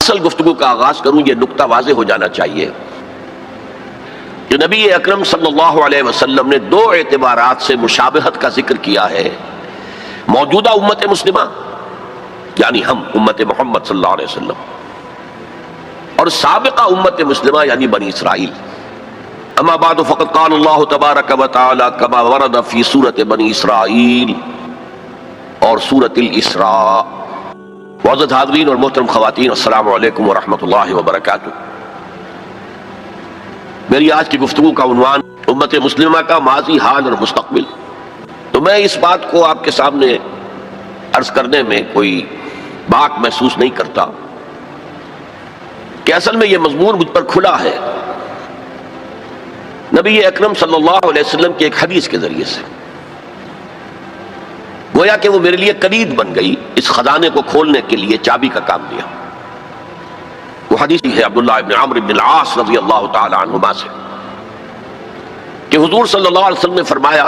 اصل گفتگو کا آغاز کروں یہ نقطہ واضح ہو جانا چاہیے کہ نبی اکرم صلی اللہ علیہ وسلم نے دو اعتبارات سے مشابہت کا ذکر کیا ہے، موجودہ امت مسلمہ یعنی ہم امت محمد صلی اللہ علیہ وسلم، اور سابقہ امت مسلمہ یعنی بنی اسرائیل۔ اما بعد فقد قال اللہ تبارک و تعالی کما ورد فی سورۃ بنی اسرائیل اور سورۃ الاسراء۔ معزز حاضرین اور محترم خواتین، السلام علیکم ورحمۃ اللہ وبرکاتہ۔ میری آج کی گفتگو کا عنوان امت مسلمہ کا ماضی، حال اور مستقبل۔ تو میں اس بات کو آپ کے سامنے عرض کرنے میں کوئی باک محسوس نہیں کرتا کہ اصل میں یہ مضمون مجھ پر کھلا ہے نبی اکرم صلی اللہ علیہ وسلم کی ایک حدیث کے ذریعے سے، گویا کہ وہ میرے لیے کلید بن گئی، اس خزانے کو کھولنے کے لیے چابی کا کام دیا۔ وہ حدیث ہے عبداللہ ابن عمرو بن العاص رضی اللہ تعالی عنہما سے کہ حضور صلی اللہ علیہ وسلم نے فرمایا،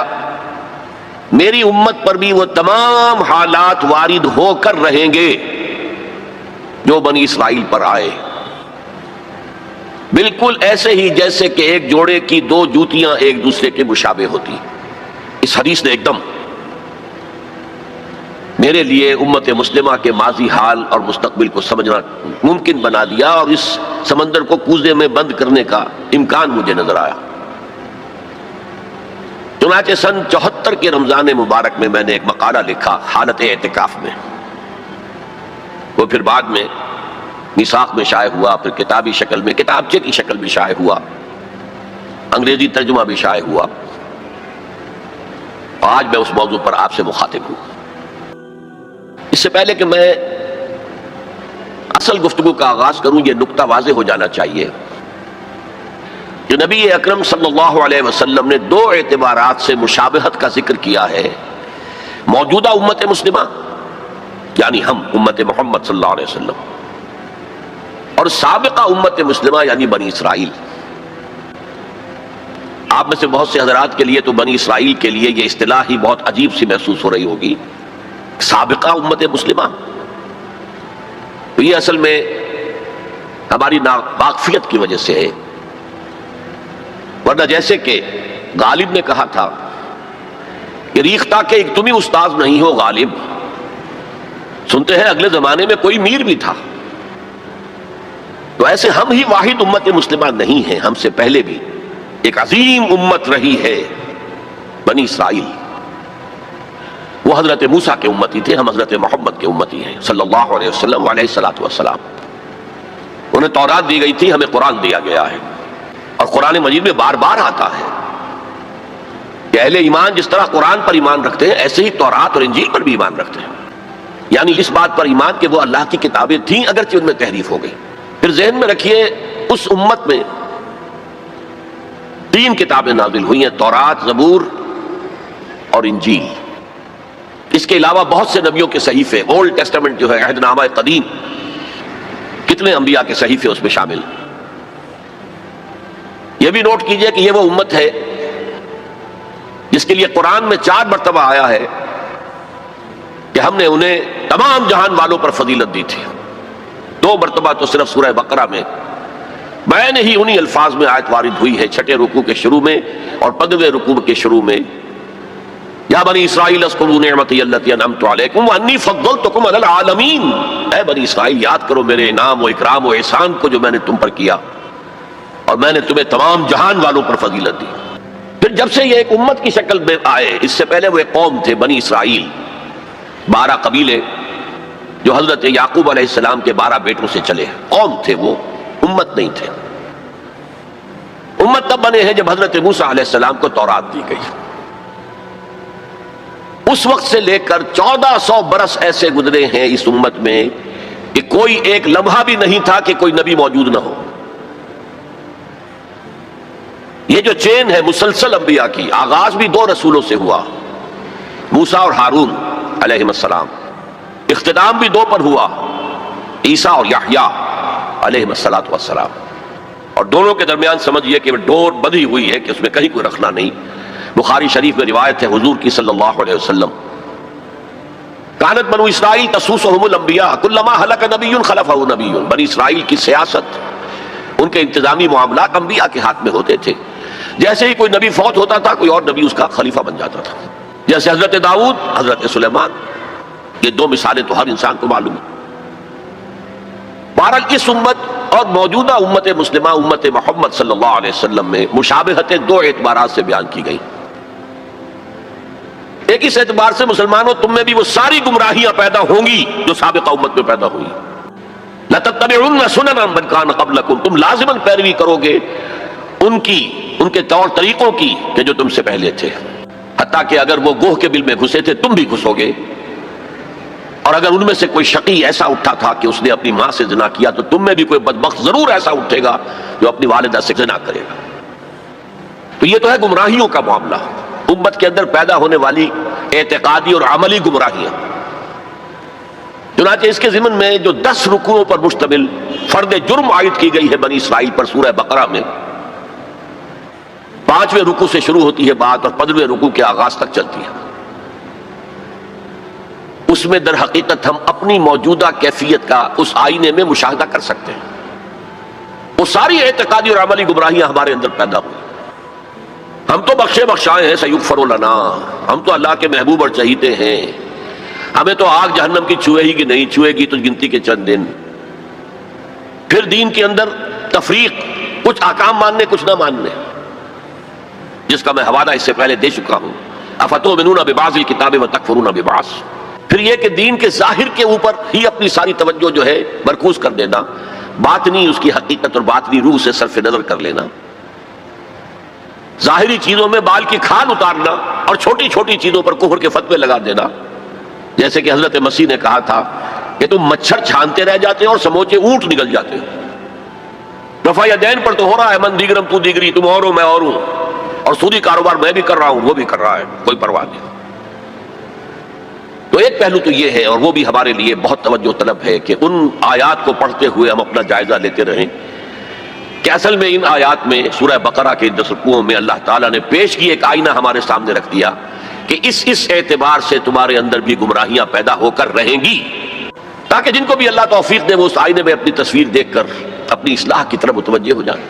میری امت پر بھی وہ تمام حالات وارد ہو کر رہیں گے جو بنی اسرائیل پر آئے، بالکل ایسے ہی جیسے کہ ایک جوڑے کی دو جوتیاں ایک دوسرے کے مشابہ ہوتی۔ اس حدیث نے ایک دم میرے لیے امت مسلمہ کے ماضی، حال اور مستقبل کو سمجھنا ممکن بنا دیا، اور اس سمندر کو کوزے میں بند کرنے کا امکان مجھے نظر آیا۔ چنانچہ سن 74 کے رمضان مبارک میں نے ایک مقالہ لکھا حالت اعتکاف میں، وہ پھر بعد میں میثاق میں شائع ہوا، پھر کتابی شکل میں، کتابچے کی شکل میں شائع ہوا، انگریزی ترجمہ بھی شائع ہوا۔ آج میں اس موضوع پر آپ سے مخاطب ہوں۔ اس سے پہلے کہ میں اصل گفتگو کا آغاز کروں یہ نقطہ واضح ہو جانا چاہیے کہ نبی اکرم صلی اللہ علیہ وسلم نے دو اعتبارات سے مشابہت کا ذکر کیا ہے، موجودہ امت مسلمہ یعنی ہم امت محمد صلی اللہ علیہ وسلم، اور سابقہ امت مسلمہ یعنی بنی اسرائیل۔ آپ میں سے بہت سے حضرات کے لیے تو بنی اسرائیل کے لیے یہ اصطلاح ہی بہت عجیب سی محسوس ہو رہی ہوگی، سابقہ امت مسلمہ۔ تو یہ اصل میں ہماری ناواقفیت کی وجہ سے ہے، ورنہ جیسے کہ غالب نے کہا تھا کہ ریختہ کہ ایک تم ہی استاذ نہیں ہو غالب، سنتے ہیں اگلے زمانے میں کوئی میر بھی تھا۔ تو ایسے ہم ہی واحد امت مسلمہ نہیں ہیں، ہم سے پہلے بھی ایک عظیم امت رہی ہے بنی اسرائیل۔ وہ حضرت موسیٰ کے امتی تھے، ہم حضرت محمد کے امتی ہیں صلی اللہ علیہ وسلم علیہ الصلوۃ والسلام۔ انہیں تورات دی گئی تھی، ہمیں قرآن دیا گیا ہے، اور قرآن مجید میں بار بار آتا ہے کہ اہل ایمان جس طرح قرآن پر ایمان رکھتے ہیں ایسے ہی تورات اور انجیل پر بھی ایمان رکھتے ہیں، یعنی اس بات پر ایمان کہ وہ اللہ کی کتابیں تھیں اگرچہ ان میں تحریف ہو گئی۔ پھر ذہن میں رکھیے اس امت میں 3 کتابیں نازل ہوئی ہیں، تورات، زبور اور انجیل۔ اس کے علاوہ بہت سے نبیوں کے صحیفے، اولڈ ٹیسٹمنٹ جو ہے، عہد نامہ قدیم، کتنے انبیاء کے صحیفے اس میں شامل۔ یہ بھی نوٹ کیجئے کہ یہ وہ امت ہے جس کے لیے قرآن میں 4 مرتبہ آیا ہے کہ ہم نے انہیں تمام جہان والوں پر فضیلت دی تھی۔ 2 مرتبہ تو صرف سورہ بقرہ میں میں نے ہی انہی الفاظ میں آیت وارد ہوئی ہے، 6 رکوع کے شروع میں اور 15ویں رکوع کے شروع میں، یا بنی اسرائیل اذکروا نعمتی التی انعمت علیکم وانی فضلتکم علی العالمین۔ اے بنی اسرائیل، یاد کرو میرے انعام و اکرام و احسان کو جو میں نے تم پر کیا، اور میں نے تمہیں تمام جہان والوں پر فضیلت دی۔ پھر جب سے یہ ایک امت کی شکل میں آئے، اس سے پہلے وہ ایک قوم تھے بنی اسرائیل، 12 قبیلے جو حضرت یعقوب علیہ السلام کے 12 بیٹوں سے چلے، قوم تھے وہ، امت نہیں تھے۔ امت تب بنے ہیں جب حضرت موسیٰ علیہ السلام کو تورات دی گئی۔ اس وقت سے لے کر 1400 برس ایسے گزرے ہیں اس امت میں کہ کوئی ایک لمحہ بھی نہیں تھا کہ کوئی نبی موجود نہ ہو۔ یہ جو چین ہے مسلسل انبیاء کی، آغاز بھی 2 رسولوں سے ہوا، موسیٰ اور ہارون علیہ السلام، اختتام بھی 2 پر ہوا، عیسیٰ اور یحییٰ علیہ السلام، اور دونوں کے درمیان سمجھیے کہ ڈور بندھی ہوئی ہے کہ اس میں کہیں کوئی رکھنا نہیں۔ بخاری شریف میں روایت ہے حضور کی صلی اللہ علیہ وسلم کانت بنو اسرائیل تسوسہم الانبیاء کلما ہلک نبی خلفہ نبی. بنی اسرائیل کی سیاست، ان کے انتظامی معاملات انبیاء کے ہاتھ میں ہوتے تھے. جیسے ہی کوئی نبی فوت ہوتا تھا کوئی اور نبی اس کا خلیفہ بن جاتا تھا. جیسے حضرت داؤد، حضرت سلیمان، یہ دو مثالیں تو ہر انسان کو معلوم ہیں. بہرحال اس امت اور موجودہ امت مسلمہ، امت محمد صلی اللہ علیہ وسلم میں مشابہتیں دو اعتبارات سے بیان کی گئی. ایک اس اعتبار سے مسلمانوں تم میں بھی وہ ساری گمراہیاں پیدا ہوں گی جو سابقہ امت میں پیدا ہوئی. لَتَتَّبِعُنَّ سُنَنَ مَنْ كَانَ قَبْلَكُمْ، تم لازماً پیروی کرو گے ان کے طور طریقوں کی کہ جو تم سے پہلے تھے. حتیٰ کہ اگر وہ گوہ کے بل میں گھسے تھے تم بھی گھسو گے. اور اگر ان میں سے کوئی شقی ایسا اٹھا تھا کہ اس نے اپنی ماں سے زنا کیا تو تم میں بھی کوئی بدبخت ضرور ایسا اٹھے گا جو اپنی والدہ سے زنا کرے گا. تو یہ تو ہے گمراہیوں کا معاملہ، امت کے اندر پیدا ہونے والی اعتقادی اور عملی گمراہیاں. چنانچہ اس کے ضمن میں جو 10 رکوعوں پر مشتمل فرد جرم عائد کی گئی ہے بنی اسرائیل پر سورہ بقرہ میں، 5ویں رکوع سے شروع ہوتی ہے بات اور 15ویں رکوع کے آغاز تک چلتی ہے. اس میں در حقیقت ہم اپنی موجودہ کیفیت کا اس آئینے میں مشاہدہ کر سکتے ہیں. وہ ساری اعتقادی اور عملی گمراہیاں ہمارے اندر پیدا ہوئی. ہم تو بخشے بخشائے ہیں، سیغفر لنا، ہم تو اللہ کے محبوب اور چہیتے ہیں، ہمیں تو آگ جہنم کی چھوئے ہی کہ نہیں چھوئے گی تو گنتی کے چند دن. پھر دین کے اندر تفریق، کچھ احکام ماننے کچھ نہ ماننے، جس کا میں حوالہ اس سے پہلے دے چکا ہوں. افتؤمنون ببعض الکتاب وتکفرون ببعض. پھر یہ کہ دین کے ظاہر کے اوپر ہی اپنی ساری توجہ جو ہے مرکوز کر دینا، باطنی اس کی حقیقت اور باطنی روح سے صرف نظر کر لینا، ظاہری چیزوں میں بال کی کھال اتارنا اور چھوٹی چھوٹی چیزوں پر کفر کے فتوے لگا دینا. جیسے کہ حضرت مسیح نے کہا تھا کہ تم مچھر چھانتے رہ جاتے اور سموچے اونٹ نکل جاتے ہو. رفع یدین پر تو ہو رہا ہے من دیگرم تو دیگری، تم اور ہو میں اور ہوں، اور سودی کاروبار میں بھی کر رہا ہوں وہ بھی کر رہا ہے، کوئی پرواہ نہیں. تو ایک پہلو تو یہ ہے، اور وہ بھی ہمارے لیے بہت توجہ طلب ہے کہ ان آیات کو پڑھتے ہوئے ہم اپنا جائزہ لیتے رہیں کہ اصل میں ان آیات میں سورہ بقرہ کے 10 رکوعوں میں اللہ تعالیٰ نے پیش کی ایک آئینہ ہمارے سامنے رکھ دیا کہ اس اعتبار سے تمہارے اندر بھی گمراہیاں پیدا ہو کر رہیں گی، تاکہ جن کو بھی اللہ توفیق دے وہ اس آئینے میں اپنی تصویر دیکھ کر اپنی اصلاح کی طرف متوجہ ہو جائیں.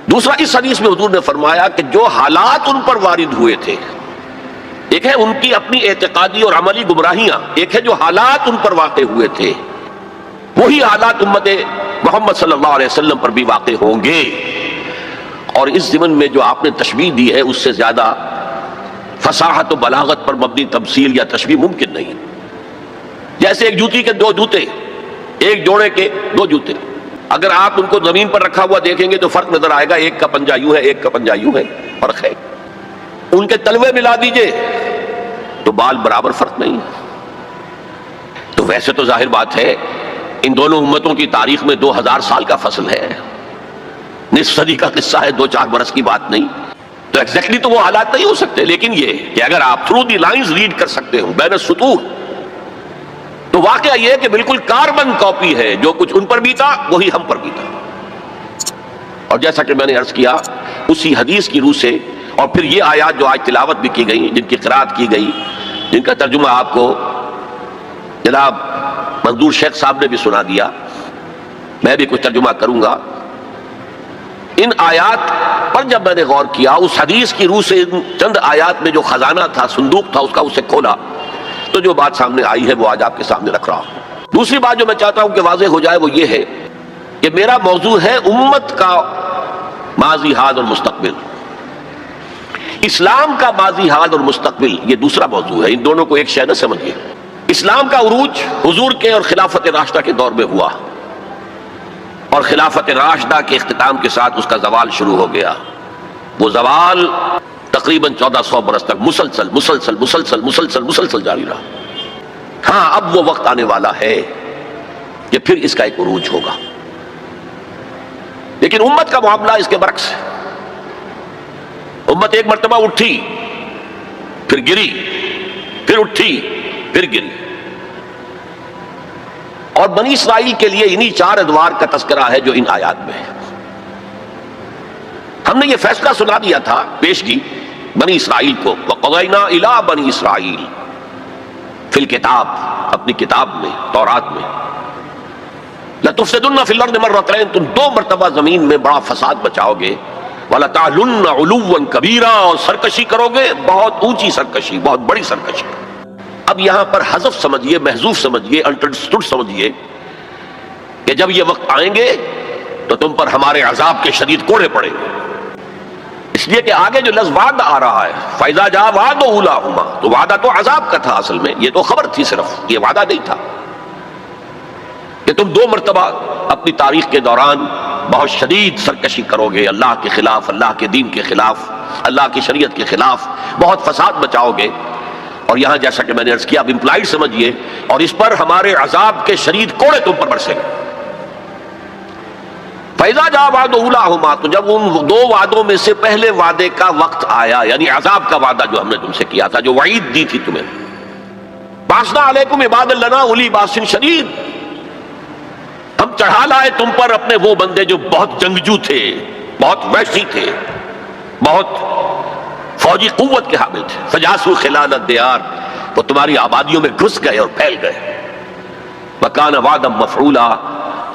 دوسرا، اس حدیث میں حضور نے فرمایا کہ جو حالات ان پر وارد ہوئے تھے، ایک ہے ان کی اپنی اعتقادی اور عملی گمراہیاں، ایک ہے جو حالات ان پر واقع ہوئے تھے، وہی حالات امت محمد صلی اللہ علیہ وسلم پر بھی واقع ہوں گے. اور اس ضمن میں جو آپ نے تشبیہ دی ہے اس سے زیادہ فصاحت و بلاغت پر مبنی تمثیل یا تشبیہ ممکن نہیں. جیسے ایک جوتی کے 2 جوتے، ایک جوڑے کے 2 جوتے، اگر آپ ان کو زمین پر رکھا ہوا دیکھیں گے تو فرق نظر آئے گا، ایک کا پنجہ یوں ہے ایک کا پنجہ یوں ہے، فرق ہے. ان کے تلوے ملا دیجئے تو بال برابر فرق نہیں. تو ویسے تو ظاہر بات ہے ان دونوں امتوں کی تاریخ میں 2000 سال کا فصل ہے، نصف صدی کا قصہ ہے، 2-4 برس کی بات نہیں. تو ایگزیکٹلی تو وہ حالات نہیں ہو سکتے، لیکن یہ کہ اگر آپ تھرو دی لائنز ریڈ کر سکتے ہو بین السطور، تو واقعہ یہ ہے کہ بالکل کاربن کاپی ہے، جو کچھ ان پر بیتا وہی ہم پر بیتا. اور جیسا کہ میں نے عرض کیا اسی حدیث کی روح سے، اور پھر یہ آیات جو آج تلاوت بھی کی گئی، جن کی قرات کی گئی، جن کا ترجمہ آپ کو جناب منظور شیخ صاحب نے بھی سنا دیا، میں بھی کچھ ترجمہ کروں گا. ان آیات پر جب میں نے غور کیا، اس حدیث کی روح سے ان چند آیات میں جو خزانہ تھا، صندوق تھا، اس کا اسے کھولا تو جو بات سامنے آئی ہے وہ آج آپ کے سامنے رکھ رہا ہوں. دوسری بات جو میں چاہتا ہوں کہ واضح ہو جائے وہ یہ ہے کہ میرا موضوع ہے امت کا ماضی، حال اور مستقبل. اسلام کا ماضی، حال اور مستقبل یہ دوسرا موضوع ہے. ان دونوں کو ایک شے نہ سمجھیے. اسلام کا عروج حضور کے اور خلافت راشدہ کے دور میں ہوا، اور خلافت راشدہ کے اختتام کے ساتھ اس کا زوال شروع ہو گیا. وہ زوال تقریباً 1400 برس تک مسلسل مسلسل مسلسل مسلسل مسلسل جاری رہا. ہاں اب وہ وقت آنے والا ہے کہ پھر اس کا ایک عروج ہوگا. لیکن امت کا معاملہ اس کے برعکس ہے. امت ایک مرتبہ اٹھی پھر گری، پھر اٹھی پھر گری. اور بنی اسرائیل کے لیے انہی 4 ادوار کا تذکرہ ہے جو ان آیات میں ہے. ہم نے یہ فیصلہ سنا دیا تھا پیشگی بنی اسرائیل کو، وَقَضَيْنَا إِلَىٰ بَنِي إِسْرَائِيلَ، فی الکتاب، اپنی کتاب میں، تورات میں، لَتُفْسِدُنَّ فِي الْأَرْضِ مَرَّتَيْنِ، تم 2 مرتبہ زمین میں بڑا فساد بچاؤ گے، وَلَتَعْلُنَّ عُلُوًّا كَبِيرًا، اور سرکشی کرو گے، بہت اونچی سرکشی، بہت بڑی سرکشی۔ اب یہاں پر حذف سمجھیے، محذوف سمجھیے، انڈرسٹوڈ سمجھیے کہ جب یہ وقت آئیں گے تو تم پر ہمارے عذاب کے شدید کوڑے پڑیں گے، اس لیے کہ آگے جو لفظ وعدہ آ رہا ہے، فَإِذَا جَاءَ وَعْدُ أُولَاهُمَا، تو وعدہ تو عذاب کا تھا، اصل میں یہ تو خبر تھی، صرف یہ وعدہ نہیں تھا کہ تم 2 مرتبہ اپنی تاریخ کے دوران بہت شدید سرکشی کرو گے، اللہ کے خلاف، اللہ کے دین کے خلاف، اللہ کی شریعت کے خلاف بہت فساد بچاؤ گے۔ اور یہاں جیسا کہ میں نے عرض کیا، اب امپلائڈ سمجھیے، اور اس پر ہمارے عذاب کے شدید کوڑے تم پر برسیں گے۔ فَإِذَا جَاءَ وَعْدُ أُولَاهُمَا، تو جب ان 2 وعدوں میں سے پہلے وعدے کا وقت آیا، یعنی عذاب کا وعدہ جو ہم نے تم سے کیا تھا، جو وعید دی تھی تمہیں، بَعَثْنَا عَلَيْكُمْ عِبَادًا لَنَا أُولِي بَأْسٍ شَدِيدٍ، ہم چڑھا لائے تم پر اپنے وہ بندے جو بہت جنگجو تھے، بہت وحشی تھے، بہت فوجی قوت کے حامل تھے، فجاسوا خلال الدیار، وہ تمہاری آبادیوں میں گھس گئے اور پھیل گئے، وکان وعدا مفعولا،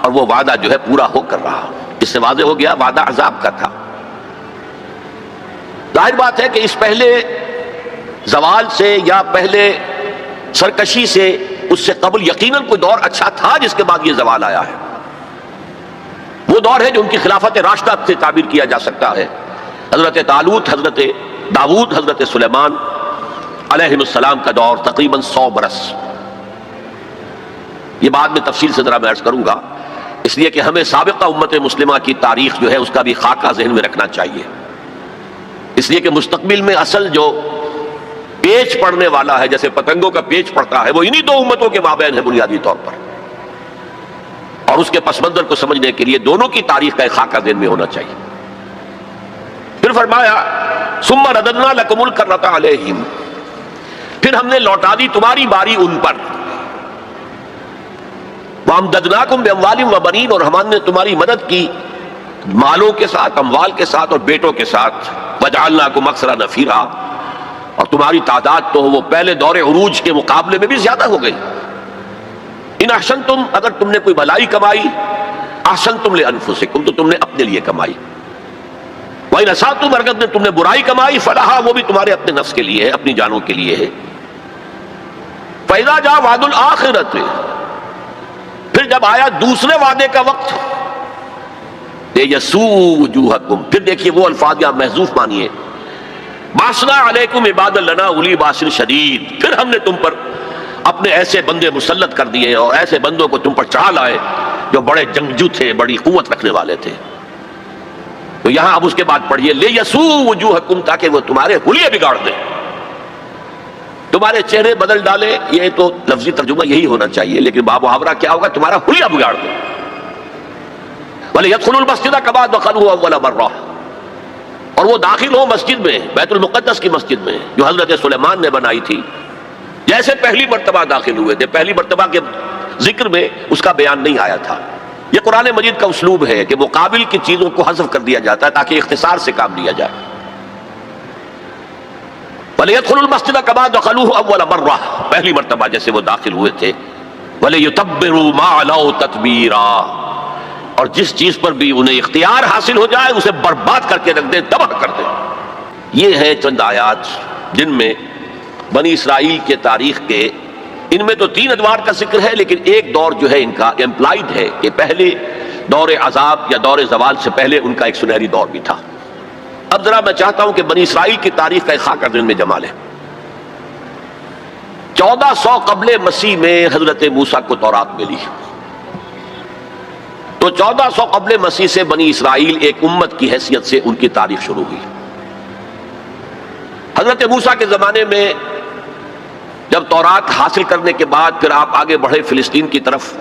اور وہ وعدہ جو ہے پورا ہو کر رہا۔ اس سے واضح ہو گیا وعدہ عذاب کا تھا۔ ظاہر بات ہے کہ اس پہلے زوال سے یا پہلے سرکشی سے، اس سے قبل یقیناً کوئی دور اچھا تھا جس کے بعد یہ زوال آیا ہے۔ وہ دور ہے جو ان کی خلافت راشدہ سے تعبیر کیا جا سکتا ہے، حضرت طالوت، حضرت داؤد، حضرت سلیمان علیہ السلام کا دور، تقریباً 100 برس۔ یہ بعد میں تفصیل سے ذرا میں عرض کروں گا، اس لیے کہ ہمیں سابقہ امت مسلمہ کی تاریخ جو ہے اس کا بھی خاکہ ذہن میں رکھنا چاہیے، اس لیے کہ مستقبل میں اصل جو پیچ پڑنے والا ہے، جیسے پتنگوں کا پیچ پڑتا ہے، وہ انہی 2 امتوں کے مابین ہے بنیادی طور پر، اور اس کے پس منظر کو سمجھنے کے لیے دونوں کی تاریخ کا ایک خاکہ ذہن میں ہونا چاہیے۔ پھر فرمایا ثم رددنا لکم الکرۃ علیہم، پھر ہم نے لوٹا دی تمہاری باری ان پر، وامددناکم باموال وبنین، اور ہم نے تمہاری مدد کی مالوں کے ساتھ، اموال کے ساتھ اور بیٹوں کے ساتھ، وجعلناکم اکثر نفیرا، اور تمہاری تعداد تو وہ پہلے دور عروج کے مقابلے میں بھی زیادہ ہو گئی۔ ان احسنتم، اگر تم نے کوئی بھلائی کمائی، احسنتم لانفسکم، تو تم نے اپنے لیے کمائی، وَإِنْ أَسَأْتُمْ، اگر تم نے برائی کمائی، فَلَهَا، وہ بھی تمہارے اپنے نفس کے لیے ہے، اپنی جانوں کے لیے ہے۔ فَإِذَا جَاءَ وَعْدُ الْآخِرَةِ، پھر جب آیا دوسرے وعدے کا وقت، لِيَسُوءُ وُجُوهَكُمْ، پھر دیکھیے وہ الفاظ یہاں محذوف مانیے، بَعَثْنَا عَلَيْكُمْ عِبَادًا لَنَا أُولِي بَأْسٍ شَدِيدٍ، پھر ہم نے تم پر اپنے ایسے بندے مسلط کر دیے اور ایسے بندوں کو تم پر چڑھا لائے جو بڑے جنگجو تھے، بڑی قوت رکھنے والے تھے۔ تو یہاں اب اس کے بعد پڑھیے لِيَسُوءُ وُجُوهَكُمْ، تاکہ وہ تمہارے حلیے بگاڑ دیں، تمہارے چہرے بدل ڈالے، یہ تو لفظی ترجمہ یہی ہونا چاہیے، لیکن باب محاورہ کیا ہوگا؟ تمہارا حلیہ بگاڑ دیں۔ وَلِيَدْخُلُوا الْمَسْجِدَ كَمَا دَخَلُوهُ أَوَّلَ مَرَّةٍ، اور وہ داخل ہوں مسجد میں، بیت المقدس کی مسجد میں جو حضرت سلیمان نے بنائی تھی، جیسے پہلی مرتبہ داخل ہوئے تھے۔ پہلی مرتبہ کے ذکر میں اس کا بیان نہیں آیا تھا۔ یہ قرآن مجید کا اسلوب ہے کہ مقابل کی چیزوں کو حذف کر دیا جاتا ہے تاکہ اختصار سے کام لیا جائے۔ وَلِيَدْخُلُوا الْمَسْجِدَ كَمَا دَخَلُوهُ أَوَّلَ مَرَّةٍ، پہلی مرتبہ جیسے وہ داخل ہوئے تھے۔ وَلِيُتَبِّرُوا مَا عَلَوْا تَتْبِيرًا، اور جس چیز پر بھی انہیں اختیار حاصل ہو جائے اسے برباد کر کے رکھ دیں، تباہ کر دیں۔ یہ ہیں چند آیات جن میں بنی اسرائیل کے تاریخ کے، ان میں تو 3 ادوار کا ذکر ہے، لیکن ایک دور جو ہے ان کا امپلائڈ ہے کہ پہلے دور عذاب یا دور زوال سے پہلے ان کا ایک سنہری دور بھی تھا۔ اب ذرا میں چاہتا ہوں کہ بنی اسرائیل کی تاریخ کا ایک خاکہ ذہن میں جما لیں۔ 1400 قبل مسیح میں حضرت موسیٰ کو تورات ملی، تو 1400 قبل مسیح سے بنی اسرائیل ایک امت کی حیثیت سے ان کی تاریخ شروع ہوئی۔ حضرت موسیٰ کے زمانے میں جب تورات حاصل کرنے کے بعد پھر آپ آگے بڑھے فلسطین کی طرف،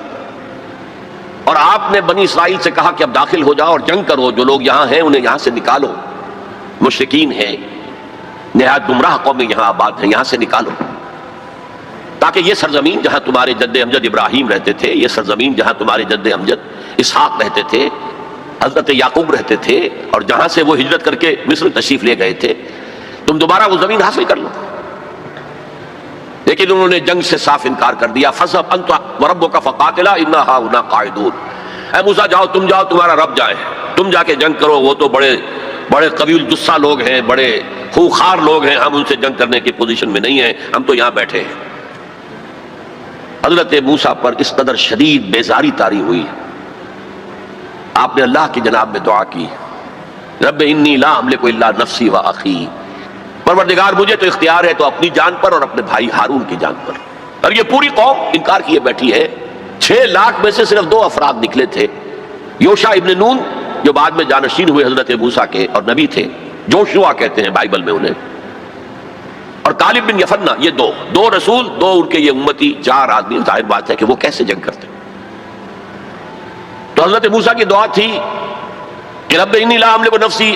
اور آپ نے بنی اسرائیل سے کہا کہ اب داخل ہو جاؤ اور جنگ کرو، جو لوگ یہاں ہیں انہیں یہاں سے نکالو، مشرکین ہیں، نہایت گمراہ قومیں یہاں آباد ہیں، یہاں سے نکالو، تاکہ یہ سرزمین جہاں تمہارے جد امجد ابراہیم رہتے تھے، یہ سرزمین جہاں تمہارے جد امجد اسحاق رہتے تھے، حضرت یعقوب رہتے تھے، اور جہاں سے وہ ہجرت کر کے مصر تشریف لے گئے تھے، تم دوبارہ وہ زمین حاصل کر لو۔ لیکن انہوں نے جنگ سے صاف انکار کر دیا. فَاذْهَبْ أَنْتَ وَرَبُّكَ فَقَاتِلَا إِنَّا هَاهُنَا قَاعِدُونَ. اے موسیٰ جاؤ، تم جاؤ، تمہارا رب جائے، تم جا کے جنگ کرو، وہ تو بڑے قوی الجثہ لوگ ہیں، بڑے خوخار لوگ ہیں، ہم ان سے جنگ کرنے کی پوزیشن میں نہیں ہیں، ہم تو یہاں بیٹھے ہیں. حضرت موسیٰ پر اس قدر شدید بیزاری طاری ہوئی، آپ نے اللہ کی جناب میں دعا کی، رب انی لا املک الا نفسی و اخی، پروردگار مجھے تو اختیار ہے تو اپنی جان پر اور اپنے بھائی ہارون کی جان پر. اور یہ پوری قوم انکار کیے بیٹھی ہے. 6 لاکھ میں سے صرف 2 افراد نکلے تھے، یوشع ابن نون جو بعد میں جانشین ہوئے حضرت موسیٰ کے اور نبی تھے، جوشوا کہتے ہیں بائبل میں انہیں، اور کالب بن یفنہ، یہ دو رسول، 2 ان کے یہ امتی، 4 آدمی. ظاہر بات ہے کہ وہ کیسے جنگ کرتے. تو حضرت موسیٰ کی دعا تھی کہ رب انی لا املک نفسی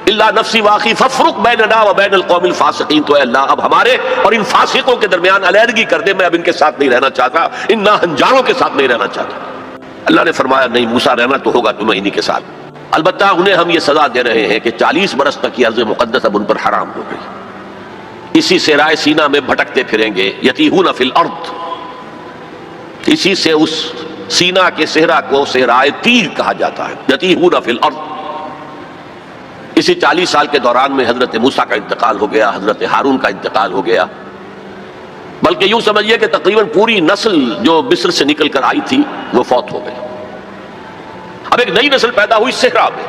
الا نفسی واخی فافرق بیننا و بین القوم الفاسقین. تو اے اللہ اب ہمارے اور ان فاسقوں کے درمیان علیحدگی کر دے، میں اب ان کے ساتھ نہیں رہنا چاہتا، ان ناہنجاروں کے ساتھ نہیں رہنا چاہتا. اللہ نے فرمایا نہیں موسیٰ، رہنا تو ہوگا تمہیں انہی کے ساتھ. البتہ انہیں ہم یہ سزا دے رہے ہیں کہ 40 برس تک یہ ارض مقدس اب ان پر حرام ہو گئی، اسی صحرائے سینا میں بھٹکتے پھریں گے. یتیہون فی الارض، اسی سے اس سینا کے صحرا کو صحرائے تیر کہا جاتا ہے، یتیہون فی الارض. اسی 40 سال کے دوران میں حضرت موسیٰ کا انتقال ہو گیا، حضرت ہارون کا انتقال ہو گیا، بلکہ یوں سمجھیے کہ تقریباً پوری نسل جو مصر سے نکل کر آئی تھی وہ فوت ہو گئی. اب ایک نئی نسل پیدا ہوئی صحرا میں،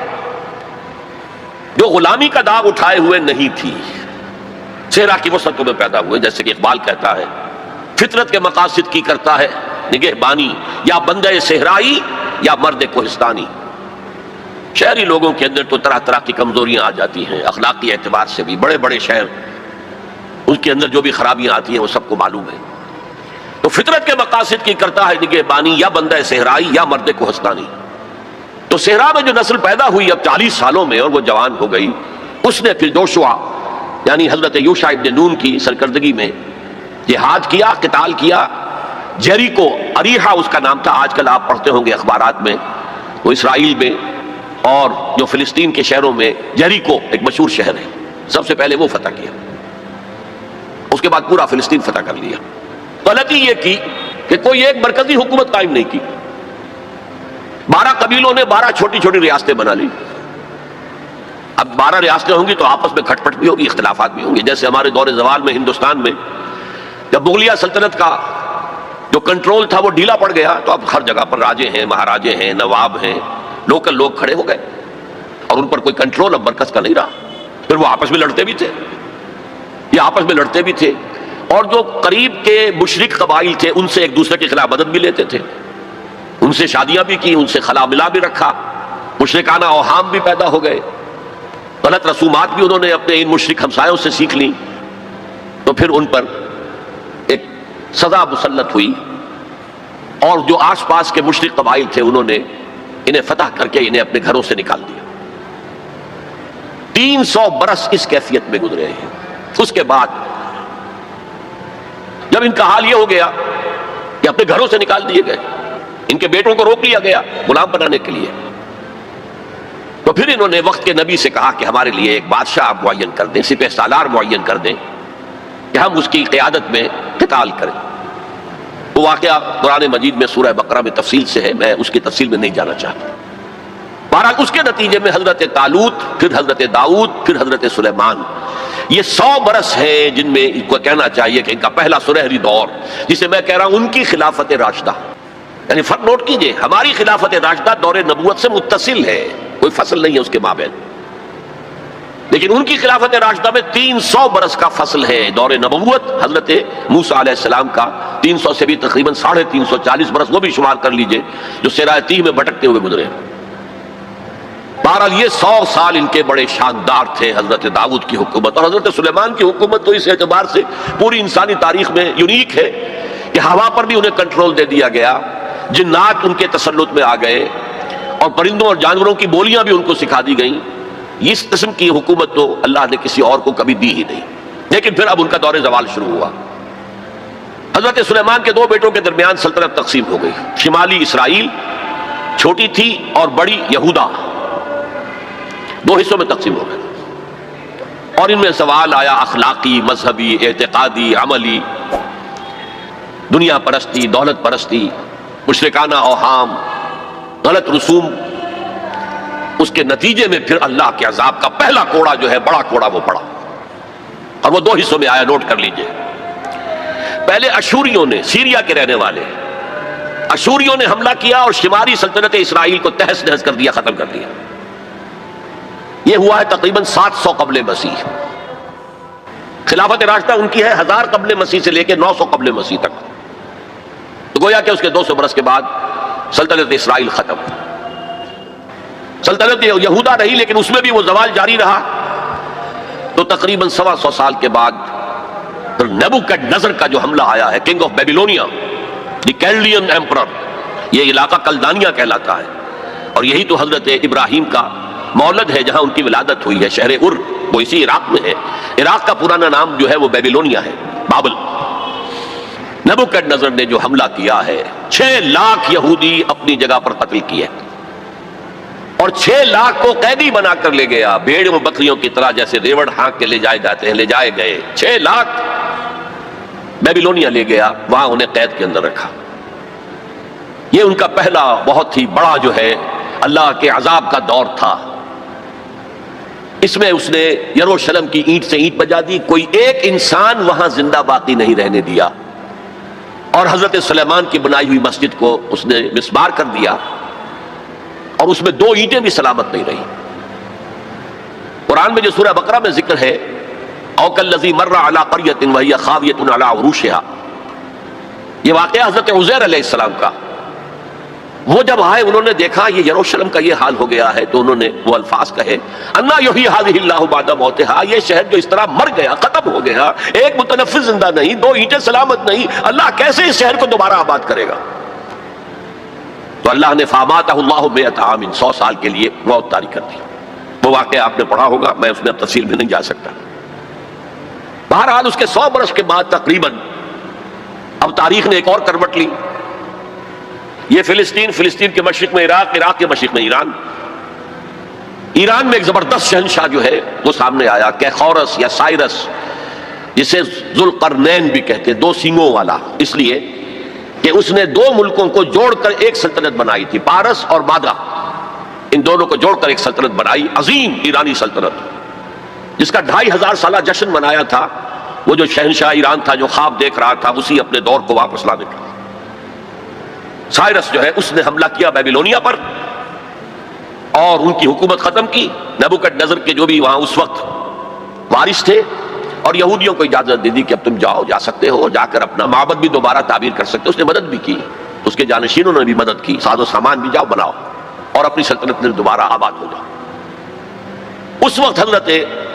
جو غلامی کا داغ اٹھائے ہوئے نہیں تھی، صحرا کی وسعتوں میں پیدا ہوئے. جیسے کہ اقبال کہتا ہے فطرت کے مقاصد کی کرتا ہے نگہبانی، یا بندہ صحرائی یا مرد کوہستانی. شہری لوگوں کے اندر تو طرح طرح کی کمزوریاں آ جاتی ہیں، اخلاقی اعتبار سے بھی. بڑے بڑے شہر، ان کے اندر جو بھی خرابیاں آتی ہیں وہ سب کو معلوم ہے. تو فطرت کے مقاصد کی کرتا ہے نگہبانی، یا بندہ صحرائی یا مرد کوہستانی. تو صحرا میں جو نسل پیدا ہوئی اب 40 سالوں میں اور وہ جوان ہو گئی، اس نے پھر جوشوا یعنی حضرت یوشع ابن نون کی سرکردگی میں جہاد کیا، قتال کیا. جیریکو، اریحا اس کا نام تھا، آج کل آپ پڑھتے ہوں گے اخبارات میں، وہ اسرائیل میں اور جو فلسطین کے شہروں میں جیریکو ایک مشہور شہر ہے، سب سے پہلے وہ فتح کیا، اس کے بعد پورا فلسطین فتح کر لیا. غلطی یہ کی کہ کوئی ایک مرکزی حکومت قائم نہیں کی، 12 قبیلوں نے 12 چھوٹی چھوٹی ریاستیں بنا لی. اب 12 ریاستیں ہوں گی تو آپس میں کھٹ پٹ بھی ہوگی، اختلافات بھی ہوں گے. جیسے ہمارے دور زوال میں ہندوستان میں جب مغلیہ سلطنت کا جو کنٹرول تھا وہ ڈھیلا پڑ گیا، تو اب ہر جگہ پر راجے ہیں، مہاراجے ہیں، نواب ہیں، لوکل لوگ کھڑے ہو گئے اور ان پر کوئی کنٹرول اب مرکز کا نہیں رہا. پھر وہ آپس میں لڑتے بھی تھے، اور جو قریب کے مشرک قبائل تھے ان سے ایک دوسرے کے خلاف مدد بھی لیتے تھے، ان سے شادیاں بھی کی، ان سے خلا ملا بھی رکھا، مشرکانہ اوہام بھی پیدا ہو گئے، غلط رسومات بھی انہوں نے اپنے ان مشرک ہمسایوں سے سیکھ لی. تو پھر ان پر ایک سزا مسلط ہوئی، اور جو آس پاس کے مشرک قبائل تھے انہوں نے انہیں فتح کر کے انہیں اپنے گھروں سے نکال دیا. 300 برس اس کیفیت میں گزرے ہیں. اس کے بعد جب ان کا حال یہ ہو گیا کہ اپنے گھروں سے نکال دیے گئے، ان کے بیٹوں کو روک لیا گیا غلام بنانے کے لیے، تو پھر انہوں نے وقت کے نبی سے کہا کہ ہمارے لیے ایک بادشاہ آپ معین کر دیں، سپہ سالار معین کر دیں کہ ہم اس کی قیادت میں قتال کریں. وہ واقعہ قرآن مجید میں سورہ بقرہ میں تفصیل سے ہے، میں اس کی تفصیل میں نہیں جانا چاہتا. بہرحال اس کے نتیجے میں حضرت طالوت، پھر حضرت داؤد، پھر حضرت سلیمان، یہ 100 برس ہیں جن میں ان کو کہنا چاہیے کہ ان کا پہلا سنہری دور، جسے میں کہہ رہا ہوں ان کی خلافت راشدہ. یعنی فرق نوٹ کیجئے، ہماری خلافت راشدہ دور نبوت سے متصل ہے، کوئی فصل نہیں ہے اس کے مابین، لیکن ان کی خلافت راشدہ میں 300 برس کا فصل ہے. دور نبوت حضرت موسیٰ علیہ السلام کا 300 سے بھی تقریباً 350 برس، وہ بھی شمار کر لیجئے جو صحرائے تیہ میں بھٹکتے ہوئے گزرے. بہرحال یہ 100 سال ان کے بڑے شاندار تھے. حضرت داؤد کی حکومت اور حضرت سلیمان کی حکومت تو اس اعتبار سے پوری انسانی تاریخ میں یونیک ہے کہ ہوا پر بھی انہیں کنٹرول دے دیا گیا، جنات ان کے تسلط میں آ گئے، اور پرندوں اور جانوروں کی بولیاں بھی ان کو سکھا دی گئیں. اس قسم کی حکومت تو اللہ نے کسی اور کو کبھی دی ہی نہیں. لیکن پھر اب ان کا دور زوال شروع ہوا. حضرت سلیمان کے 2 بیٹوں کے درمیان سلطنت تقسیم ہو گئی. شمالی اسرائیل چھوٹی تھی اور بڑی یہودا 2 حصوں میں تقسیم ہو گئے، اور ان میں سوال آیا اخلاقی، مذہبی، اعتقادی، عملی. دنیا پرستی، دولت پرستی، مشرکانہ اوہام، غلط رسوم، اس کے نتیجے میں پھر اللہ کے عذاب کا پہلا کوڑا جو ہے، بڑا کوڑا، وہ پڑا، اور وہ 2 حصوں میں آیا، نوٹ کر لیجئے۔ پہلے اشوریوں نے، سیریا کے رہنے والے اشوریوں نے حملہ کیا اور شمالی سلطنت اسرائیل کو تہس نہس کر دیا، ختم کر دیا۔ یہ ہوا ہے تقریباً 700 قبل مسیح۔ خلافت راشدہ ان کی ہے 1000 قبل مسیح سے لے کے 900 قبل مسیح تک، تو گویا کہ اس کے 200 برس کے بعد سلطنت اسرائیل ختم۔ سلطنت یہودا رہی، لیکن اس میں بھی وہ زوال جاری رہا۔ تو تقریباً 125 سال کے بعد نیبوکڈنیزر کا جو حملہ آیا ہے، king of Babylonia, the Chaldean emperor, یہ علاقہ کلدانیہ کہلاتا ہے، اور یہی تو حضرت ابراہیم کا مولد ہے، جہاں ان کی ولادت ہوئی ہے، شہر ار، وہ اسی عراق میں ہے۔ عراق کا پرانا نام جو ہے وہ بیبیلونیا ہے، بابل۔ نیبوکڈنیزر نے جو حملہ کیا ہے، 6 لاکھ یہودی اپنی جگہ پر قتل کیے، اور 6 لاکھ کو قیدی بنا کر لے گیا، بھیڑ و بکریوں کی طرح، جیسے ریوڑ ہانک کے لے جائے جاتے ہیں، لے جائے گئے 6 لاکھ بیبیلونیا لے گیا، وہاں انہیں قید کے اندر رکھا۔ یہ ان کا پہلا بہت ہی بڑا جو ہے اللہ کے عذاب کا دور تھا۔ اس میں اس نے یروشلم کی اینٹ سے اینٹ بجا دی، کوئی ایک انسان وہاں زندہ باقی نہیں رہنے دیا، اور حضرت سلیمان کی بنائی ہوئی مسجد کو اس نے مسمار کر دیا، اور اس میں 2 اینٹیں بھی سلامت نہیں رہی۔ قرآن میں جو سورہ بقرہ میں ذکر ہے، او کالذی مر علی قریۃ وہی خاویۃ علی عروشها، یہ واقعہ حضرت عزیر علیہ السلام کا۔ وہ جب آئے، انہوں نے دیکھا یہ یروشلم کا یہ حال ہو گیا ہے، تو انہوں نے وہ الفاظ کہے، انا یحیی ھذہ اللہ بعد موتھا، یہ شہر جو اس طرح مر گیا، ختم ہو گیا، ایک متنفس زندہ نہیں، 2 اینٹیں سلامت نہیں، اللہ کیسے اس شہر کو دوبارہ آباد کرے گا؟ تو اللہ نے فاماتہ اللہ 100 عام، 100 سال کے لیے موت طاری کر دی۔ وہ واقعہ آپ نے پڑھا ہوگا، میں اس میں اب تفصیل میں نہیں جا سکتا۔ بہرحال اس کے 100 برس کے بعد تقریباً اب تاریخ نے ایک اور کروٹ لی۔ یہ فلسطین کے مشرق میں عراق، عراق کے مشرق میں ایران۔ ایران میں ایک زبردست شہنشاہ جو ہے وہ سامنے آیا، کیخورس یا سائرس، جسے ذوالقرنین بھی کہتے، 2 سینگوں والا، اس لیے کہ اس نے 2 ملکوں کو جوڑ کر ایک سلطنت بنائی تھی، پارس اور مادہ، ان دونوں کو جوڑ کر ایک سلطنت بنائی، عظیم ایرانی سلطنت، جس کا 2500 سالہ جشن منایا تھا۔ وہ جو شہنشاہ ایران تھا، جو خواب دیکھ رہا تھا اسی اپنے دور کو واپس لانے کا، سائرس جو ہے، اس نے حملہ کیا بیبیلونیا پر اور ان کی حکومت ختم کی۔ نیبوکڈنیزر کے جو بھی وہاں اس وقت وارث تھے، اور یہودیوں کو اجازت دے دی کہ اب تم جاؤ، جا سکتے ہو، جا کر اپنا معبد بھی دوبارہ تعمیر کر سکتے ہو۔ اس نے مدد بھی کی، اس کے جانشینوں نے بھی مدد کی، ساز و سامان بھی جاؤ بناؤ، اور اپنی سلطنت میں دوبارہ آباد ہو جاؤ۔ اس وقت حضرت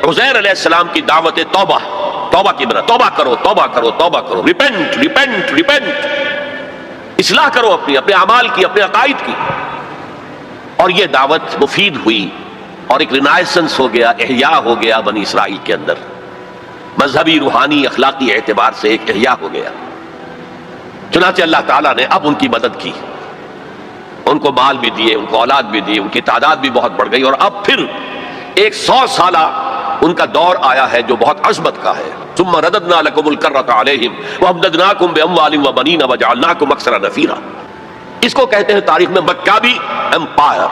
عزیر علیہ السلام کی دعوت توبہ، توبہ کی طرح، توبہ کرو، توبہ کرو، توبہ کرو، ریپینٹ ریپینٹ ریپینٹ، اصلاح کرو اپنے اعمال کی، اپنے عقائد کی۔ اور یہ دعوت مفید ہوئی، اور ایک رینائسنس ہو گیا، احیاء ہو گیا بنی اسرائیل کے اندر، مذہبی، روحانی، اخلاقی اعتبار سے ایک احیاء ہو گیا۔ چنانچہ اللہ تعالیٰ نے اب ان کی مدد کی، ان کو مال بھی دیے، ان کو اولاد بھی دی، ان کی تعداد بھی بہت بڑھ گئی، اور اب پھر ایک 100 سالہ ان کا دور آیا ہے جو بہت عظمت کا ہے۔ ثم رددنا لكم الكرة عليهم وامددناكم باموال وبنين وجعلناكم اكثر نفيرا، اس کو کہتے ہیں تاریخ میں مکابی امپائر۔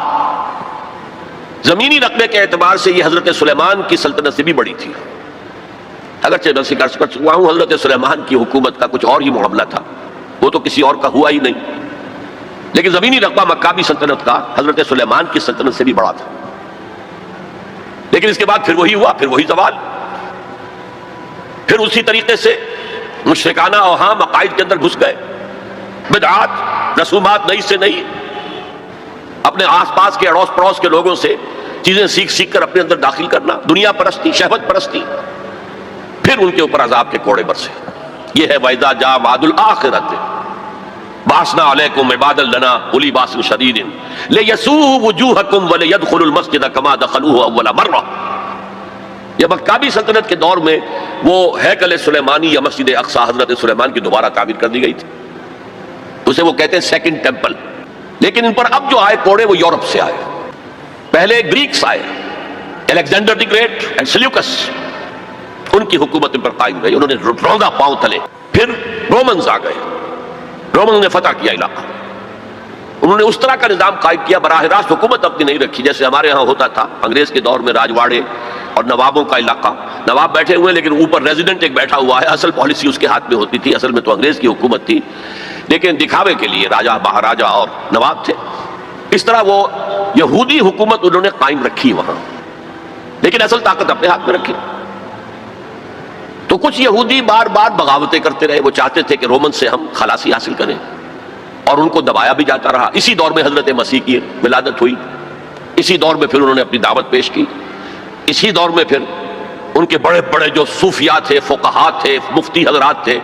زمینی رقبے کے اعتبار سے یہ حضرت سلیمان کی سلطنت سے بھی بڑی تھی، اگرچہ میں ذکر کر چکا ہوں حضرت سلیمان کی حکومت کا کچھ اور ہی معاملہ تھا، وہ تو کسی اور کا ہوا ہی نہیں، لیکن زمینی رقبہ مکابی سلطنت کا حضرت سلیمان کی سلطنت سے بھی بڑا تھا۔ لیکن اس کے بعد پھر وہی ہوا، پھر وہی زوال، پھر اسی طریقے سے مشرکانہ اوہام عقائد کے اندر گھس گئے، بدعات، رسومات نئی سے نئی، اپنے آس پاس کے اڑوس پڑوس کے لوگوں سے چیزیں سیکھ سیکھ کر اپنے اندر داخل کرنا، دنیا پرستی، شہوت پرستی، پھر ان کے اوپر عذاب کے کوڑے برسے۔ یہ ہے وَإِذَا جَاءَ وَعْدُ الْآخِرَةِ بَعَثْنَا عَلَيْكُمْ عِبَادًا لَنَا أُولِي بَأْسٍ شَدِيدٍ لِيَسُوءُوا وُجُوهَكُمْ وَلِيَدْخُلُوا الْمَسْجِدَ كَمَا دَخَلُوهُ أَوَّلَ مَرَّةٍ۔ یہ مکابی سلطنت کے دور میں وہ ہیکل سلیمانی یا مسجد اقصی حضرت سلیمان کی دوبارہ تعمیر کر دی گئی تھی، اسے وہ کہتے ہیں سیکنڈ ٹیمپل۔ لیکن ان پر اب جو آئے کوڑے وہ یورپ سے آئے، پہلے گریکس آئے، Alexander the great and Seleucus, ان کی حکومت ان پر قائم رہی، انہوں نے روندا پاؤں تلے۔ پھر رومنز آ گئے، رومن نے فتح کیا علاقہ. انہوں نے اس طرح کا نظام قائم کیا، براہ راست حکومت اپنی نہیں رکھی جیسے ہمارے ہاں ہوتا تھا انگریز کے دور میں، راجواڑے اور نوابوں کا علاقہ. نواب بیٹھے ہوئے لیکن اوپر ریزیڈنٹ ایک بیٹھا ہوا ہے، اصل پالیسی اس کے ہاتھ میں ہوتی تھی. اصل میں تو انگریز کی حکومت تھی لیکن دکھاوے کے لیے راجہ مہاراجہ اور نواب تھے. اس طرح وہ یہودی حکومت انہوں نے قائم رکھی وہاں، لیکن اصل طاقت اپنے ہاتھ میں رکھی. تو کچھ یہودی بار بار بغاوتیں کرتے رہے. وہ چاہتے تھے کہ رومن سے ہم خلاصی حاصل کریں اور ان کو دبایا بھی جاتا رہا. اسی دور میں حضرت مسیح کی ولادت ہوئی، اسی دور میں پھر انہوں نے اپنی دعوت پیش کی. اسی دور میں پھر ان کے بڑے بڑے جو صوفیاء تھے، فقہاء تھے، مفتی حضرات تھے،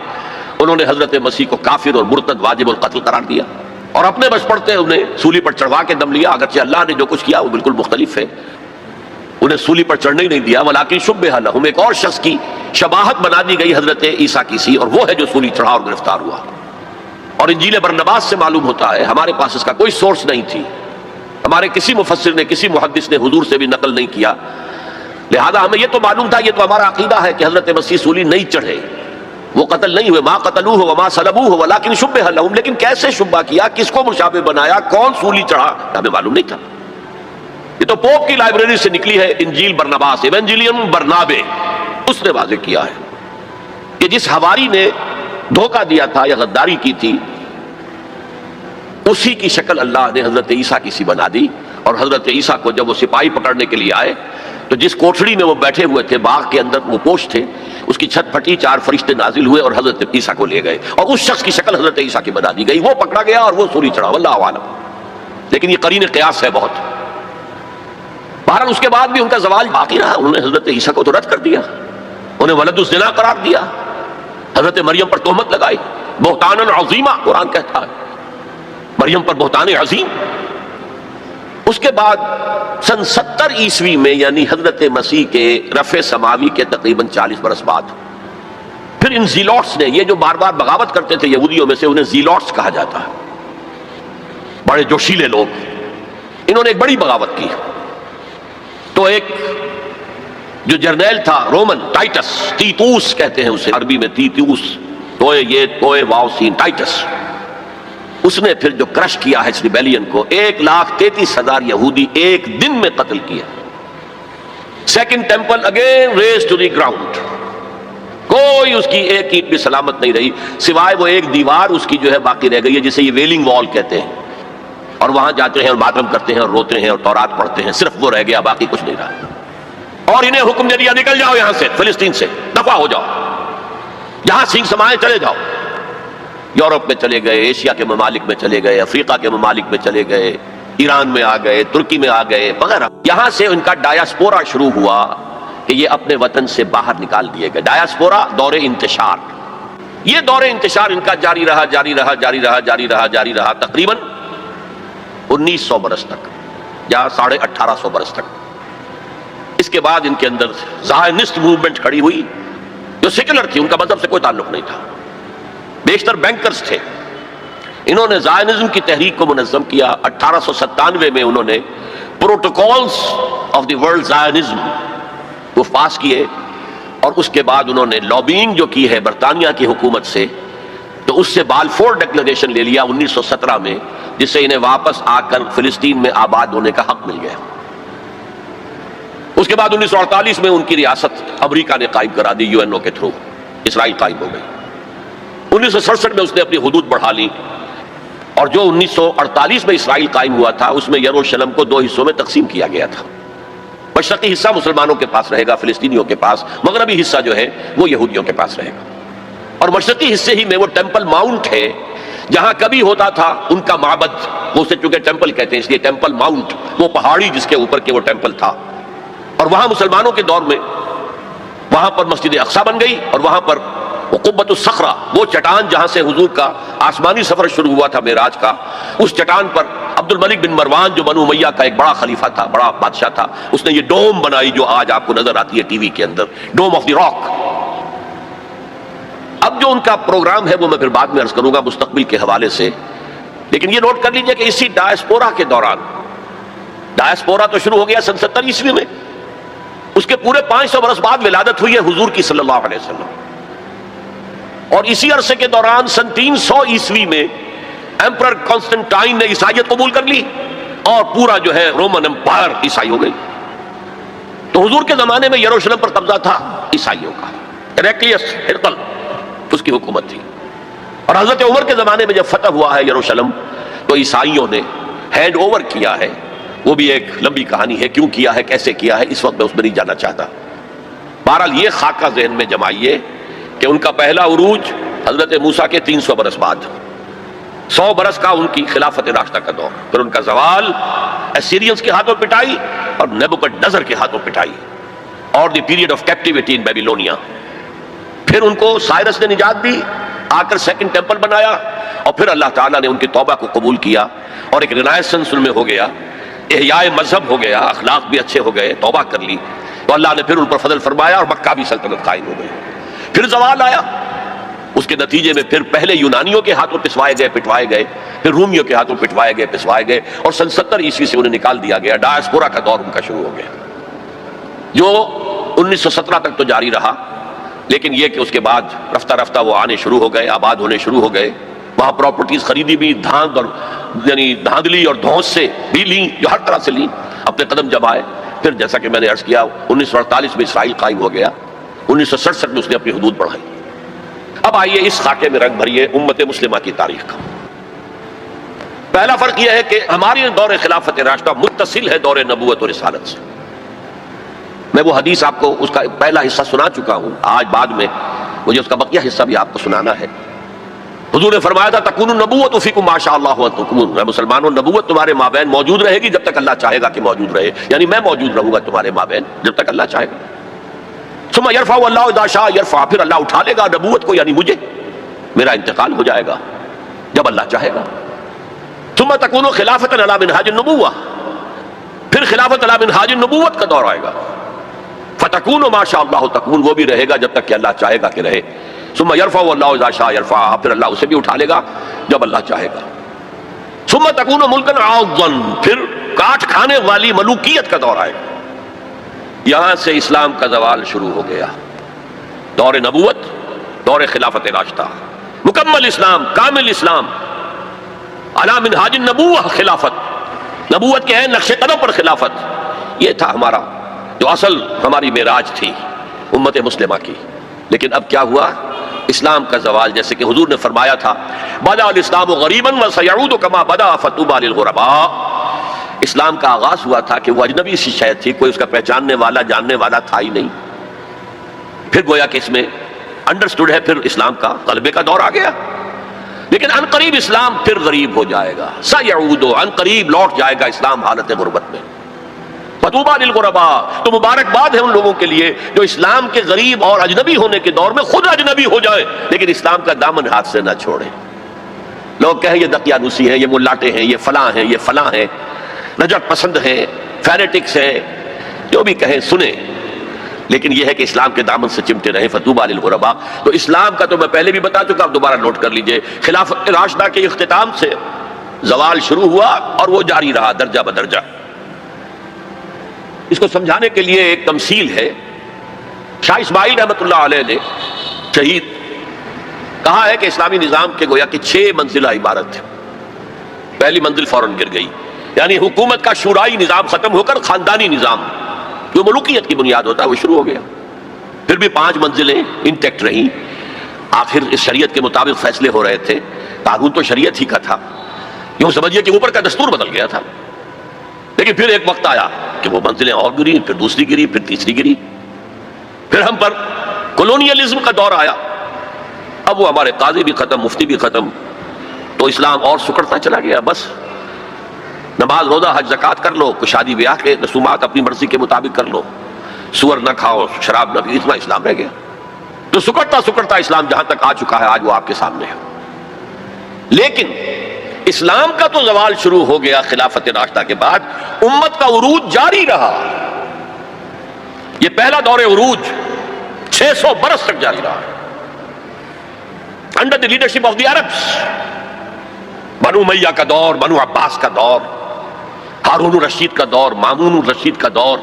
انہوں نے حضرت مسیح کو کافر اور مرتد واجب القتل قرار دیا اور اپنے بس پڑتے انہیں سولی پر چڑھوا کے دم لیا. اگرچہ اللہ نے جو کچھ کیا وہ بالکل مختلف ہے، انہیں سولی پر چڑھنے ہی نہیں دیا. ولیکن شبہ لہم، ایک اور شخص کی شباہت بنا دی گئی حضرت عیسیٰ کی سی، اور وہ ہے جو سولی چڑھا اور گرفتار ہوا. اور انجیل برنباس سے معلوم ہوتا ہے، ہمارے پاس اس کا کوئی سورس نہیں تھی، ہمارے کسی مفسر نے، کسی محدث نے حضور سے بھی نقل نہیں کیا، لہذا ہمیں یہ تو معلوم تھا، یہ تو ہمارا عقیدہ ہے کہ حضرت مسیح سولی نہیں چڑھے، وہ قتل نہیں ہوئے. ما قتلوہ وما صلبوہ ولکن شبہ لہم، لیکن کیسے شبہ کیا، کس کو مشابہ بنایا، کون سولی چڑھا، ہمیں معلوم نہیں تھا. یہ تو پوپ کی لائبریری سے نکلی ہے انجیل برنباس، ایونجیلیم برنابے، اس نے واضح کیا ہے کہ جس حواری نے دھوکہ دیا تھا یا غداری کی تھی، اسی کی شکل اللہ نے حضرت عیسیٰ کی سی بنا دی. اور حضرت عیسیٰ کو جب وہ سپاہی پکڑنے کے لیے آئے تو جس کوٹھڑی میں وہ بیٹھے ہوئے تھے، باغ کے اندر وہ پوش تھے، اس کی چھت پھٹی، 4 فرشتے نازل ہوئے اور حضرت عیسیٰ کو لے گئے اور اس شخص کی شکل حضرت عیسیٰ کی بنا دی گئی. وہ پکڑا گیا اور وہ سولی چڑھا، واللہ اعلم. لیکن یہ قرین قیاس ہے بہت. بہرحال اس کے بعد بھی ان کا زوال باقی رہا. انہوں نے حضرت عیسیٰ کو تو رد کر دیا، انہیں ولد الزنا قرار دیا، حضرت مریم پر تہمت لگائی، بہتانا عظیمہ قرآن کہتا ہے، مریم پر بہتان عظیم. اس کے بعد سن 70 عیسوی میں، یعنی حضرت مسیح کے رفع سماوی کے تقریباً 40 برس بعد، پھر ان زیلوٹس نے، یہ جو بار بار بغاوت کرتے تھے یہودیوں میں سے، انہیں زیلوٹس کہا جاتا ہے، بڑے جوشیلے لوگ، انہوں نے ایک بڑی بغاوت کی. تو ایک جو جرنیل تھا رومن، ٹائٹس، تیتوس کہتے ہیں اسے عربی میں، تیتوس، توئے واو سین، ٹائٹس، اس نے پھر جو کرش کیا ہے اس ریبیلین کو، 1,33,000 یہودی ایک دن میں قتل کیا. Second temple again raze to the ground, کوئی اس کی ایک اینٹ بھی سلامت نہیں رہی، سوائے وہ ایک دیوار اس کی جو ہے باقی رہ گئی ہے، جسے یہ ویلنگ وال کہتے ہیں، اور وہاں جاتے ہیں اور ماتم کرتے ہیں اور روتے ہیں اور تورات پڑھتے ہیں، صرف وہ رہ گیا، باقی کچھ نہیں رہا. اور انہیں حکم دے دیا نکل جاؤ یہاں سے، فلسطین سے دفع ہو جاؤ، جہاں سینگ سمائے چلے جاؤ. یورپ میں چلے گئے، ایشیا کے ممالک میں چلے گئے، افریقہ کے ممالک میں چلے گئے، ایران میں آ گئے، ترکی میں آ گئے وغیرہ. یہاں سے ان کا ڈایاسپورا شروع ہوا کہ یہ اپنے وطن سے باہر نکال دیے گئے. ڈایاسپورا، دور انتشار. یہ دور انتشار ان کا جاری رہا تقریباً 1900 برس تک یا 1850 برس تک. اس کے بعد ان کے اندر زائنسٹ موومنٹ کھڑی ہوئی جو سیکولر تھی، ان کا مذہب سے کوئی تعلق نہیں تھا، بیشتر بینکرز تھے. انہوں نے زائنزم کی تحریک کو منظم کیا. 1897 میں انہوں نے protocols of the world Zionism کو پاس کیے، اور اس کے بعد انہوں نے لابینگ جو کی ہے برطانیہ کی حکومت سے، تو اس سے بالفور ڈکلریشن لے لیا 1917 میں، جس سے انہیں واپس آ کر فلسطین میں آباد ہونے کا حق مل گیا. اس کے بعد 1948 میں ان کی ریاست امریکہ نے قائم کرا دی، UNO کے تھرو اسرائیل قائم ہو گئی. 1967 میں اس نے اپنی حدود بڑھا لی، اور جو 1948 میں اسرائیل قائم ہوا تھا اس میں یروشلم کو 2 حصوں میں تقسیم کیا گیا تھا. مشرقی حصہ مسلمانوں کے پاس رہے گا، فلسطینیوں کے پاس، مغربی حصہ جو ہے وہ یہودیوں کے پاس رہے گا. اور مشرقی حصے ہی میں وہ ٹیمپل ماؤنٹ ہے جہاں کبھی ہوتا تھا ان کا معبد، وہ اسے چونکہ ٹیمپل کہتے ہیں اس لیے ٹیمپل ماؤنٹ، وہ پہاڑی جس کے اوپر کے وہ ٹیمپل تھا. اور وہاں مسلمانوں کے دور میں وہاں پر مسجد اقصی بن گئی، اور وہاں پر وہ قبۃ الصخرہ، وہ چٹان جہاں سے حضور کا آسمانی سفر شروع ہوا تھا معراج کا، اس چٹان پر عبد الملک بن مروان جو بنو امیہ کا ایک بڑا خلیفہ تھا، بڑا بادشاہ تھا، اس نے یہ ڈوم بنائی جو آج آپ کو نظر آتی ہے ٹی وی کے اندر، ڈوم آف دی راک. اب جو ان کا پروگرام ہے وہ میں پھر بعد میں عرض کروں گا مستقبل کے حوالے سے، لیکن یہ نوٹ کر لیجئے کہ اسی ڈایاسپورا کے دوران، ڈایاسپورا تو شروع ہو گیا سن 70 عیسوی میں، اس کے پورے 500 برس بعد ولادت ہوئی ہے حضور کی صلی اللہ علیہ وسلم. اور اسی عرصے کے دوران سن 300 عیسوی میں ایمپرر کانسٹنٹائن نے عیسائیت قبول کر لی اور پورا جو ہے رومن امپائر عیسائی ہو گئی. تو حضور کے زمانے میں یروشلم پر قبضہ تھا عیسائیوں کا. ہیراکلیس ہرقل اس کی حکومت تھی. اور حضرت عمر کے زمانے میں جب فتح ہوا ہے یروشلم تو عیسائیوں نے ہینڈ اوور کیا ہے. وہ بھی ایک لمبی کہانی ہے، کیوں کیا ہے، کیسے کیا ہے، اس وقت میں اس میں نہیں جانا چاہتا. بہرحال یہ خاکہ ذہن میں جمائیے کہ ان کا پہلا عروج حضرت موسیٰ کے 300 برس بعد، 100 برس کا ان کی خلافت راشدہ کا دور، پھر ان کا زوال اسیرینز کے ہاتھوں پٹائی اور نیبوکڈنیزر کے ہاتھوں پٹائی، اور the period of captivity in Babylonia. پھر ان کو سائرس نے نجات دی، آ کر سیکنڈ ٹیمپل بنایا، اور پھر اللہ تعالیٰ نے ان کی توبہ کو قبول کیا اور ایک رینائسنس ان میں ہو گیا، احیاء مذہب ہو گیا، اخلاق بھی اچھے ہو گئے، توبہ کر لی تو اللہ نے پھر ان پر فضل فرمایا اور مکہ بھی سلطنت قائم ہو گئی. پھر زوال آیا، اس کے نتیجے میں پھر پہلے یونانیوں کے ہاتھوں پسوائے گئے، پٹوائے گئے، پھر رومیوں کے ہاتھوں پٹوائے گئے، پسوائے گئے، اور سن 70 عیسوی سے انہیں نکال دیا گیا. ڈائسپورا کا دور ان کا شروع ہو گیا جو 1917 تک تو جاری رہا، لیکن یہ کہ اس کے بعد رفتہ رفتہ وہ آنے شروع ہو گئے، آباد ہونے شروع ہو گئے. وہاں پراپرٹیز خریدی بھی، دھاند اور یعنی دھاندلی اور دھونس سے بھی لیں، جو ہر طرح سے لیں، اپنے قدم جمائے. پھر جیسا کہ میں نے عرض کیا 1948 میں اسرائیل قائم ہو گیا، 1967 میں اس نے اپنی حدود بڑھائی. اب آئیے اس خاکے میں رنگ بھریے امت مسلمہ کی تاریخ کا. پہلا فرق یہ ہے کہ ہماری دور خلافت راشدہ متصل ہے دور نبوت اور رسالت سے. میں وہ حدیث آپ کو اس کا پہلا حصہ سنا چکا ہوں، آج بعد میں مجھے اس کا بقیہ حصہ بھی آپ کو سنانا ہے. حضور نے فرمایا تھا تکون النبوۃ فیکم ما شاء اللہ ان تکون، میں مسلمانوں نبوت تمہارے مابین موجود رہے گی جب تک اللہ چاہے گا کہ موجود رہے، یعنی میں موجود رہوں گا تمہارے مابین جب تک اللہ چاہے گا. ثم یرفع اللہ اذا شاء یرفع، پھر اللہ اٹھا لے گا نبوت کو، یعنی مجھے، میرا انتقال ہو جائے گا جب اللہ چاہے گا. ثم تکون خلافۃ علی منہاج النبوۃ، پھر خلافت علی منہاج النبوت کا دور آئے گا. فتکون ما شاء اللہ تکون، وہ بھی رہے گا جب تک کہ اللہ چاہے گا کہ رہے. ثم یرفع اللہ اذا شاء یرفع، پھر اللہ اسے بھی اٹھا لے گا جب اللہ چاہے گا. ثم تکون ملکا عاضا، پھر کاٹ کھانے والی ملوکیت کا دور آئے گا. یہاں سے اسلام کا زوال شروع ہو گیا. دور نبوت، دور خلافت راشدہ، مکمل اسلام، کامل اسلام، علی منہاج النبوۃ خلافت، نبوت کے ہیں نقش قدم پر خلافت. یہ تھا ہمارا جو اصل ہماری معراج تھی امت مسلمہ کی. لیکن اب کیا ہوا؟ اسلام کا زوال، جیسے کہ حضور نے فرمایا تھا بدأ الاسلام غریبا وسیعود کما بدأ فطوبی للغرباء. اسلام کا آغاز ہوا تھا کہ وہ اجنبی سی شے تھی، کوئی اس کا پہچاننے والا جاننے والا تھا ہی نہیں. پھر گویا کہ اس میں انڈرسٹوڈ ہے، پھر اسلام کا غلبے کا دور آ گیا. لیکن ان قریب اسلام پھر غریب ہو جائے گا، سیعود، ان قریب لوٹ جائے گا اسلام حالت غربت میں. فطوبی للغرباء، تو مبارکباد ہے ان لوگوں کے لیے جو اسلام کے غریب اور اجنبی ہونے کے دور میں خود اجنبی ہو جائے لیکن اسلام کا دامن ہاتھ سے نہ چھوڑے. لوگ کہیں یہ دقیانوسی ہیں، یہ ملاٹے ہیں، یہ فلاں ہیں، یہ فلاں ہیں، نجات پسند ہیں، فینیٹکس ہیں، جو بھی کہیں سنیں، لیکن یہ ہے کہ اسلام کے دامن سے چمٹے رہیں. فطوبی للغرباء. تو اسلام کا تو میں پہلے بھی بتا چکا، اب دوبارہ نوٹ کر لیجئے. خلافت راشدہ کے اختتام سے زوال شروع ہوا اور وہ جاری رہا درجہ بدرجہ. اس کو سمجھانے کے لیے ایک تمثیل ہے. شاہ اسماعیل رحمۃ اللہ علیہ نے شہید کہا ہے کہ اسلامی نظام کے گویا کہ 6 منزلہ عبارت ہے. پہلی منزل فوراً گر گئی، یعنی حکومت کا شورائی نظام ختم ہو کر خاندانی نظام جو ملوکیت کی بنیاد ہوتا ہے وہ شروع ہو گیا. پھر بھی 5 منزلیں انٹیکٹ رہیں. آخر اس شریعت کے مطابق فیصلے ہو رہے تھے. قانون تو شریعت ہی کا تھا، یوں سمجھیے کہ اوپر کا دستور بدل گیا تھا. لیکن پھر ایک وقت آیا کہ وہ منزلیں اور گری، پھر دوسری گری، پھر تیسری گری. پھر ہم پر کولونیلزم کا دور آیا. اب وہ ہمارے قاضی بھی ختم، مفتی بھی ختم، تو اسلام اور سکڑتا چلا گیا. بس نماز روزہ حج زکوٰۃ کر لو، شادی بیاہ کے رسومات اپنی مرضی کے مطابق کر لو، سور نہ کھاؤ، شراب نہ پیو، اتنا اسلام رہ گیا. تو سکڑتا سکڑتا اسلام جہاں تک آ چکا ہے آج وہ آپ کے سامنے ہے. لیکن اسلام کا تو زوال شروع ہو گیا خلافت راشدہ کے بعد، امت کا عروج جاری رہا. یہ پہلا دور عروج 600 برس تک جاری رہا under the leadership of the Arabs. بنو امیہ کا دور، بنو عباس کا دور، ہارون الرشید کا دور، مامون الرشید کا دور.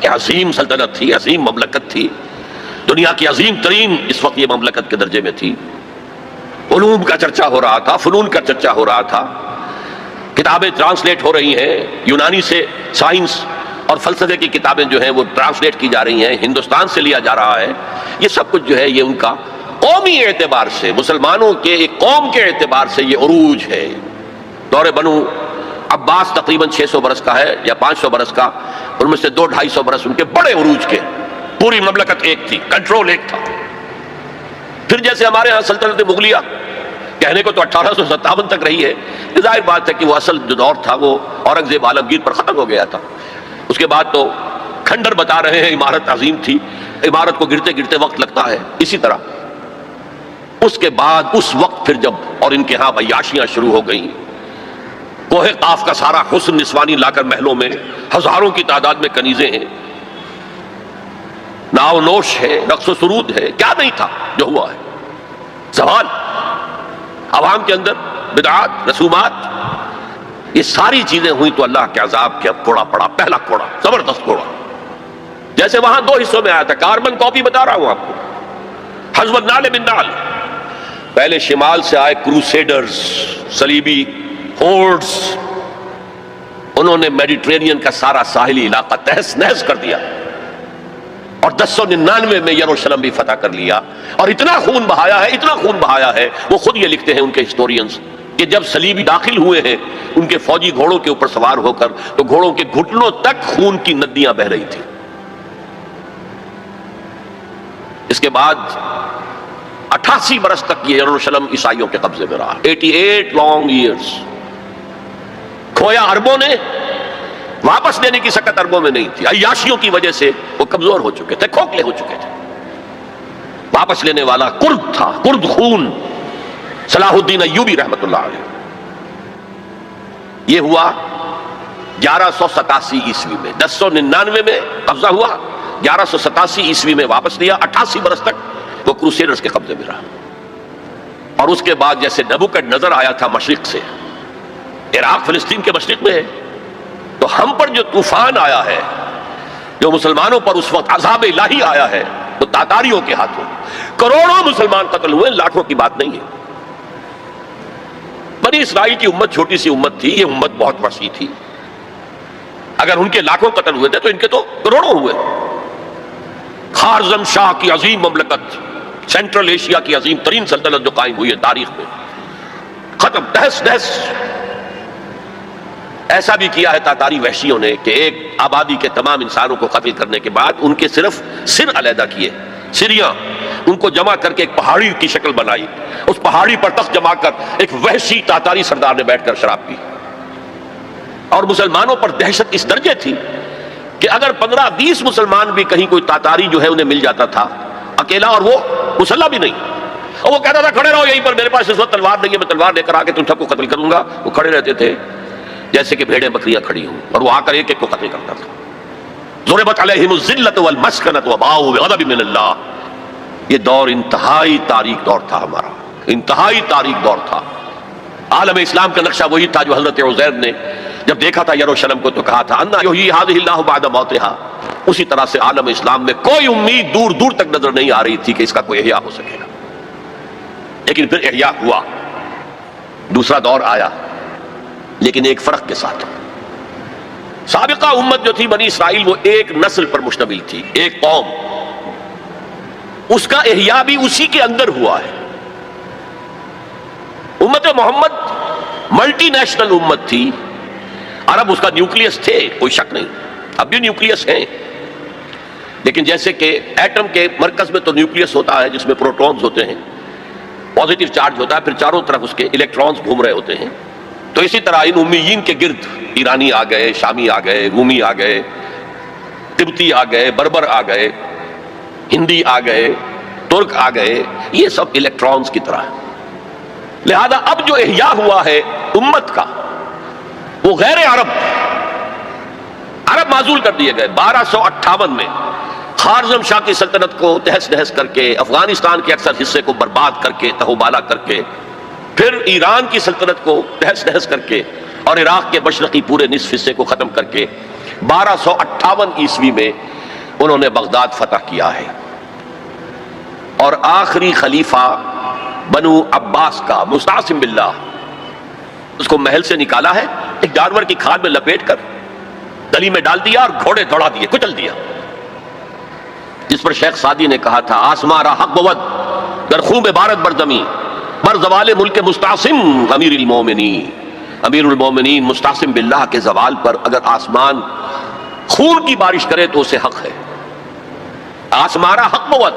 عظیم سلطنت تھی، عظیم مملکت تھی. دنیا کی عظیم ترین اس وقت یہ مملکت کے درجے میں تھی، علوم کا چرچا ہو رہا تھا، فنون کا چرچا ہو رہا تھا، کتابیں ٹرانسلیٹ ہو رہی ہیں، یونانی سے سائنس اور فلسفے کی کتابیں جو ہیں وہ ٹرانسلیٹ کی جا رہی ہیں، ہندوستان سے لیا جا رہا ہے۔ یہ سب کچھ جو ہے یہ ان کا قومی اعتبار سے، مسلمانوں کے ایک قوم کے اعتبار سے یہ عروج ہے۔ دور بنو عباس تقریباً 600 برس کا ہے یا 500 برس کا، ان میں سے 200-250 برس ان کے بڑے عروج کے، پوری مملکت ایک تھی، کنٹرول ایک تھا۔ پھر جیسے ہمارے ہاں سلطنت مغلیہ کہنے کو تو 1857 تک رہی ہے، ظاہر بات ہے کہ وہ اصل جو دور تھا وہ اورنگزیب عالمگیر پر ختم ہو گیا تھا۔ اس کے بعد تو کھنڈر بتا رہے ہیں عمارت عظیم تھی، عمارت کو گرتے گرتے وقت لگتا ہے۔ اسی طرح اس کے بعد اس وقت پھر جب اور ان کے ہاں عیاشیاں شروع ہو گئیں، کوہ قاف کا سارا حسن نسوانی لا کر محلوں میں ہزاروں کی تعداد میں کنیزیں ہیں، ناو نوش ہے، رقص و سرود ہے، کیا نہیں تھا جو ہوا ہے۔ زوال عوام کے اندر بدعات، رسومات، یہ ساری چیزیں ہوئی تو اللہ کے عذاب کے کوڑا پڑا، پہلا کوڑا، زبردست کوڑا۔ جیسے وہاں 2 حصوں میں آیا تھا، کاربن کاپی بتا رہا ہوں آپ کو، حزب النال من نال۔ پہلے شمال سے آئے کروسیڈرز، صلیبی ہورڈز، انہوں نے میڈیٹرینین کا سارا ساحلی علاقہ تہس نہس کر دیا، اور 1099 میں یروشلم بھی فتح کر لیا، اور اتنا خون بہایا ہے، اتنا خون بہایا ہے، وہ خود یہ لکھتے ہیں ان کے ہسٹورینز کہ جب صلیبی داخل ہوئے ہیں ان کے فوجی گھوڑوں کے اوپر سوار ہو کر تو گھوڑوں کے گھٹنوں تک خون کی ندیاں بہ رہی تھیں۔ اس کے بعد 88 برس تک یہ یروشلم عیسائیوں کے قبضے میں رہا، 88 لانگ ایئرز۔ کھویا عربوں نے، واپس لینے کی سکت عربوں میں نہیں تھی، عیاشیوں کی وجہ سے وہ کمزور ہو چکے تھے، کھوکھلے ہو چکے تھے۔ واپس لینے والا کرد تھا، کرد خون، صلاح الدین ایوبی رحمت اللہ علیہ۔ یہ ہوا 1187 عیسوی میں، 1099 میں قبضہ ہوا، 1187 عیسوی میں واپس لیا، 88 برس تک وہ کروسیڈرز کے قبضے میں رہا۔ اور اس کے بعد جیسے نبوکڈ نظر آیا تھا مشرق سے، عراق فلسطین کے مشرق میں ہے، تو ہم پر جو طوفان آیا ہے، جو مسلمانوں پر اس وقت عذاب الہی آیا ہے، وہ تاتاریوں کے ہاتھوں، کروڑوں مسلمان قتل ہوئے، لاکھوں کی بات نہیں ہے۔ بنی اسرائیل کی امت چھوٹی سی امت تھی، یہ امت بہت وسیع تھی، اگر ان کے لاکھوں قتل ہوئے تھے تو ان کے تو کروڑوں ہوئے۔ خارزم شاہ کی عظیم مملکت، سینٹرل ایشیا کی عظیم ترین سلطنت جو قائم ہوئی ہے تاریخ میں، ختم، تہس نہس۔ ایسا بھی کیا ہے تاتاری وحشیوں نے کہ ایک آبادی کے تمام انسانوں کو قتل کرنے کے بعد ان کے صرف سر علیحدہ کیے، سریاں، ان کو جمع کر کے ایک پہاڑی کی شکل بنائی، اس پہاڑی پر تخت جما کر ایک وحشی تاتاری سردار نے بیٹھ کر شراب پی۔ اور مسلمانوں پر دہشت اس درجے تھی کہ اگر 15-20 مسلمان بھی کہیں کوئی تاتاری جو ہے انہیں مل جاتا تھا اکیلا، اور وہ مسلح بھی نہیں، اور وہ کہتا تھا کھڑے رہو یہیں پر، میرے پاس اس وقت تلوار نہیں ہے، میں تلوار لے کر آ کے تم سب کو قتل کروں گا۔ وہ کھڑے رہتے تھے جیسے کہ بھیڑیں بکریاں کھڑی ہوں، اور وہ آ کر ایک ایک کو قتل کرتا تھا۔ ضربت علیہم الذلۃ والمسکنۃ وباؤوا بغضب من اللہ۔ یہ دور انتہائی تاریک دور تھا ہمارا، انتہائی تاریک دور تھا۔ عالم اسلام کا نقشہ وہی تھا جو حضرت عزیر نے جب دیکھا تھا یروشلم کو تو کہا تھا انا یحیی ھذہ اللہ بعد موتھا۔ اسی طرح سے عالم اسلام میں کوئی امید دور دور تک نظر نہیں آ رہی تھی کہ اس کا کوئی احیاء ہو سکے گا، لیکن پھر احیاء ہوا، دوسرا دور آیا، لیکن ایک فرق کے ساتھ۔ سابقہ امت جو تھی بنی اسرائیل، وہ ایک نسل پر مشتمل تھی، ایک قوم، اس کا احیاء بھی اسی کے اندر ہوا ہے۔ امت محمد ملٹی نیشنل امت تھی، عرب اس کا نیوکلیس تھے، کوئی شک نہیں، اب بھی نیوکلیس ہیں، لیکن جیسے کہ ایٹم کے مرکز میں تو نیوکلیس ہوتا ہے جس میں پروٹونز ہوتے ہیں، پازیٹیو چارج ہوتا ہے، پھر چاروں طرف اس کے الیکٹرانز گھوم رہے ہوتے ہیں، تو اسی طرح ان امیین کے گرد ایرانی آ گئے، شامی آ گئے، رومی آ گئے، قبطی آ گئے، بربر آ گئے، ہندی آ گئے، ترک آ گئے، یہ سب الیکٹرانز کی طرح ہے۔ لہذا اب جو احیاء ہوا ہے امت کا وہ غیر عرب معزول کر دیے گئے۔ 1258 میں خارزم شاہ کی سلطنت کو تہس نہس کر کے، افغانستان کے اکثر حصے کو برباد کر کے، تہوبالا کر کے، پھر ایران کی سلطنت کو تہس نہس کر کے، اور عراق کے مشرقی پورے نصف حصے کو ختم کر کے 1258 عیسوی میں انہوں نے بغداد فتح کیا ہے۔ اور آخری خلیفہ بنو عباس کا مستعصم باللہ، اس کو محل سے نکالا ہے، ایک جانور کی کھال میں لپیٹ کر گلی میں ڈال دیا اور گھوڑے دوڑا دیے، کچل دیا، جس پر شیخ سعدی نے کہا تھا آسماں را حق بود در خوب بارت بر زمین بر زوال ملک مستعصم امیر المومنین، امیر المومنین مستعصم باللہ کے زوال پر اگر آسمان خون کی بارش کرے تو اسے حق ہے، آسماں را حق بود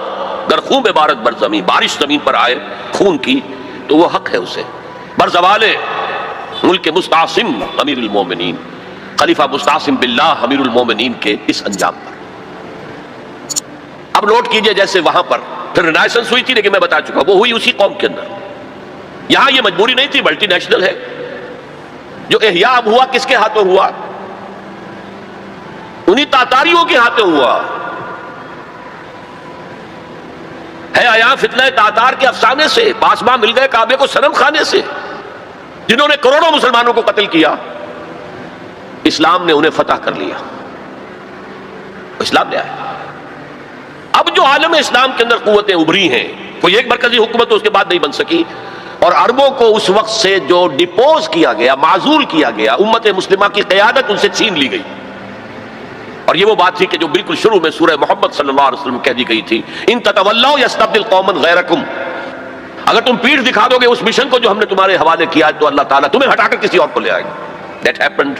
در خوب بارت بر زمین، بارش زمین پر آئے خون کی تو وہ حق ہے اسے، بر زوال ملک مستعصم امیر المومنین، خلیفہ مستعصم باللہ امیر المومنین کے اس انجام پر۔ اب نوٹ کیجئے جیسے وہاں پر پھر رینائسنس ہوئی تھی، لیکن میں بتا چکا وہ ہوئی اسی قوم کے اندر، یہاں یہ مجبوری نہیں تھی، ملٹی نیشنل ہے۔ جو احیاء اب ہوا کس کے ہاتھوں ہوا؟ انہی تاتاریوں کے ہاتھوں ہوا ہے۔ آیا فتنہ تاتار کے افسانے سے پاسباں مل گئے کعبے کو صنم خانے سے، جنہوں نے کروڑوں مسلمانوں کو قتل کیا، اسلام نے انہیں فتح کر لیا، اسلام نے آیا۔ اب جو عالم اسلام کے اندر قوتیں ابھری ہیں، کوئی ایک مرکزی حکومت تو اس کے بعد نہیں بن سکی، اور عربوں کو اس وقت سے جو ڈپوز کیا گیا، معزول کیا گیا، امت مسلمہ کی قیادت ان سے چھین لی گئی۔ اور یہ وہ بات تھی کہ جو بالکل شروع میں سورہ محمد صلی اللہ علیہ وسلم کہہ دی گئی تھی، ان تتولوا یستبدل قوما غیرکم، اگر تم پیٹھ دکھا دو گے اس مشن کو جو ہم نے تمہارے حوالے کیا تو اللہ تعالیٰ تمہیں ہٹا کر کسی اور کو لے آئے گا۔ That happened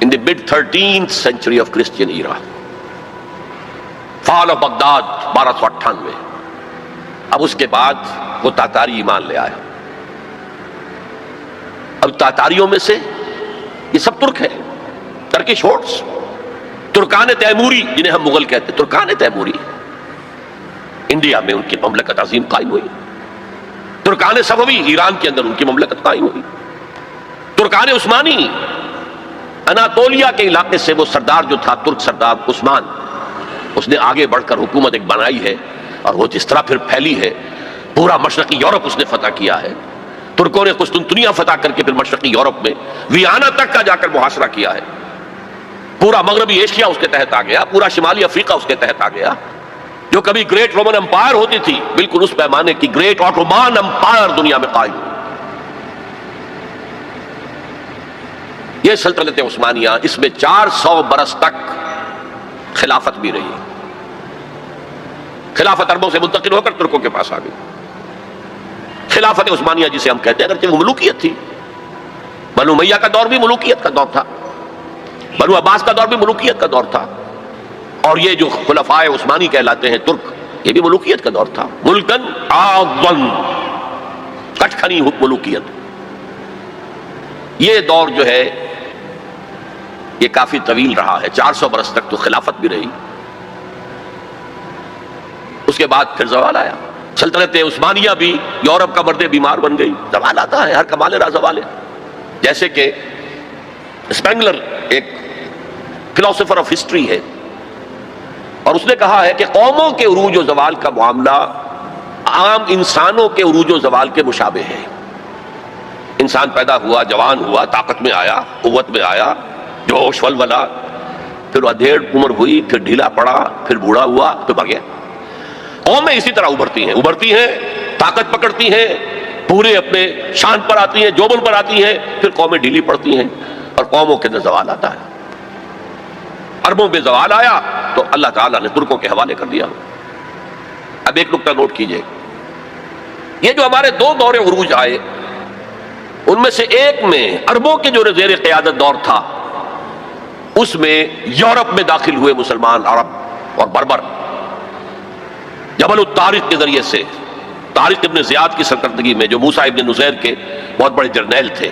in the mid 13th century of Christian era. Fall of Baghdad 1298۔ اب اس کے بعد وہ تاتاری ایمان لے آئے۔ اب تاتاریوں میں سے یہ سب ترک ہیں، ترکش ہوٹس، ترکان تیموری جنہیں ہم مغل کہتے ہیں، ترکان تیموری انڈیا میں ان کی مملکت عظیم قائم ہوئی، ترکان صفوی ایران کے اندر ان کی مملکت قائم ہوئی، ترکان عثمانی اناتولیا کے علاقے سے وہ سردار جو تھا ترک سردار عثمان، اس نے آگے بڑھ کر حکومت ایک بنائی ہے، اور وہ جس طرح پھر پھیلی ہے، پورا مشرقی یورپ اس نے فتح کیا ہے۔ ترکوں نے قسطنطنیہ فتح کر کے پھر مشرقی یورپ میں ویانا تک کا جا کر محاصرہ کیا ہے، پورا مغربی ایشیا اس کے تحت آ گیا، پورا شمالی افریقہ اس کے تحت آ گیا۔ جو کبھی گریٹ رومن امپائر ہوتی تھی، بالکل اس پیمانے کی گریٹ آٹومان امپائر دنیا میں قائم ہوئی۔ یہ سلطنت عثمانیہ، اس میں 400 برس تک خلافت بھی رہی، خلافت عربوں سے منتقل ہو کر ترکوں کے پاس آ گئی۔ خلافت عثمانیہ جسے ہم کہتے ہیں، اگرچہ وہ ملوکیت تھی، بنو امیہ کا دور بھی ملوکیت کا دور تھا، بنو عباس کا دور بھی ملوکیت کا دور تھا، اور یہ جو خلفائے عثمانی کہلاتے ہیں ترک، یہ بھی ملوکیت کا دور تھا، ملکن اعظم، کٹکھنی ملوکیت۔ یہ دور جو ہے یہ کافی طویل رہا ہے، 400 برس تک تو خلافت بھی رہی۔ اس کے بعد پھر زوال آیا، سلطنت عثمانیہ بھی یورپ کا مرد بیمار بن گئی۔ زوال آتا ہے، ہر کمال را زوال ہے۔ جیسے کہ اسپینگلر ایک فلاسفر آف ہسٹری ہے، اور اس نے کہا ہے کہ قوموں کے عروج و زوال کا معاملہ عام انسانوں کے عروج و زوال کے مشابہ ہے۔ انسان پیدا ہوا، جوان ہوا، طاقت میں آیا، قوت میں آیا، جوش ولولہ، پھر ادھیڑ عمر ہوئی، پھر ڈھیلا پڑا، پھر بوڑھا ہوا، پھر مر گیا۔ قومیں اسی طرح ابھرتی ہیں، طاقت پکڑتی ہیں، پورے اپنے شان پر آتی ہیں، جوبن پر آتی ہیں، پھر قومیں ڈھیلی پڑتی ہیں، اور قوموں کے اندر زوال آتا ہے۔ عربوں میں زوال آیا تو اللہ تعالیٰ نے ترکوں کے حوالے کر دیا۔ اب ایک نقطہ نوٹ کیجئے، یہ جو ہمارے دو دور عروج آئے، ان میں سے ایک میں عربوں کے جو زیر قیادت دور تھا، اس میں یورپ میں داخل ہوئے مسلمان عرب اور بربر، جبل الطارق کے ذریعے سے، طارق ابن زیاد کی سرکردگی میں، جو موسیٰ ابن نصیر کے بہت بڑے جرنیل تھے،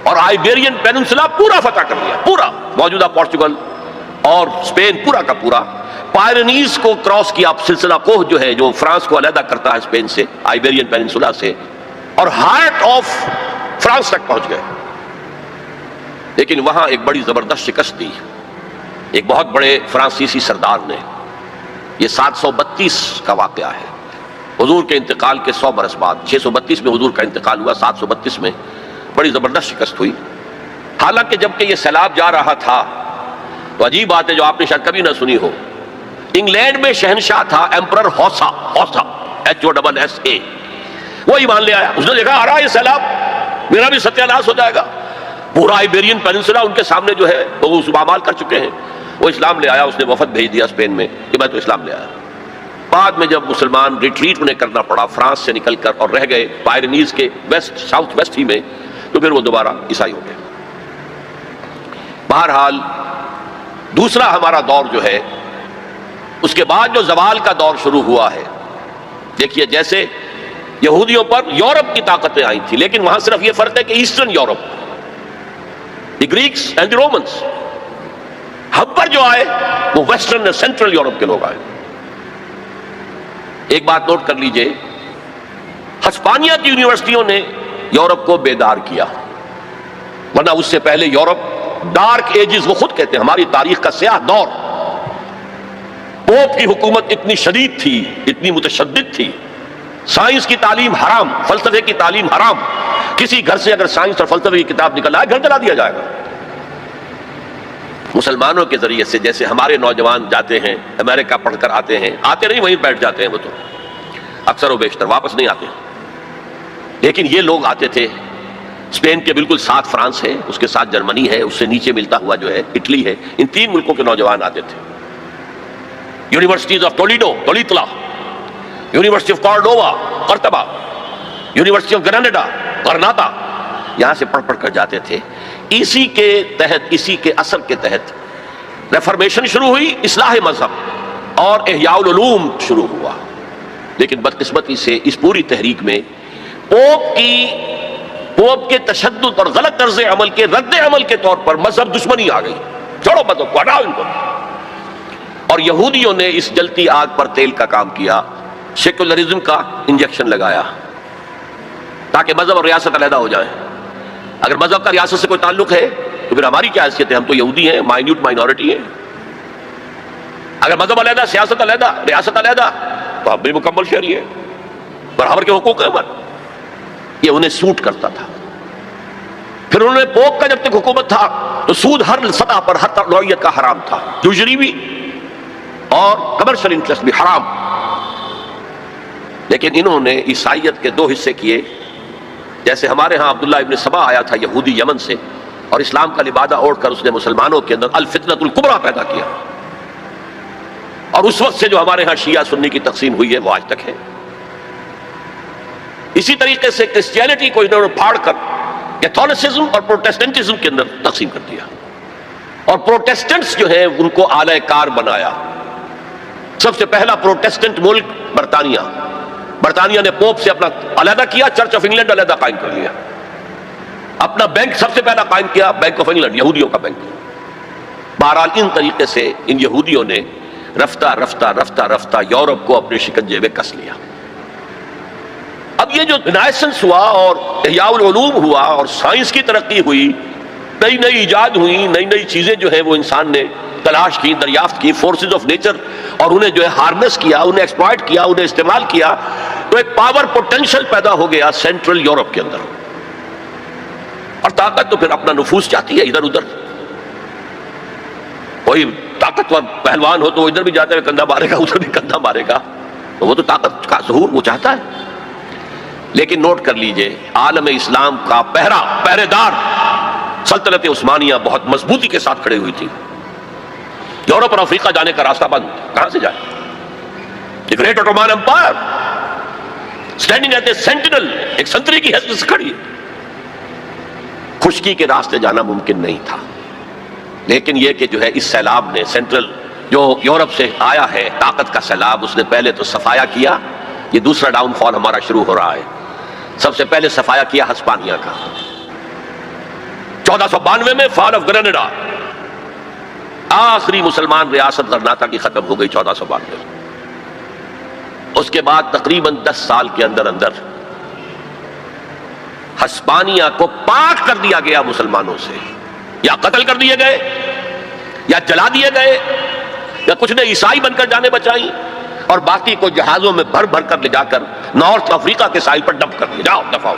اور آئیبیرین پیننسلا پورا فتح کر لیا، پورا موجودہ پورچگل اور اسپین پورا کا پورا، پائرنیز کو کراس کیا، سلسلہ کوہ جو ہے جو فرانس کو علیحدہ کرتا ہے اسپین سے، آئیبیرین پیننسلا سے، اور ہارٹ آف فرانس تک پہنچ گئے۔ لیکن وہاں ایک بڑی زبردست شکست دی ایک بہت بڑے فرانسیسی سردار نے۔ یہ 732 کا واقعہ ہے، حضور کے انتقال کے 100 برس بعد۔ 632 میں حضور کا انتقال ہوا، 732 میں بڑی زبردست شکست ہوئی۔ حالانکہ جب کہ یہ سیلاب جا رہا تھا، تو عجیب بات ہے جو آپ نے شاید کبھی نہ سنی ہو، انگلینڈ میں شہنشاہ تھا ایمپرر ہوسا HOSSA، وہ ایمان لے آیا. اس نے دیکھا آ رہا ہے یہ سیلاب، میرا بھی ستیہ ناش ہو جائے گا. پورا آئیبیرین پیننسولا ان کے سامنے جو ہے وہ پامال کر چکے ہیں. وہ اسلام لے آیا، اس نے وفد بھیج دیا اسپین میں کہ میں تو اسلام لے آیا. بعد میں جب مسلمان ریٹریٹ انہیں کرنا پڑا فرانس سے نکل کر اور رہ گئے پائرنیز کے ساؤتھ ویسٹ ہی میں، تو پھر وہ دوبارہ عیسائی ہو گئے. بہرحال دوسرا ہمارا دور جو ہے، اس کے بعد جو زوال کا دور شروع ہوا ہے، دیکھیے جیسے یہودیوں پر یورپ کی طاقتیں آئی تھی، لیکن وہاں صرف یہ فرق ہے کہ Eastern Europe, the Greeks and the Romans, ہم پر جو آئے وہ ویسٹرن اور سینٹرل یورپ کے لوگ آئے. ایک بات نوٹ کر لیجئے، ہسپانیہ کی یونیورسٹیوں نے یورپ کو بیدار کیا، ورنہ اس سے پہلے یورپ ڈارک ایجز، وہ خود کہتے ہیں ہماری تاریخ کا سیاہ دور. پوپ کی حکومت اتنی شدید تھی، اتنی متشدد تھی، سائنس کی تعلیم حرام، فلسفے کی تعلیم حرام. کسی گھر سے اگر سائنس اور فلسفے کی کتاب نکل آئے گھر جلا دیا جائے گا. مسلمانوں کے ذریعے سے جیسے ہمارے نوجوان جاتے ہیں امریکہ پڑھ کر آتے ہیں، آتے نہیں وہیں بیٹھ جاتے ہیں، وہ تو اکثر و بیشتر واپس نہیں آتے. لیکن یہ لوگ آتے تھے. اسپین کے بالکل ساتھ فرانس ہے، اس کے ساتھ جرمنی ہے، اس سے نیچے ملتا ہوا جو ہے اٹلی ہے. ان تین ملکوں کے نوجوان آتے تھے. Universities of Toledo, university of Cordova قرطبہ، یونیورسٹی آف گریناڈا غرناطہ، یہاں سے پڑھ کر جاتے تھے. اسی کے تحت، اسی کے اثر کے تحت ریفارمیشن شروع ہوئی، اصلاح مذہب اور احیاء العلوم شروع ہوا. لیکن بدقسمتی سے اس پوری تحریک میں پوپ کے تشدد اور غلط طرز عمل کے رد عمل کے طور پر مذہب دشمنی آ گئی. چھوڑو مذہب کو، ہٹاؤ ان کو. اور یہودیوں نے اس جلتی آگ پر تیل کا کام کیا، سیکولرزم کا انجیکشن لگایا تاکہ مذہب اور ریاست علیحدہ ہو جائیں. اگر مذہب کا ریاست سے کوئی تعلق ہے تو پھر ہماری کیا حیثیت ہے؟ ہم تو یہودی ہیں، مائنیوٹ مائنورٹی ہیں. اگر مذہب علیحدہ، سیاست علیحدہ، ریاست علیحدہ، تو ہم بھی مکمل شہری ہیں، برابر کے حقوق ہیں ہمارے. یہ انہیں سوٹ کرتا تھا. پھر انہوں نے پوپ کا جب تک حکومت تھا تو سود ہر سطح پر، ہر نوعیت کا حرام تھا، یوزری بھی اور کمرشل انٹرسٹ بھی حرام. لیکن انہوں نے عیسائیت کے دو حصے کیے. جیسے ہمارے ہاں عبداللہ ابن سبا آیا تھا یہودی یمن سے، اور اسلام کا لبادہ اوڑھ کر اس نے مسلمانوں کے اندر الفتنۃ الکبریٰ پیدا کیا. اور اس وقت سے جو ہمارے ہاں شیعہ سنی کی تقسیم ہوئی ہے وہ آج تک ہے. اسی طریقے سے کرسچینٹی کو انہوں نے پھاڑ کر کیتھولسزم اور پروٹیسٹنٹزم کے اندر تقسیم کر دیا، اور پروٹیسٹنٹس جو ہیں ان کو اعلی کار بنایا. سب سے پہلا پروٹیسٹنٹ ملک برطانیہ نے پوپ سے اپنا علیحدہ کیا، چرچ آف انگلینڈ علیحدہ قائم کر لیا. اپنا بینک سب سے پہلا قائم کیا، بینک آف انگلینڈ، یہودیوں کا بینک. بہرحال ان طریقے سے ان یہودیوں نے رفتہ رفتہ یورپ کو اپنے شکنجے میں کس لیا. اب یہ جو رینائسنس ہوا اور احیاء العلوم ہوا اور سائنس کی ترقی ہوئی، نئی نئی ایجاد ہوئی، نئی نئی چیزیں جو ہیں وہ انسان نے تلاش کی، دریافت کی، فورسز آف نیچر، اور انہیں جو ہے ہارنس کیا، انہیں ایکسپلائٹ کیا، انہیں استعمال کیا، تو ایک پاور پوٹینشل پیدا ہو گیا سینٹرل یورپ کے اندر. اور طاقت تو پھر اپنا نفوذ چاہتی ہے ادھر ادھر. کوئی طاقتور پہلوان ہو تو وہ ادھر بھی جاتے ہوئے کندھا مارے گا، ادھر بھی کندھا مارے گا، تو وہ تو طاقت کا ظہور وہ چاہتا ہے. لیکن نوٹ کر لیجئے، عالم اسلام کا پہرے دار سلطنت عثمانیہ بہت مضبوطی کے ساتھ کھڑی ہوئی تھی. یورپ اور افریقہ جانے کا راستہ بند، کہاں سے جائے؟ The great Ottoman empire standing at a sentinel, ایک سنتری کی حیثیت سے کھڑی ہے. خشکی کے راستے جانا ممکن نہیں تھا. لیکن یہ کہ جو ہے اس سیلاب نے سینٹرل جو یورپ سے آیا ہے طاقت کا سیلاب، اس نے پہلے تو صفایا کیا. یہ دوسرا ڈاؤن فال ہمارا شروع ہو رہا ہے. سب سے پہلے صفایا کیا ہسپانیہ کا 1492 میں، فال آف گریناڈا، آخری مسلمان ریاست غرناطہ کی ختم ہو گئی 1492. اس کے بعد تقریباً 10 سال کے اندر ہسپانیہ کو پاک کر دیا گیا مسلمانوں سے. یا قتل کر دیے گئے، یا جلا دیے گئے، یا کچھ نے عیسائی بن کر جانے بچائیں، اور باقی کو جہازوں میں بھر بھر کر لے جا کر نارتھ افریقہ کے ساحل پر ڈمپ کر دیا، جاؤ دفاع.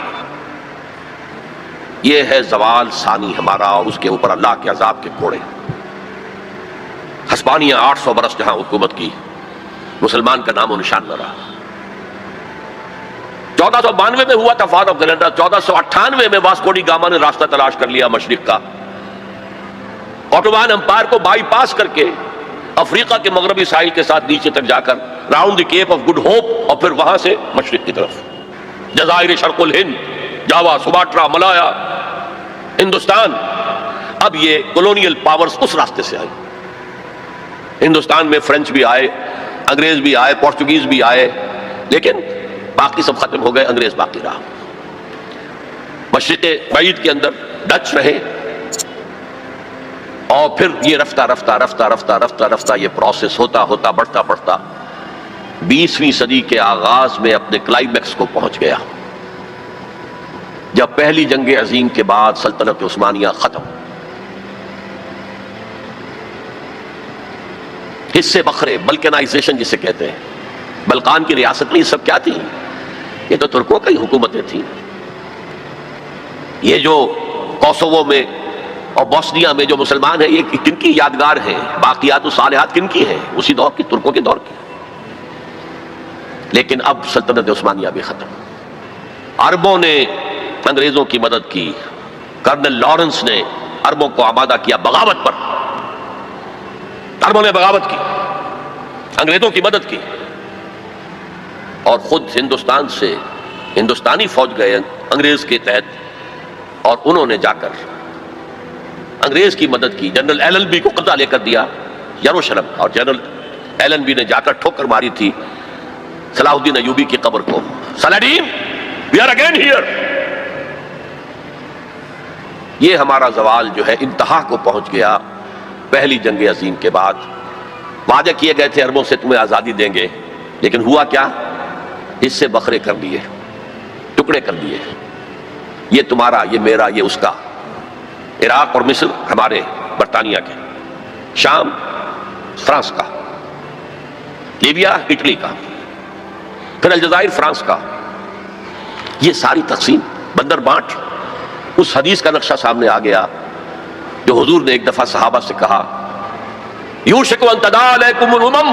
یہ ہے زوال ثانی ہمارا، اور اس کے اوپر اللہ کے عذاب کے کوڑے. ہسپانیہ 800 برس جہاں حکومت کی، مسلمان کا نام و نشان نہ رہا۔ 1492 میں ہوا تھا فال آف گریناڈا، 1498 میں واسکو ڈی گاما نے راستہ تلاش کر لیا مشرق کا، اوٹومان امپائر کو بائی پاس کر کے افریقہ کے مغربی ساحل کے ساتھ نیچے تک جا کر round the Cape of Good Hope, اور پھر وہاں سے مشرق کی طرف جزائر شرق الہند، جاوا، سماٹرا، ملایا، ہندوستان۔ اب یہ کولونیل پاورز اس راستے سے آئے، ہندوستان میں فرینچ بھی آئے، انگریز بھی آئے، پورچوگیز بھی آئے، لیکن باقی سب ختم ہو گئے، انگریز باقی رہا۔ مشرق بعید کے اندر ڈچ رہے، اور پھر یہ رفتہ رفتہ رفتہ رفتہ رفتہ رفتہ یہ پروسیس ہوتا ہوتا بڑھتا بڑھتا 20ویں صدی کے آغاز میں اپنے کلائمیکس کو پہنچ گیا، جب پہلی جنگ عظیم کے بعد سلطنت عثمانیہ ختم، حصے بکھرے، بلکانائزیشن جسے کہتے ہیں، بلقان کی ریاستیں یہ سب کیا تھی؟ یہ تو ترکوں کی حکومتیں تھیں۔ یہ جو کوسوو میں اور بوسنیا میں جو مسلمان ہیں، یہ کن کی یادگار ہیں؟ باقیات و صالحات کن کی ہیں؟ اسی دور کی، ترکوں کے دور کی۔ لیکن اب سلطنت عثمانیہ بھی ختم، عربوں نے انگریزوں کی مدد کی، کرنل لارنس نے عربوں کو آمادہ کیا بغاوت پر، عربوں نے بغاوت کی، انگریزوں کی مدد کی، اور خود ہندوستان سے ہندوستانی فوج گئے انگریز کے تحت، اور انہوں نے جا کر انگریز کی مدد کی۔ جنرل ایلن بی کو قبضہ لے کر دیا یروشلم، اور جنرل ایلن بی نے جا کر ٹھوکر ماری تھی صلاح الدین ایوبی کی قبر کو، سلاڈین وی آر اگین ہیئر۔ یہ ہمارا زوال جو ہے انتہا کو پہنچ گیا پہلی جنگ عظیم کے بعد۔ وعدے کیے گئے تھے عربوں سے تمہیں آزادی دیں گے، لیکن ہوا کیا؟ حصے بکھرے کر دیے، ٹکڑے کر دیے، یہ تمہارا، یہ میرا، یہ اس کا۔ عراق اور مصر ہمارے، برطانیہ کے، شام فرانس کا، لیبیا اٹلی کا، پھر الجزائر فرانس کا۔ یہ ساری تقسیم، بندر بانٹ، اس حدیث کا نقشہ سامنے آ گیا جو حضور نے ایک دفعہ صحابہ سے کہا، یوشک ان تداعی علیکم الامم،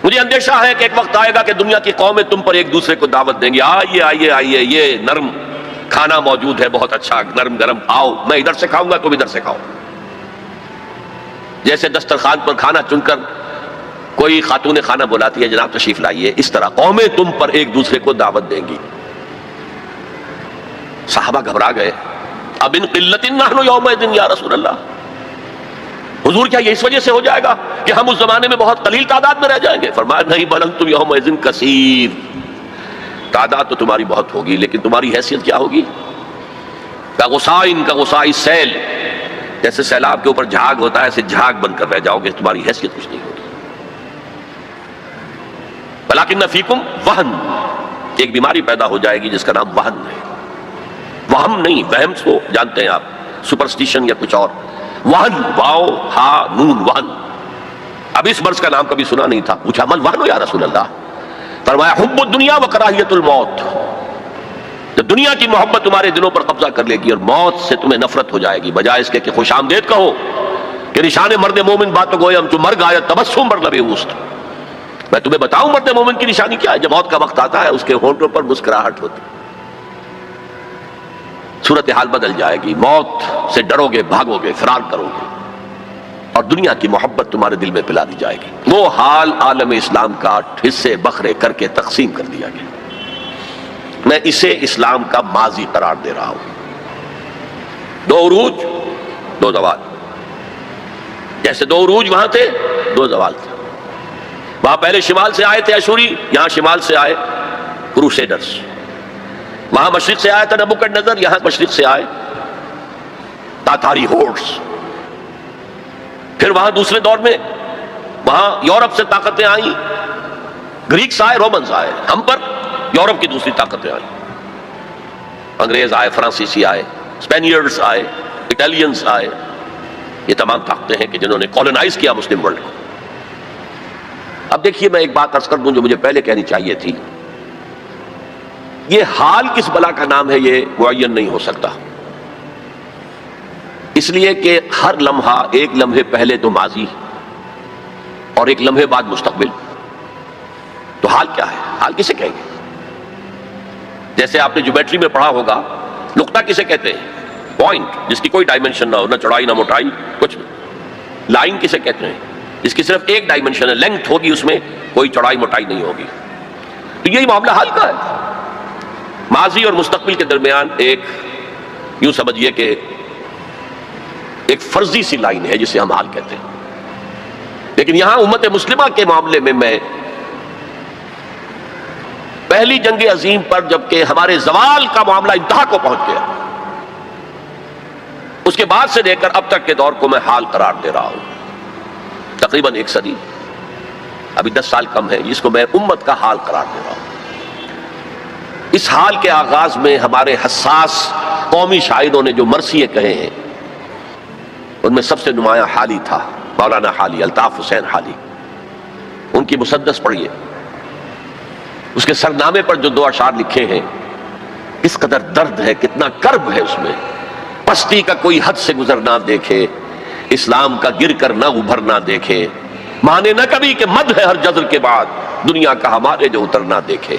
مجھے اندیشہ ہے کہ ایک وقت آئے گا کہ دنیا کی قومیں تم پر ایک دوسرے کو دعوت دیں گی، آئیے آئیے آئیے، یہ نرم کھانا موجود ہے، بہت اچھا نرم گرم، آؤ، میں ادھر سے کھاؤں گا، تم ادھر سے کھاؤ۔ جیسے دسترخوان پر کھانا چن کر کوئی خاتون خانہ بلاتی ہے، جناب تشریف لائیے، اس طرح قومیں تم پر ایک دوسرے کو دعوت دیں گی۔ صحابہ گھبرا گئے، اب ان قلت نحن یومئذ یا رسول اللہ، حضور کیا یہ اس وجہ سے ہو جائے گا کہ ہم اس زمانے میں بہت قلیل تعداد میں رہ جائیں گے؟ فرمایا نہیں، بل انتم یومئذ کثیر، تعداد تو تمہاری بہت ہوگی، لیکن تمہاری حیثیت کیا ہوگی؟ کا غصاء سیل، جیسے سیلاب کے اوپر جھاگ ہوتا ہے، ایسے جھاگ بن کر رہ جاؤ گے، تمہاری حیثیت کچھ نہیں ہوگی۔ ولکن فیکم وہن، ایک بیماری پیدا ہو جائے گی جس کا نام وہن ہے۔ وہم نہیں، وہم کو جانتے ہیں آپ، سپرسٹیشن یا کچھ اور، وہن، واو ہا نون، وہن۔ اب اس مرض کا نام کبھی سنا نہیں تھا، پوچھا من وہن یا رسول اللہ؟ فرمایا حب الدنیا و کراہیت الموت، جب دنیا کی محبت تمہارے دلوں پر قبضہ کر لے گی اور موت سے تمہیں نفرت ہو جائے گی، بجائے اس کے کہ خوش آمدید کہو کہ نشان مرد مومن بات گویم جو مرگ آیا تبسم بر لب اوست، میں تمہیں بتاؤں مرد مومن کی نشانی کیا ہے؟ جب موت کا وقت آتا ہے اس کے ہونٹوں پر مسکراہٹ ہوتی، صورتحال بدل جائے گی، موت سے ڈرو گے، بھاگو گے، فرار کرو گے، اور دنیا کی محبت تمہارے دل میں پلا دی جائے گی۔ وہ حال عالم اسلام کا حصے بکھرے کر کے تقسیم کر دیا گیا۔ میں اسے اسلام کا ماضی قرار دے رہا ہوں۔ 2 عروج 2 زوال، جیسے 2 عروج وہاں تھے 2 زوال تھے۔ وہاں پہلے شمال سے آئے تھے اشوری، یہاں شمال سے آئے کروسیڈرز۔ وہاں مشرق سے آیا تھا نبوکڈنیزر، یہاں مشرق سے آئے تاتاری ہورڈز۔ پھر وہاں دوسرے دور میں وہاں یورپ سے طاقتیں آئیں، گریکس آئے، رومنز آئے، ہم پر یورپ کی دوسری طاقتیں آئیں، انگریز آئے، فرانسیسی آئے، اسپینیئرز آئے، اٹالینز آئے۔ یہ تمام طاقتیں ہیں کہ جنہوں نے کالونائز کیا مسلم ورلڈ کو۔ اب دیکھیے میں ایک بات عرض کر دوں جو مجھے پہلے کہنی چاہیے تھی، یہ حال کس بلا کا نام ہے یہ معین نہیں ہو سکتا، اس لیے کہ ہر لمحہ ایک لمحے پہلے تو ماضی اور ایک لمحے بعد مستقبل. تو حال کیا ہے؟ حال کسے کہیں گے؟ جیسے آپ نے جیومیٹری میں پڑھا ہوگا، نقطہ کسے کہتے ہیں؟ پوائنٹ جس کی کوئی ڈائمنشن نہ ہو، نہ چوڑائی نہ موٹائی، کچھ نہیں. لائن کسے کہتے ہیں؟ جس کی صرف ایک ڈائمنشن ہے، لینتھ ہوگی، اس میں کوئی چوڑائی موٹائی نہیں ہوگی. تو یہی معاملہ حال کا ہے. ماضی اور مستقبل کے درمیان ایک یوں سمجھیے کہ ایک فرضی سی لائن ہے جسے ہم حال کہتے ہیں. لیکن یہاں امت مسلمہ کے معاملے میں پہلی جنگ عظیم پر جبکہ ہمارے زوال کا معاملہ انتہا کو پہنچ گیا، اس کے بعد سے لے کر اب تک کے دور کو میں حال قرار دے رہا ہوں. تقریباً 1 صدی، ابھی 10 سال کم ہے، جس کو میں امت کا حال قرار دے رہا ہوں. اس حال کے آغاز میں ہمارے حساس قومی شاعروں نے جو مرثیے کہے ہیں، ان میں سب سے نمایاں حالی تھا مولانا حالی، الطاف حسین حالی. ان کی مسدس پڑھیے، اس کے سرنامے پر جو 2 اشعار لکھے ہیں، کس قدر درد ہے، کتنا کرب ہے اس میں. پستی کا کوئی حد سے گزر نہ دیکھے، اسلام کا گر کر نہ ابھر نہ دیکھے، مانے نہ کبھی کہ مد ہے ہر جذر کے بعد، دنیا کا ہمارے جو اتر نہ دیکھے.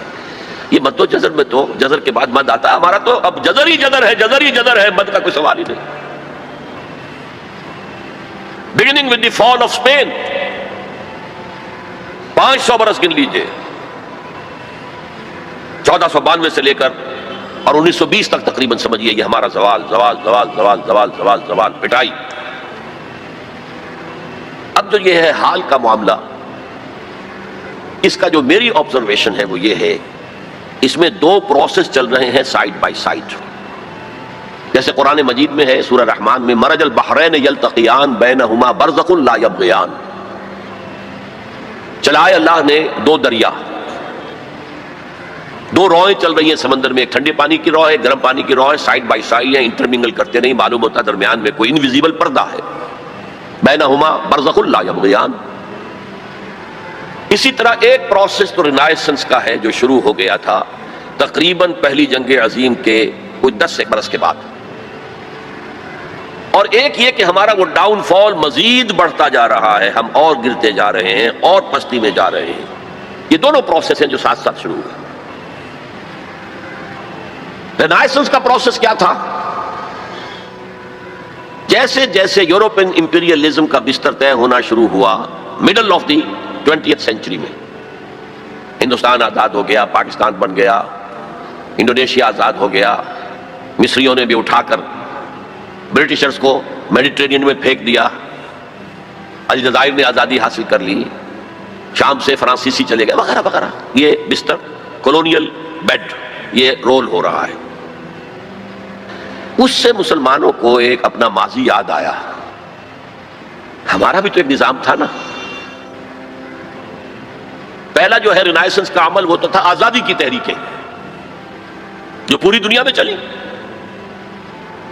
یہ مد و جزر میں تو جزر کے بعد مد آتا ہے، ہمارا تو اب جزر ہی جزر ہے، جزر ہی جزر ہے، مد کا کوئی سوال ہی نہیں. beginning with the fall of Spain، 500 برس گن لیجئے، 1492 سے لے کر اور 1920 تک تقریباً سمجھیے یہ ہمارا زوال زوال زوال زوال زوال زوال زوال پٹائی. اب جو یہ ہے حال کا معاملہ، اس کا جو میری آبزرویشن ہے وہ یہ ہے، اس میں 2 پروسیس چل رہے ہیں سائیڈ بائی سائیڈ. جیسے قرآن مجید میں ہے سورہ رحمان میں، مرج البحرین یلتقیان بینہما برزخ لا یبغیان. چلائے اللہ نے 2 دریا، 2 روئیں چل رہی ہیں سمندر میں، ایک ٹھنڈے پانی کی رو ہے، گرم پانی کی رو ہے، سائیڈ بائی سائیڈ ہیں، انٹرمنگل کرتے نہیں، معلوم ہوتا درمیان میں کوئی انویزیبل پردہ ہے. بینہما برزخ لا یبغیان. اسی طرح ایک پروسیس تو رینائسنس کا ہے جو شروع ہو گیا تھا تقریباً پہلی جنگ عظیم کے کوئی 10 برس کے بعد، اور ایک یہ کہ ہمارا وہ ڈاؤن فال مزید بڑھتا جا رہا ہے، ہم اور گرتے جا رہے ہیں اور پستی میں جا رہے ہیں. یہ دونوں پروسیس ہیں جو ساتھ ساتھ شروع ہوئے. رینائسنس کا پروسیس کیا تھا؟ جیسے جیسے یورپین امپیریلزم کا بستر طے ہونا شروع ہوا middle of the 20th century میں، ہندوستان آزاد ہو گیا، پاکستان بن گیا، انڈونیشیا آزاد ہو گیا، مصریوں نے بھی اٹھا کر برٹشرز کو میڈیٹرینین میں پھینک دیا، الجزائر نے آزادی حاصل کر لی، شام سے فرانسیسی چلے گئے، وغیرہ وغیرہ. یہ بستر کولونیل بیڈ یہ رول ہو رہا ہے. اس سے مسلمانوں کو ایک اپنا ماضی یاد آیا. ہمارا بھی تو ایک نظام تھا نا. پہلا جو ہے رینائسنس کا عمل وہ تو تھا آزادی کی تحریکیں جو پوری دنیا میں چلی.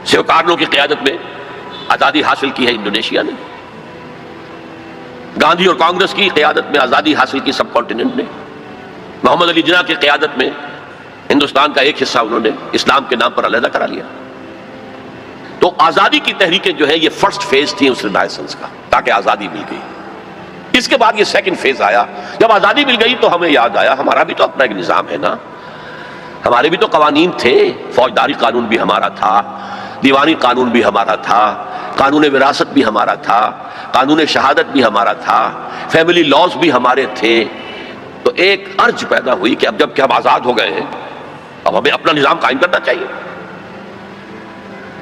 سیوکارنو کی قیادت میں آزادی حاصل کی ہے انڈونیشیا نے، گاندھی اور کانگریس کی قیادت میں آزادی حاصل کی سب کانٹیننٹ نے، محمد علی جناح کی قیادت میں ہندوستان کا ایک حصہ انہوں نے اسلام کے نام پر علیحدہ کرا لیا. تو آزادی کی تحریکیں جو ہے یہ فرسٹ فیز تھی اس رینائسنس کا، تاکہ آزادی مل گئی. اس کے بعد یہ سیکنڈ فیز آیا. جب آزادی مل گئی تو ہمیں یاد آیا ہمارا بھی تو اپنا ایک نظام ہے نا، ہمارے بھی تو قوانین تھے. فوجداری قانون بھی ہمارا تھا، دیوانی قانون بھی ہمارا تھا، قانون وراثت بھی ہمارا تھا، قانون شہادت بھی ہمارا تھا، فیملی لاز بھی ہمارے تھے. تو ایک ارج پیدا ہوئی کہ اب جب کہ ہم آزاد ہو گئے ہیں اب ہمیں اپنا نظام قائم کرنا چاہیے.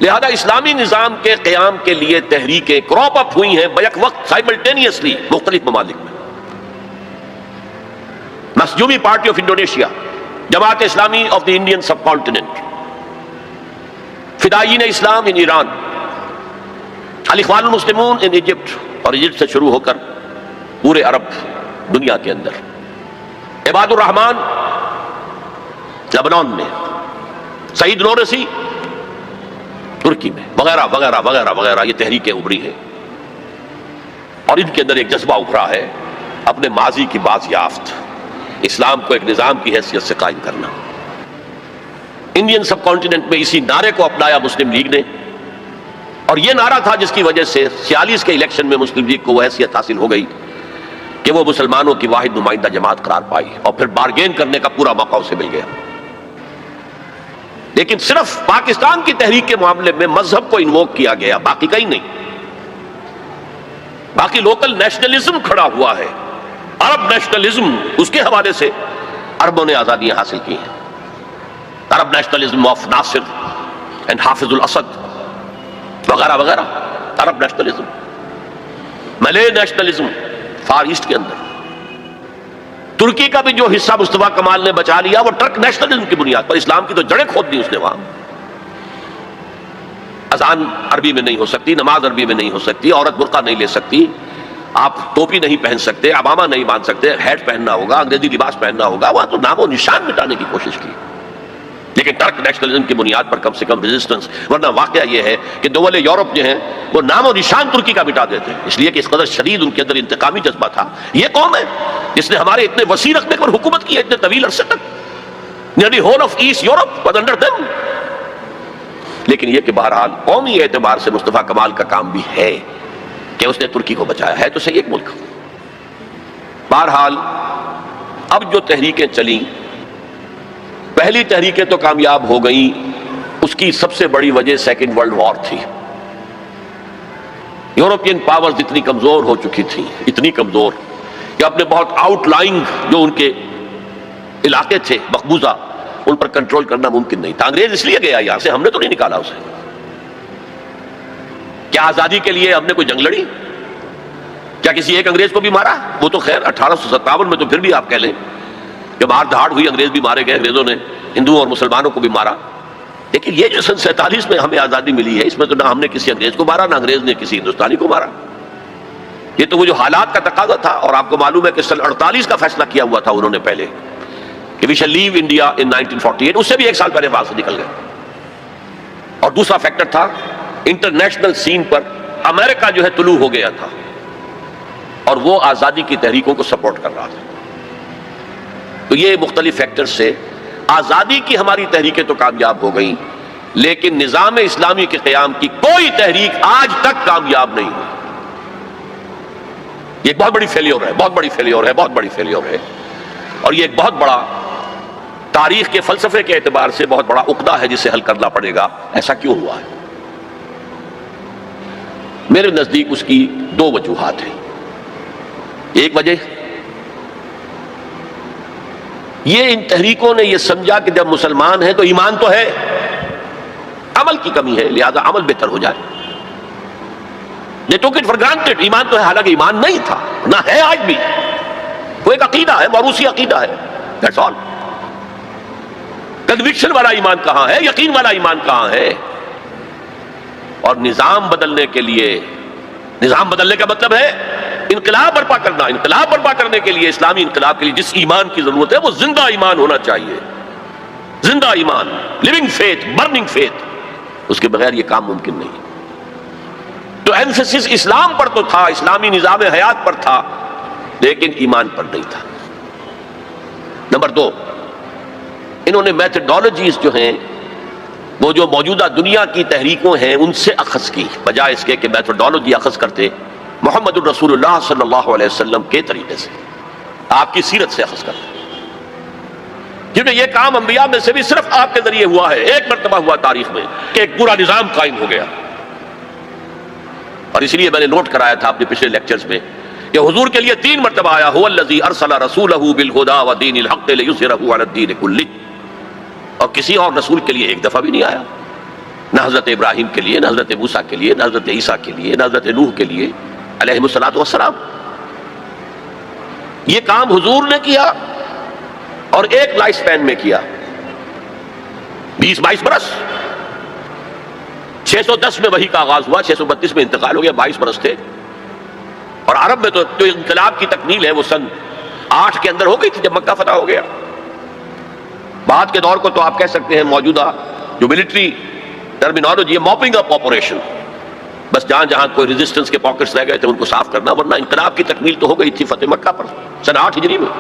لہذا اسلامی نظام کے قیام کے لیے تحریکیں کراپ اپ ہوئی ہیں بیک وقت سائملٹینیسلی مختلف ممالک میں. مسجومی party of Indonesia, Jamaat Islami of the Indian subcontinent, Fedayeen Islam in Iran, Al-Ikhwan al-Muslimun in Egypt, اور ایجپٹ سے شروع ہو کر پورے عرب دنیا کے اندر، عباد الرحمان لبنان میں، سعید نورسی ترکی میں، وغیرہ وغیرہ وغیرہ وغیرہ. یہ تحریکیں ابھری ہیں اور ان کے اندر ایک جذبہ ابھرا ہے اپنے ماضی کی باز یافت، اسلام کو ایک نظام کی حیثیت سے قائم کرنا. انڈین سب کانٹیننٹ میں اسی نعرے کو اپنایا مسلم لیگ نے اور یہ نعرہ تھا جس کی وجہ سے 46 کے الیکشن میں مسلم لیگ کو وہ حیثیت حاصل ہو گئی کہ وہ مسلمانوں کی واحد نمائندہ جماعت قرار پائی، اور پھر بارگین کرنے کا پورا موقع اسے مل گیا۔ لیکن صرف پاکستان کی تحریک کے معاملے میں مذہب کو انووک کیا گیا، باقی کہیں نہیں۔ باقی لوکل نیشنلزم کھڑا ہوا ہے، عرب نیشنلزم، اس کے حوالے سے عربوں نے آزادیاں حاصل کی ہیں۔ عرب نیشنلزم آف ناصر اینڈ حافظ الاسد وغیرہ وغیرہ، عرب نیشنلزم، ملے نیشنلزم فار ایسٹ کے اندر۔ ترکی کا بھی جو حصہ مصطفیٰ کمال نے بچا لیا وہ ٹرک نیشنلزم کی بنیاد پر، اسلام کی تو جڑیں کھود دی اس نے وہاں۔ اذان عربی میں نہیں ہو سکتی، نماز عربی میں نہیں ہو سکتی، عورت برقع نہیں لے سکتی، آپ ٹوپی نہیں پہن سکتے، عمامہ نہیں باندھ سکتے، ہیٹ پہننا ہوگا، انگریزی لباس پہننا ہوگا۔ وہاں تو نام و نشان مٹانے کی کوشش کی، لیکن ٹرک نیشنلزم کی بنیاد پر کم سے کم ریزسٹنس۔ ورنہ واقعہ یہ ہے کہ دول یورپ جو ہیں وہ نام و نشان ترکی کا مٹا دیتے ہیں، اس لیے کہ اس قدر شدید ان کے اندر انتقامی جذبہ تھا۔ یہ قوم ہے جس نے ہمارے اتنے وسیع رقبے پر حکومت کی ہے اتنے طویل عرصے تک، nearly whole of East Europe was under them۔ لیکن یہ کہ بہرحال قومی اعتبار سے مصطفیٰ کمال کا کام بھی ہے کہ اس نے ترکی کو بچایا ہے، تو صحیح ایک ملک۔ بہرحال اب جو تحریکیں چلیں، پہلی تحریکیں تو کامیاب ہو گئیں، اس کی سب سے بڑی وجہ سیکنڈ ورلڈ وار تھی۔ یورپین پاورز اتنی کمزور ہو چکی تھیں، اتنی کمزور کہ اپنے بہت آؤٹ لائنگ جو ان کے علاقے تھے مقبوضہ، ان پر کنٹرول کرنا ممکن نہیں تھا۔ انگریز اس لیے گیا یہاں سے، ہم نے تو نہیں نکالا اسے۔ کیا آزادی کے لیے ہم نے کوئی جنگ لڑی؟ کیا کسی ایک انگریز کو بھی مارا؟ وہ تو خیر 1857 میں تو پھر بھی آپ کہہ لیں کہ مار دھاڑ ہوئی، انگریز بھی مارے گئے، انگریزوں نے ہندوؤں اور مسلمانوں کو بھی مارا۔ لیکن یہ جو سن 47 میں ہمیں آزادی ملی ہے، اس میں تو نہ ہم نے کسی انگریز کو مارا، نہ انگریز نے کسی ہندوستانی کو مارا۔ یہ تو وہ جو حالات کا تقاضا تھا، اور آپ کو معلوم ہے کہ سن 48 کا فیصلہ کیا ہوا تھا انہوں نے پہلے کہ وی شیل لیو انڈیا ان 1948، اس سے بھی ایک سال پہلے وہاں سے نکل گئے۔ اور دوسرا فیکٹر تھا انٹرنیشنل سین پر امریکہ جو ہے طلوع ہو گیا تھا، اور وہ آزادی کی تحریکوں کو سپورٹ کر رہا تھا۔ تو یہ مختلف فیکٹر سے آزادی کی ہماری تحریکیں تو کامیاب ہو گئیں، لیکن نظام اسلامی کے قیام کی کوئی تحریک آج تک کامیاب نہیں ہوئی۔ یہ ایک بہت بڑی فیلیور ہے، بہت بڑی فیلیور ہے، بہت بڑی فیلیور ہے، اور یہ ایک بہت بڑا تاریخ کے فلسفے کے اعتبار سے بہت بڑا عقدہ ہے جسے حل کرنا پڑے گا۔ ایسا کیوں ہوا ہے؟ میرے نزدیک اس کی دو وجوہات ہیں۔ ایک وجہ یہ ان تحریکوں نے یہ سمجھا کہ جب مسلمان ہیں تو ایمان تو ہے، عمل کی کمی ہے، لہذا عمل بہتر ہو جائے۔ They took it for granted، ایمان تو ہے، حالانکہ ایمان نہیں تھا، نہ ہے آج بھی۔ وہ ایک عقیدہ ہے، موروثی عقیدہ ہے، that's all۔ کنوکشن والا ایمان کہاں ہے؟ یقین والا ایمان کہاں ہے؟ اور نظام بدلنے کے لیے، نظام بدلنے کا مطلب ہے انقلاب برپا کرنا۔ انقلاب برپا کرنے کے لیے، اسلامی انقلاب کے لیے جس ایمان کی ضرورت ہے وہ زندہ ایمان ہونا چاہیے، زندہ ایمان، لیونگ فیتھ، برننگ فیتھ۔ اس کے بغیر یہ کام ممکن نہیں۔ تو ایمفیسس اسلام پر تو تھا، اسلامی نظام حیات پر تھا، لیکن ایمان پر نہیں تھا۔ نمبر دو، انہوں نے میتھڈالوجیز جو ہیں وہ جو موجودہ دنیا کی تحریکوں ہیں ان سے اخذ کی، بجائے اس کے کہ میتھڈالوجی اخذ کرتے محمد الرسول اللہ صلی اللہ علیہ وسلم کے طریقے سے، آپ کی سیرت سے اخذ کرتے، کیونکہ یہ کام انبیاء میں سے بھی صرف آپ کے ذریعے ہوا ہے، ایک مرتبہ ہوا تاریخ میں کہ ایک پورا نظام قائم ہو گیا۔ اور اس لیے میں نے نوٹ کرایا تھا اپنے پچھلے لیکچرز میں کہ حضور کے لیے 3 مرتبہ آیا هو الذی ارسل رسولہ بالہدی ودین الحق لیظہرہ علی الدین کلہ، اور کسی اور رسول کے لیے ایک دفعہ بھی نہیں آیا، نہ حضرت ابراہیم کے لیے، نہ حضرت موسیٰ کے لیے، نہ حضرت عیسیٰ کے لیے، نہ حضرت نوح کے لیے علیہ الصلوۃ والسلام۔ یہ کام حضور نے کیا اور ایک لائف سپین میں کیا، 20-22 برس۔ 610 میں وحی کا آغاز ہوا، 632 میں انتقال ہو گیا، 22 برس تھے۔ اور عرب میں تو جو انقلاب کی تکمیل ہے وہ سن 8 کے اندر ہو گئی تھی جب مکہ فتح ہو گیا۔ بعد کے دور کو تو آپ کہہ سکتے ہیں موجودہ جو ملٹری ٹرمینالوجی ہے، موپنگ اپ آپریشن، بس جہاں جہاں کوئی ریزسٹنس کے پاکٹس رہ گئے تھے ان کو صاف کرنا، ورنہ انقلاب کی تکمیل تو ہو گئی تھی فتح مکہ پر سن 8 ہجری میں۔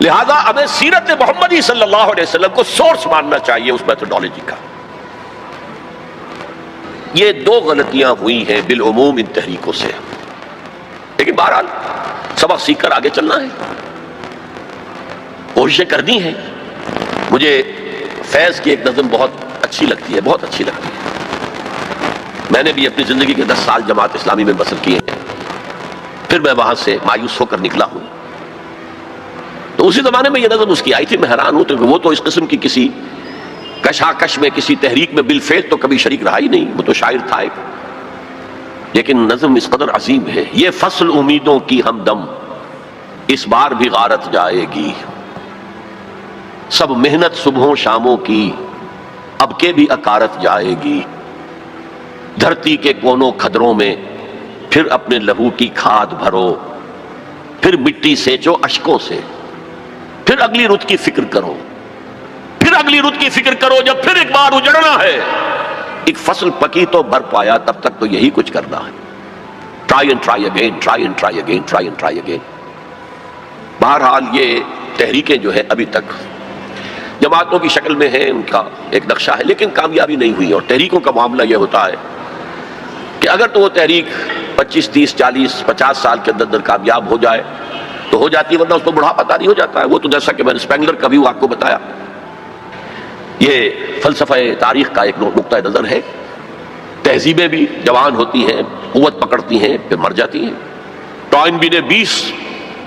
لہذا ہمیں سیرت محمدی صلی اللہ علیہ وسلم کو سورس ماننا چاہیے اس میتھڈالوجی کا۔ یہ دو غلطیاں ہوئی ہیں بالعموم ان تحریکوں سے، لیکن بہرحال سبق سیکھ کر آگے چلنا ہے، کوششیں کرنی ہیں۔ مجھے فیض کی ایک نظم بہت اچھی لگتی ہے، بہت اچھی لگتی ہے۔ میں نے بھی اپنی زندگی کے 10 سال جماعت اسلامی میں بسر کیے ہیں، پھر میں وہاں سے مایوس ہو کر نکلا ہوں۔ تو اسی زمانے میں یہ نظم اس کی آئی تھی، میں حیران ہوں کہ وہ تو اس قسم کی کسی کشاکش میں، کسی تحریک میں بالفعل تو کبھی شریک رہا ہی نہیں، وہ تو شاعر تھا ایک، لیکن نظم اس قدر عظیم ہے۔ یہ فصل امیدوں کی ہمدم اس بار بھی غارت جائے گی، سب محنت صبحوں شاموں کی اب کے بھی اکارت جائے گی، دھرتی کے کونوں کھدروں میں پھر اپنے لہو کی کھاد بھرو، پھر مٹی سینچو اشکوں سے، پھر اگلی رت کی فکر کرو، پھر اگلی رت کی فکر کرو، جب پھر ایک بار اجڑنا ہے، ایک فصل پکی تو بھر پایا، تب تک تو یہی کچھ کرنا ہے۔ Try and try again, try and try again, try and try again. بہرحال یہ تحریکیں جو ہے ابھی تک جماعتوں کی شکل میں ہیں، ان کا ایک نقشہ ہے، لیکن کامیابی نہیں ہوئی۔ اور تحریکوں کا معاملہ یہ ہوتا ہے کہ اگر تو وہ تحریک 25 30 40 50 سال کے اندر کامیاب ہو جائے تو ہو جاتی ہے، ورنہ اس کو بڑھاپا طاری ہو جاتا ہے۔ وہ تو جیسا کہ میں نے اسپینگلر کا بھی آپ کو بتایا، یہ فلسفہ تاریخ کا ایک نقطہ نظر ہے۔ تہذیبیں بھی جوان ہوتی ہیں، قوت پکڑتی ہیں، پھر مر جاتی ہیں۔ ٹوائن بی نے 20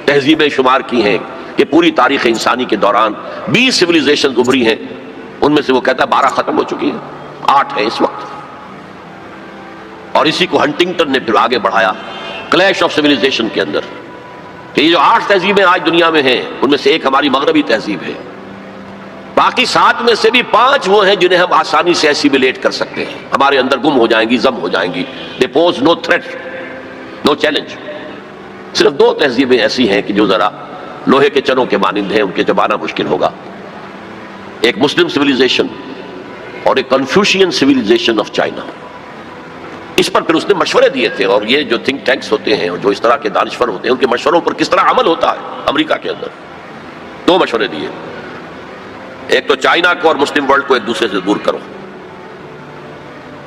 تہذیبیں شمار کی ہیں کہ پوری تاریخ انسانی کے دوران 20 سویلائزیشنز ابھری ہیں، ان میں سے وہ کہتا ہے 12 ختم ہو چکی ہیں، 8 ہیں اس وقت۔ اور اسی کو ہنٹنگٹن نے پھر آگے بڑھایا کلیش آف سویلائزیشن کے اندر، کہ یہ جو 8 تہذیبیں آج دنیا میں ہیں، ان میں سے ایک ہماری مغربی تہذیب ہے، باقی 7 میں سے بھی 5 وہ ہیں جنہیں ہم آسانی سے ایسیمیلیٹ کر سکتے ہیں، ہمارے اندر گم ہو جائیں گی، ضم ہو جائیں گی۔ they pose no threat, no challenge۔ صرف 2 تہذیبیں ایسی ہیں کہ جو ذرا لوہے کے چنوں کے مانند ہیں، ان کے چبانا مشکل ہوگا، ایک مسلم سویلائزیشن اور ایک کنفیوشین سویلائزیشن آف چائنا۔ اس پر پھر اس نے مشورے دیے تھے، اور یہ جو تھنک ٹینکس ہوتے ہیں اور جو اس طرح کے دانشور ہوتے ہیں، ان کے مشوروں پر کس طرح عمل ہوتا ہے امریکہ کے اندر۔ 2 مشورے دیے، ایک تو چائنا کو اور مسلم ورلڈ کو ایک دوسرے سے دور کرو،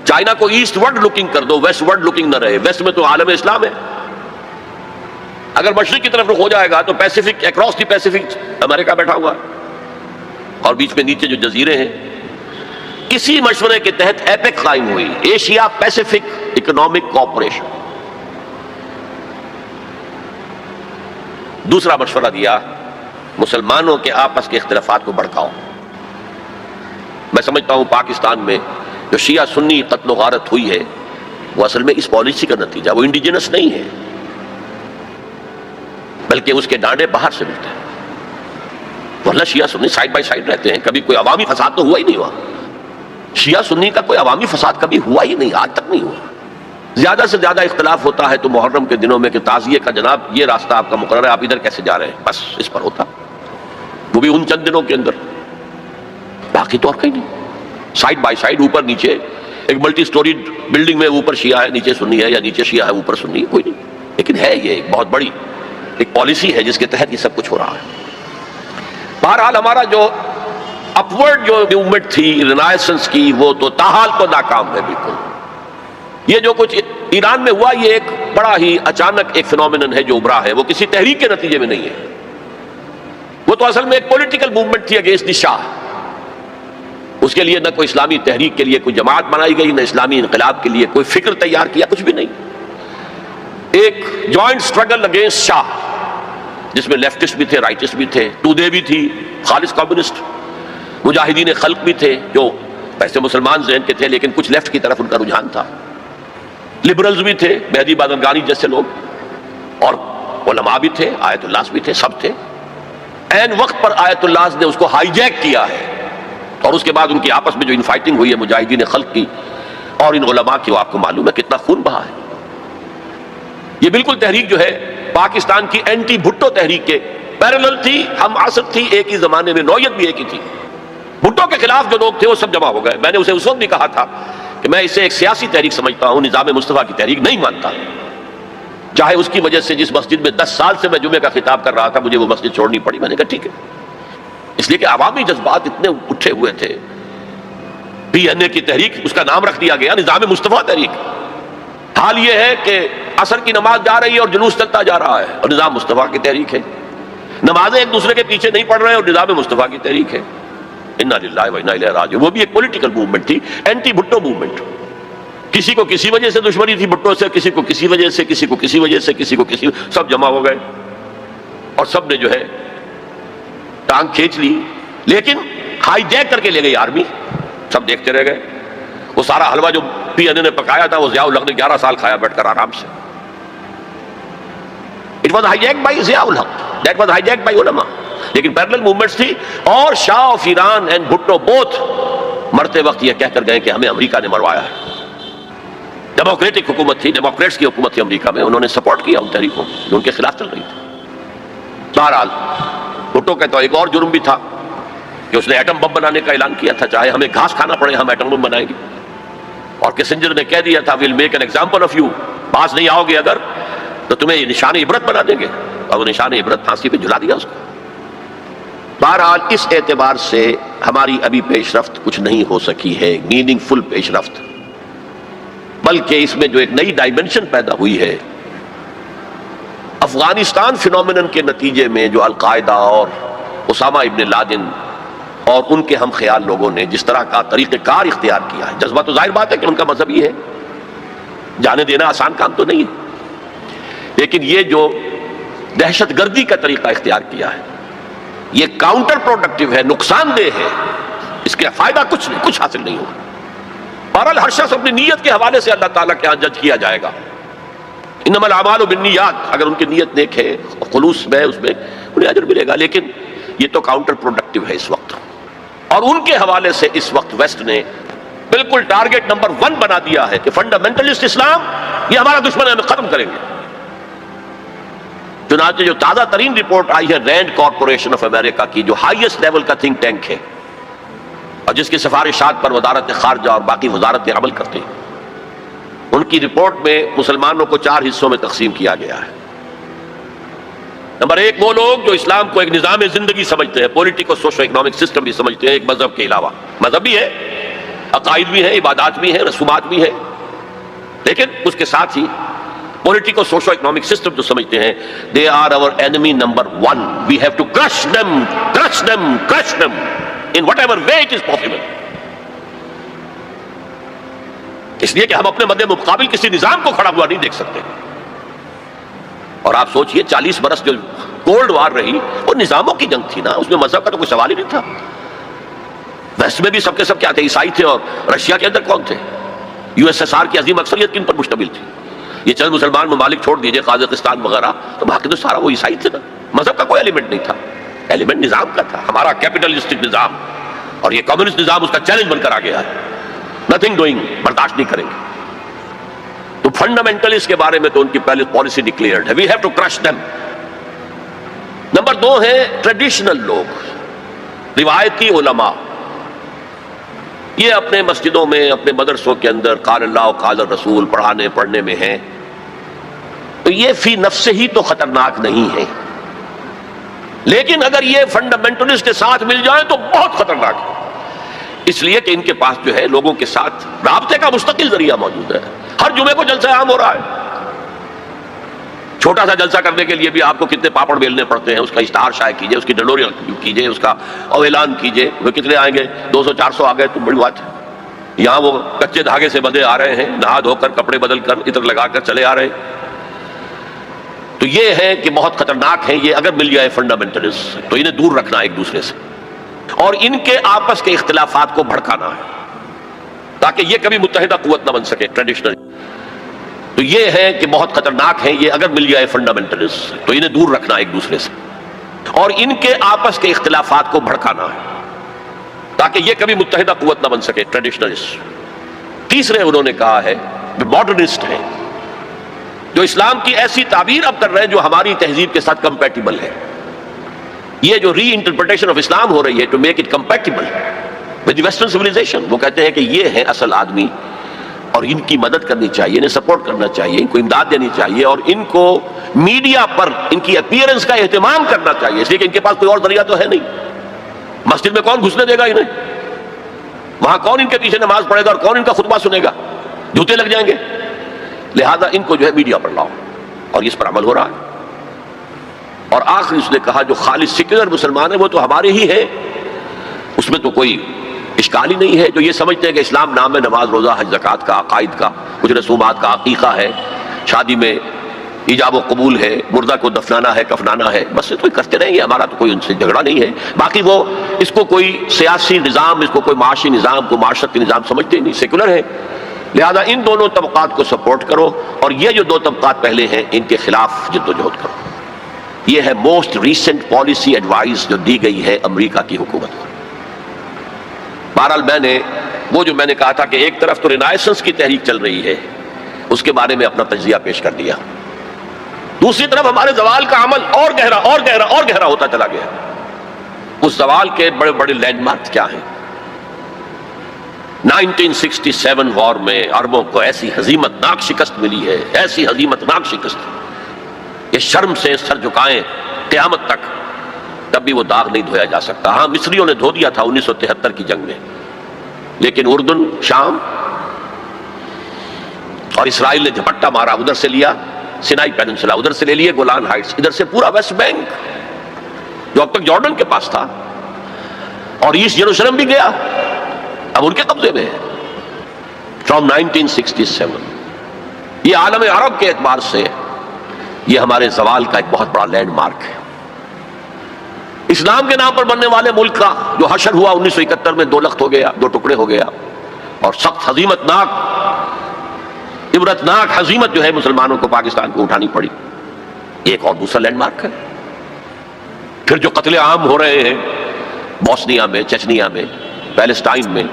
چائنا کو ایسٹ ورڈ لکنگ کر دو، ویسٹ ورڈ لکنگ نہ رہے۔ ویسٹ میں تو عالم اسلام ہے، اگر مشرق کی طرف رخ ہو جائے گا تو پیسیفک، اکراس دی پیسیفک امریکہ بیٹھا ہوا ہے، اور بیچ میں نیچے جو جزیرے ہیں۔ اسی مشورے کے تحت ایپیک قائم ہوئی، ایشیا پیسیفک اکنامک کوآپریشن۔ دوسرا مشورہ دیا، مسلمانوں کے آپس کے اختلافات کو بڑھاؤ۔ میں سمجھتا ہوں پاکستان میں جو شیعہ سنی قتل و غارت ہوئی ہے، وہ اصل میں اس پالیسی کا نتیجہ، وہ انڈیجنس نہیں ہے، بلکہ اس کے ڈانڈے باہر سے ملتے ہیں۔ ورنہ شیعہ سنی سائڈ بائی سائڈ رہتے ہیں، کبھی کوئی عوامی فساد تو ہوا ہی نہیں ہوا۔ شیعہ سنی کا کوئی عوامی فساد کبھی ہوا ہی نہیں، آج تک نہیں ہوا۔ زیادہ سے زیادہ اختلاف ہوتا ہے تو محرم کے دنوں میں کہ تعزیے کا جناب یہ راستہ آپ کا مقرر ہے، آپ ادھر کیسے جا رہے ہیں، بس اس پر ہوتا، وہ بھی ان چند دنوں کے اندر، باقی تو اور کہیں نہیں۔ سائڈ بائی سائڈ، اوپر نیچے، ایک ملٹی سٹوری بلڈنگ میں اوپر شیعہ ہے نیچے سنی ہے، یا نیچے شیعہ ہے اوپر سنی ہے، کوئی نہیں۔ لیکن ہے یہ ایک بہت بڑی ایک پالیسی ہے جس کے تحت یہ سب کچھ ہو رہا ہے۔ بہرحال ہمارا جو اپورڈ جو موومنٹ تھی رینائسنس کی، وہ تو تاحال تو ناکام ہے بالکل۔ یہ جو کچھ ایران میں ہوا، یہ ایک بڑا ہی اچانک ایک فینومینن ہے جو ابھرا ہے، وہ کسی تحریک کے نتیجے میں نہیں ہے، وہ تو اصل میں ایک پولیٹیکل موومنٹ تھی اگینسٹ دی شاہ۔ اس کے لیے نہ کوئی اسلامی تحریک کے لیے کوئی جماعت بنائی گئی، نہ اسلامی انقلاب کے لیے کوئی فکر تیار کیا، کچھ بھی نہیں۔ ایک جوائنٹ سٹرگل اگینسٹ شاہ، جس میں لیفٹسٹ بھی تھے، رائٹسٹ بھی تھے، تودے بھی تھی، خالص کمیونسٹ، مجاہدین خلق بھی تھے جو ویسے مسلمان ذہن کے تھے لیکن کچھ لیفٹ کی طرف ان کا رجحان تھا، لبرلز بھی تھے، مہدی بادرگانی جیسے لوگ، اور علماء بھی تھے، آیت اللہ بھی تھے، سب تھے۔ این وقت پر آیت اللہ نے اس کو ہائی جیک کیا ہے، اور اس کے بعد ان کی آپس میں جو انفائٹنگ ہوئی ہے مجاہدین خلق کی اور ان علماء کی، وہ آپ کو معلوم ہے کتنا خون بہا ہے۔ یہ بالکل تحریک جو ہے پاکستان کی اینٹی بھٹو تحریک کے پیرلل تھی، ہم عصر تھی، ایک ہی زمانے میں، نوعیت بھی ایک ہی تھی۔ بھٹو کے خلاف جو لوگ تھے وہ سب جمع ہو گئے۔ میں نے اسے اس وقت بھی کہا تھا کہ میں اسے ایک سیاسی تحریک سمجھتا ہوں، نظام مصطفیٰ کی تحریک نہیں مانتا، چاہے اس کی وجہ سے جس مسجد میں 10 سال سے میں جمعے کا خطاب کر رہا تھا مجھے وہ مسجد چھوڑنی پڑی۔ میں نے کہا ٹھیک ہے، اس لیے کہ عوامی جذبات اتنے اٹھے ہوئے تھے PNA کی تحریک، اس کا نام رکھ دیا گیا نظام مصطفیٰ تحریک۔ حال یہ ہے کہ عصر کی نماز جا رہی ہے اور جلوس چلتا جا رہا ہے، اور نظام مصطفیٰ کی تحریک ہے۔ نمازیں ایک دوسرے کے پیچھے نہیں پڑھ رہے ہیں اور نظام مصطفیٰ کی تحریک ہے۔ انا للہ و انا الیہ راجعون۔ وہ بھی ایک پولیٹیکل موومنٹ تھی، اینٹی بھٹو موومنٹ۔ کسی کو کسی وجہ سے دشمنی تھی بھٹو سے، کسی کو کسی وجہ سے، کسی کو کسی وجہ سے، کسی کو کسی، سب جمع ہو گئے اور سب نے جو ہے ٹانگ کھینچ لی، لیکن ہائی جیک کر کے لے گئی آرمی، سب دیکھتے رہ گئے۔ وہ سارا حلوہ جو PNA نے پکایا تھا وہ ضیاء الحق نے 11 سال کھایا بیٹھ کر آرام سے۔ It was hijacked by Zia ul Haq, that was hijacked by علماء۔ لیکن پیرلل موومنٹس تھی، اور Shah of Iran and Bhutto both مرتے وقت یہ کہہ کر گئے کہ ہمیں امریکہ نے مروایا ہے۔ ڈیموکریٹک حکومت تھی، ڈیموکریٹس کی حکومت تھی امریکہ میں، انہوں نے سپورٹ کیا ان تحریکوں جو ان کے خلاف چل رہی تھی۔ بہرحال بھٹو کا تو ایک اور جرم بھی تھا کہ اس نے ایٹم بم بنانے کا اعلان کیا تھا، چاہے ہمیں گھاس کھانا پڑے ہم ایٹم بم بنائیں گے۔ اور کسنجر نے کہہ دیا تھا we'll make an example of you، پاس نہیں آؤ گے اگر تو تمہیں یہ نشان عبرت بنا دیں گے، اور وہ نشان عبرت پھانسی پہ جھلا دیا اس کو۔ بہرحال اس اعتبار سے ہماری ابھی پیش رفت کچھ نہیں ہو سکی ہے، میننگ فل پیش رفت، بلکہ اس میں جو ایک نئی ڈائمنشن پیدا ہوئی ہے افغانستان فینومینن کے نتیجے میں، جو القاعدہ اور اسامہ ابن لادن اور ان کے ہم خیال لوگوں نے جس طرح کا طریقہ کار اختیار کیا ہے، جذبہ تو ظاہر بات ہے کہ ان کا مذہب ہی ہے، جانے دینا آسان کام تو نہیں ہے، لیکن یہ جو دہشت گردی کا طریقہ اختیار کیا ہے یہ کاؤنٹر پروڈکٹیو ہے، نقصان دہ ہے، اس کے فائدہ کچھ نہیں، کچھ حاصل نہیں ہوگا۔ بہرحال ہر شخص اپنی نیت کے حوالے سے اللہ تعالیٰ کے ہاں جج کیا جائے گا۔ انما الاعمال بالنیات، اگر ان کی نیت نیک ہے اور خلوص میں اس میں انہیں اجر ملے گا، لیکن یہ تو کاؤنٹر پروڈکٹیو ہے اس وقت، اور ان کے حوالے سے اس وقت ویسٹ نے بالکل ٹارگٹ نمبر 1 بنا دیا ہے کہ فنڈامنٹلسٹ اسلام یہ ہمارا دشمن ہے، ہمیں ختم کریں گے۔ چنانچہ جو تازہ ترین رپورٹ آئی ہے رینڈ کارپوریشن آف امریکہ کی، جو ہائیسٹ لیول کا تھنک ٹینک ہے اور جس کی سفارشات پر وزارت خارجہ اور باقی وزارتیں عمل کرتے ہیں، ان کی رپورٹ میں مسلمانوں کو 4 حصوں میں تقسیم کیا گیا ہے۔ نمبر 1 وہ لوگ جو اسلام کو ایک نظام زندگی سمجھتے ہیں، پولیٹیکل سوشو اکنامک سسٹم بھی سمجھتے ہیں، ایک مذہب کے علاوہ، مذہب بھی ہے، عقائد بھی ہیں، عبادات بھی ہیں، رسومات بھی ہیں، لیکن اس کے ساتھ ہی پولیٹیکل سوشو اکنامک سسٹم جو سمجھتے ہیں they are our enemy number 1، we have to crush them in whatever way it is possible۔ اس لیے کہ ہم اپنے مد مقابل کسی نظام کو کھڑا ہوا نہیں دیکھ سکتے۔ اور آپ سوچئے 40 برس جو کولڈ وار رہی وہ نظاموں کی جنگ تھی نا، اس میں مذہب کا تو کوئی سوال ہی نہیں تھا۔ ویسٹ میں بھی سب کے سب کیا تھے، عیسائی تھے، اور رشیا کے اندر کون تھے؟ USSR کی عظیم اکثریت کن پر مشتمل تھی؟ یہ چند مسلمان ممالک چھوڑ دیجئے، قازقستان وغیرہ، تو باقی تو سارا وہ عیسائی تھے نا، مذہب کا کوئی ایلیمنٹ نہیں تھا، ایلیمنٹ نظام کا تھا، ہمارا کیپٹلسٹک نظام، اور یہ کمیونسٹ نظام اس کا چیلنج بن کر آ گیا ہے، نتھنگ ڈوئنگ، برداشت نہیں کریں گے۔ تو فنڈامنٹلسٹ کے بارے میں تو ان کی پہلے پالیسی ڈکلیئرڈ ہے، we have to crush them. Number 2 ہے ٹریڈیشنل لوگ، روایتی علماء، یہ اپنے مسجدوں میں، اپنے مدرسوں کے اندر قال اللہ قال الرسول پڑھنے میں ہیں، تو یہ فی نفس ہی تو خطرناک نہیں ہے، لیکن اگر یہ فنڈامنٹلسٹ کے ساتھ مل جائیں تو بہت خطرناک ہے، اس لیے کہ ان کے پاس جو ہے لوگوں کے ساتھ رابطے کا مستقل ذریعہ موجود ہے۔ ہر جمعے کو جلسہ عام ہو رہا ہے، چھوٹا سا جلسہ کرنے کے لیے بھی آپ کو کتنے پاپڑ بیلنے پڑتے ہیں، اس کا اشتہار شائع کیجئے، اس کی ڈنڈوری کیجئے، اس کا اعلان کیجئے، وہ کتنے آئیں گے، 200-400 آ گئے تو بڑی بات ہے۔ یہاں وہ کچے دھاگے سے بندے آ رہے ہیں، نہا دھو کر کپڑے بدل کر عطر لگا کر چلے آ رہے ہیں، تو یہ ہے کہ بہت خطرناک ہے یہ، اگر مل جائے فنڈامنٹلسٹ تو انہیں دور رکھنا ایک دوسرے سے، اور ان کے آپس کے اختلافات کو بھڑکانا ہے تاکہ یہ کبھی متحدہ قوت نہ بن سکے ٹریڈیشنل۔ تو یہ ہے کہ بہت خطرناک ہے یہ، اگر مل جائے فنڈامنٹلسٹ تو انہیں دور رکھنا ایک دوسرے سے، اور ان کے آپس کے اختلافات کو بھڑکانا ہے تاکہ یہ کبھی متحدہ قوت نہ بن سکے ٹریڈیشنلسٹ۔ تیسرے انہوں نے کہا ہے جو ماڈرنسٹ ہیں، جو اسلام کی ایسی تعبیر اب کر رہے ہیں جو ہماری تہذیب کے ساتھ کمپیٹیبل ہے، یہ جو ری انٹرپریٹیشن آف اسلام ہو رہی ہے to make it compatible with Western civilization, وہ کہتے ہیں کہ یہ ہے اصل آدمی، اور ان کی مدد کرنی چاہیے، انہیں سپورٹ کرنا چاہیے، ان کو امداد دینی چاہیے، اور ان کو میڈیا پر ان کی اپیئرنس کا اہتمام کرنا چاہیے، اس لیے کہ ان کے پاس کوئی اور ذریعہ تو ہے نہیں، مسجد میں کون گھسنے دے گا انہیں؟ وہاں کون ان کے پیچھے نماز پڑھے گا اور کون ان کا خطبہ سنے گا؟ جوتے لگ جائیں گے. لہذا ان کو جو ہے میڈیا پر لاؤ، اور اس پر عمل ہو رہا ہے. اور آخری اس نے کہا جو خالص سیکولر مسلمان ہیں وہ تو ہمارے ہی ہیں، اس میں تو کوئی اشکال ہی نہیں ہے. جو یہ سمجھتے ہیں کہ اسلام نام ہے نماز روزہ حج زکوٰۃ کا، عقائد کا، کچھ رسومات کا، عقیقہ ہے، شادی میں ایجاب و قبول ہے، مردہ کو دفنانا ہے، کفنانا ہے، بس یہ تو کرتے رہیں گے، ہمارا تو کوئی ان سے جھگڑا نہیں ہے. باقی وہ اس کو کوئی سیاسی نظام، اس کو کوئی معاشی نظام، کوئی معاشرتی نظام سمجھتے ہی نہیں، سیکولر ہے. لہذا ان دونوں طبقات کو سپورٹ کرو، اور یہ جو دو طبقات پہلے ہیں ان کے خلاف جد و جہد کرو. یہ ہے موسٹ ریسنٹ پالیسی ایڈوائز جو دی گئی ہے امریکہ کی حکومت کو. بہرحال میں نے کہا تھا کہ ایک طرف تو رینائسنس کی تحریک چل رہی ہے، اس کے بارے میں اپنا تجزیہ پیش کر دیا. دوسری طرف ہمارے زوال کا عمل اور گہرا ہوتا چلا گیا. اس زوال کے بڑے بڑے لینڈ مارک کیا ہیں؟ 1967 وار میں عربوں کو ایسی ہزیمت ناک شکست ملی ہے، ایسی ہزیمت ناک شکست کہ شرم سے سر جھکائیں قیامت تک، تب بھی وہ داغ نہیں دھویا جا سکتا. ہاں مصریوں نے دھو دیا تھا 1973 کی جنگ میں، لیکن اردن، شام اور اسرائیل نے جھپٹا مارا، ادھر سے لیا سینائی پیننسلا، ادھر سے لے لیے گولان ہائٹس، ادھر سے پورا ویسٹ بینک جو اب تک جارڈن کے پاس تھا، اور ایسٹ یروشلم بھی گیا، اب ان کے قبضے میں ہے. فرام 1967 یہ عالم عرب کے اعتبار سے یہ ہمارے زوال کا ایک بہت بڑا لینڈ مارک ہے. اسلام کے نام پر بننے والے ملک کا جو حشر ہوا 1971 میں 2 لخت ہو گیا، 2 ٹکڑے ہو گیا، اور سخت ہزیمت ناک، عبرتناک ہزیمت جو ہے مسلمانوں کو پاکستان کو اٹھانی پڑی، ایک اور دوسرا لینڈ مارک ہے. پھر جو قتل عام ہو رہے ہیں بوسنیا میں، چچنیا میں، پیلسٹائن میں،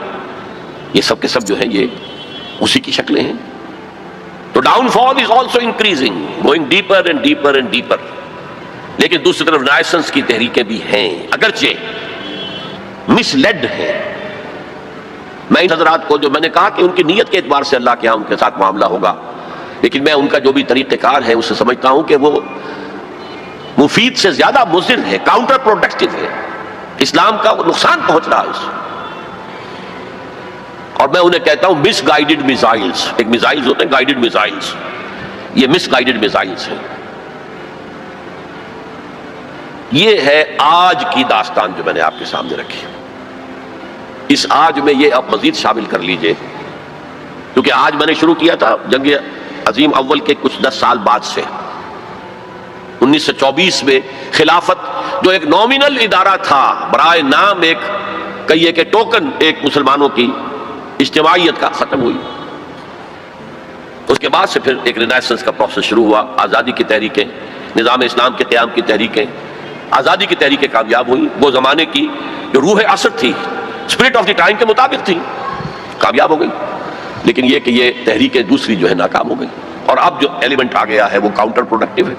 یہ سب کے سب جو ہے یہ اسی کی شکلیں ہیں. تو down fall is also increasing, going deeper and deeper and deeper. لیکن دوسری طرف رینائسنس کی تحریکیں بھی ہیں، اگرچہ مس لیڈ ہیں. میں ان حضرات کو جو میں نے کہا کہ ان کی نیت کے اعتبار سے اللہ کے ہاں ان کے ساتھ معاملہ ہوگا، لیکن میں ان کا جو بھی طریقہ کار ہے اسے سمجھتا ہوں کہ وہ مفید سے زیادہ مضر ہے، کاؤنٹر پروڈکٹیو ہے، اسلام کا نقصان پہنچ رہا ہے اس. اور میں انہیں کہتا ہوں مس گائیڈڈ میزائلز. ایک میزائلز ہوتے ہیں گائیڈڈ میزائلز، یہ مس گائیڈڈ میزائلز ہیں. یہ ہے آج کی داستان جو میں نے آپ کے سامنے رکھی. اس آج میں یہ آپ مزید شامل کر لیجئے، کیونکہ آج میں نے شروع کیا تھا جنگ عظیم اول کے کچھ 10 سال بعد سے. 1924 میں خلافت جو ایک نومینل ادارہ تھا، برائے نام ایک کہیے کہ ٹوکن ایک مسلمانوں کی اجتماعیت کا، ختم ہوئی. اس کے بعد سے پھر ایک رینائسنس کا پروسیس شروع ہوا. آزادی کی تحریکیں، نظام اسلام کے قیام کی تحریکیں، آزادی کی تحریکیں کامیاب ہوئی. وہ زمانے کی جو روح عصر تھی، اسپرٹ آف دی ٹائم کے مطابق تھی، کامیاب ہو گئی. لیکن یہ کہ یہ تحریکیں دوسری جو ہے ناکام ہو گئی، اور اب جو ایلیمنٹ آ گیا ہے وہ کاؤنٹر پروڈکٹیو ہے.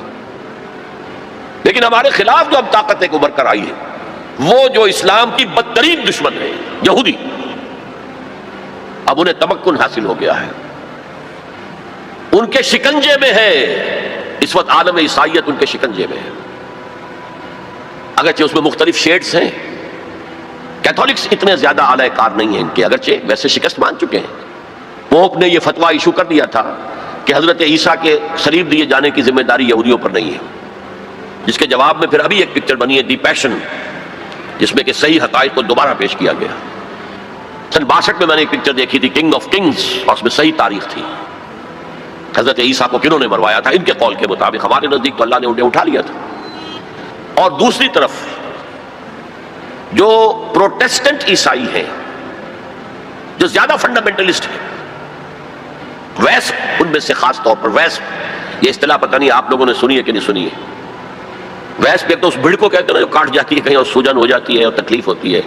لیکن ہمارے خلاف جو اب طاقت ایک ابھر کر آئی ہے، وہ جو اسلام کی بدترین دشمن ہے، یہودی، اب انہیں تمکن حاصل ہو گیا ہے، ان کے شکنجے میں ہے اس وقت. عالم عیسائیت ان کے شکنجے میں ہے، اگرچہ اس میں مختلف شیڈز ہیں. کیتھولکس اتنے زیادہ اعلی کار نہیں ہیں ان کے، اگرچہ ویسے شکست مان چکے ہیں. پوپ نے یہ فتویٰ ایشو کر دیا تھا کہ حضرت عیسیٰ کے صلیب دیے جانے کی ذمہ داری یہودیوں پر نہیں ہے، جس کے جواب میں پھر ابھی ایک پکچر بنی ہے دی پیشن، جس میں کہ صحیح حقائق کو دوبارہ پیش کیا گیا. سن 62 میں نے ایک پکچر دیکھی تھی کنگ آف کنگز، اور اس میں صحیح تاریخ تھی. حضرت عیسیٰ کو کنہوں نے مروایا تھا ان کے قول کے مطابق. ہمارے نزدیک تو اللہ نے انہیں اٹھا لیا تھا. اور دوسری طرف جو پروٹیسٹنٹ عیسائی ہیں، جو زیادہ فنڈامنٹلسٹ ہیں، ویسپ، ان میں سے خاص طور پر ویسپ، یہ اصطلاح پتہ نہیں آپ لوگوں نے سنی ہے کہ نہیں سنی ہے. ویسپ ایک تو اس بھیڑ کو کہتے ہیں نا جو کاٹ جاتی ہے کہیں اور سوجن ہو جاتی ہے اور تکلیف ہوتی ہے،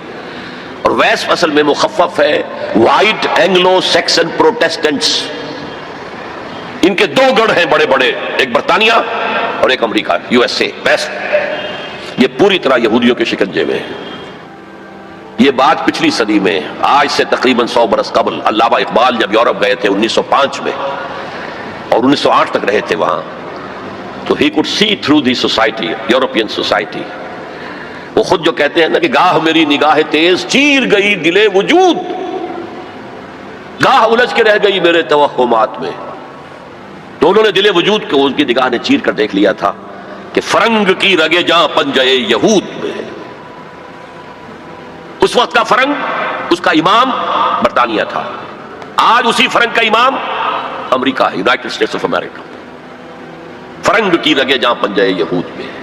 اور ویسپ اصل میں مخفف ہے وائٹ اینگلو سیکسن پروٹیسٹنٹس. ان کے 2 گڑھ ہیں بڑے بڑے، ایک برطانیہ اور ایک امریکہ، USA. ویسپ یہ پوری طرح یہودیوں کے شکنجے میں ہے. یہ بات پچھلی صدی میں، آج سے تقریباً 100 برس قبل، علامہ اقبال جب یورپ گئے تھے 1905 میں اور 1908 تک رہے تھے وہاں، تو he could see through the society, European society. وہ خود جو کہتے ہیں نا کہ گاہ میری نگاہ تیز چیر گئی دل وجود، گاہ الجھ کے رہ گئی میرے توہمات میں. تو انہوں نے دل وجود کو ان کی نگاہ نے چیر کر دیکھ لیا تھا کہ فرنگ کی رگے جاں پنجے یہود میں ہے. اس وقت کا فرنگ، اس کا امام برطانیہ تھا. آج اسی فرنگ کا امام امریکہ ہے، یونائٹڈ اسٹیٹس آف امریکہ. فرنگ کی رگے جاں پنجے یہود میں ہے.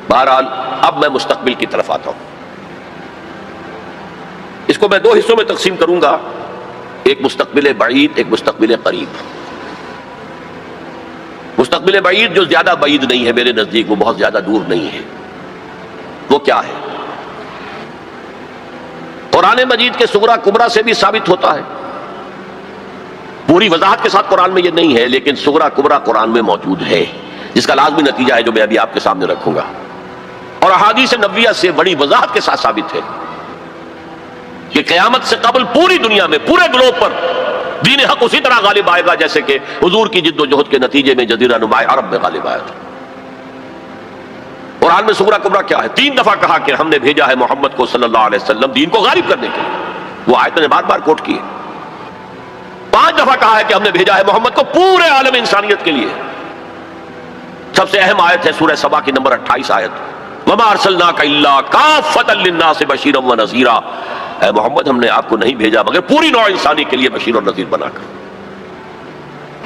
بہرحال اب میں مستقبل کی طرف آتا ہوں. اس کو میں دو حصوں میں تقسیم کروں گا، ایک مستقبل بعید، ایک مستقبل قریب. مستقبل بعید جو زیادہ بعید نہیں ہے میرے نزدیک، وہ بہت زیادہ دور نہیں ہے. وہ کیا ہے؟ قرآن مجید کے صغرا کبرا سے بھی ثابت ہوتا ہے. پوری وضاحت کے ساتھ قرآن میں یہ نہیں ہے، لیکن صغرا کبرا قرآن میں موجود ہے، جس کا لازمی نتیجہ ہے جو میں ابھی آپ کے سامنے رکھوں گا. اور احادیث نبویہ سے بڑی وضاحت کے ساتھ ثابت ہے کہ قیامت سے قبل پوری دنیا میں، پورے گلوب پر دین حق اسی طرح غالب آئے گا جیسے کہ حضور کی جد و جہد کے نتیجے میں جزیرہ نما عرب میں غالب آیا تھا. قرآن میں صغرا کبرا کیا ہے؟ 3 دفعہ کہا کہ ہم نے بھیجا ہے محمد کو صلی اللہ علیہ وسلم دین کو غالب کرنے کے لیے. وہ آیت نے بار بار کوٹ کی ہے. 5 دفعہ کہا ہے کہ ہم نے بھیجا ہے محمد کو پورے عالم انسانیت کے لیے. سب سے اہم آیت ہے سورہ سبا کی نمبر 28 آیت، وَمَا أَرْسَلْنَاكَ إِلَّا كَافَّةً لِلنَّاسِ بَشِيرًا وَنَذِيرًا. اے محمد ہم نے آپ کو نہیں بھیجا مگر پوری نوع انسانی کے لیے بشیر اور نذیر بنا کر.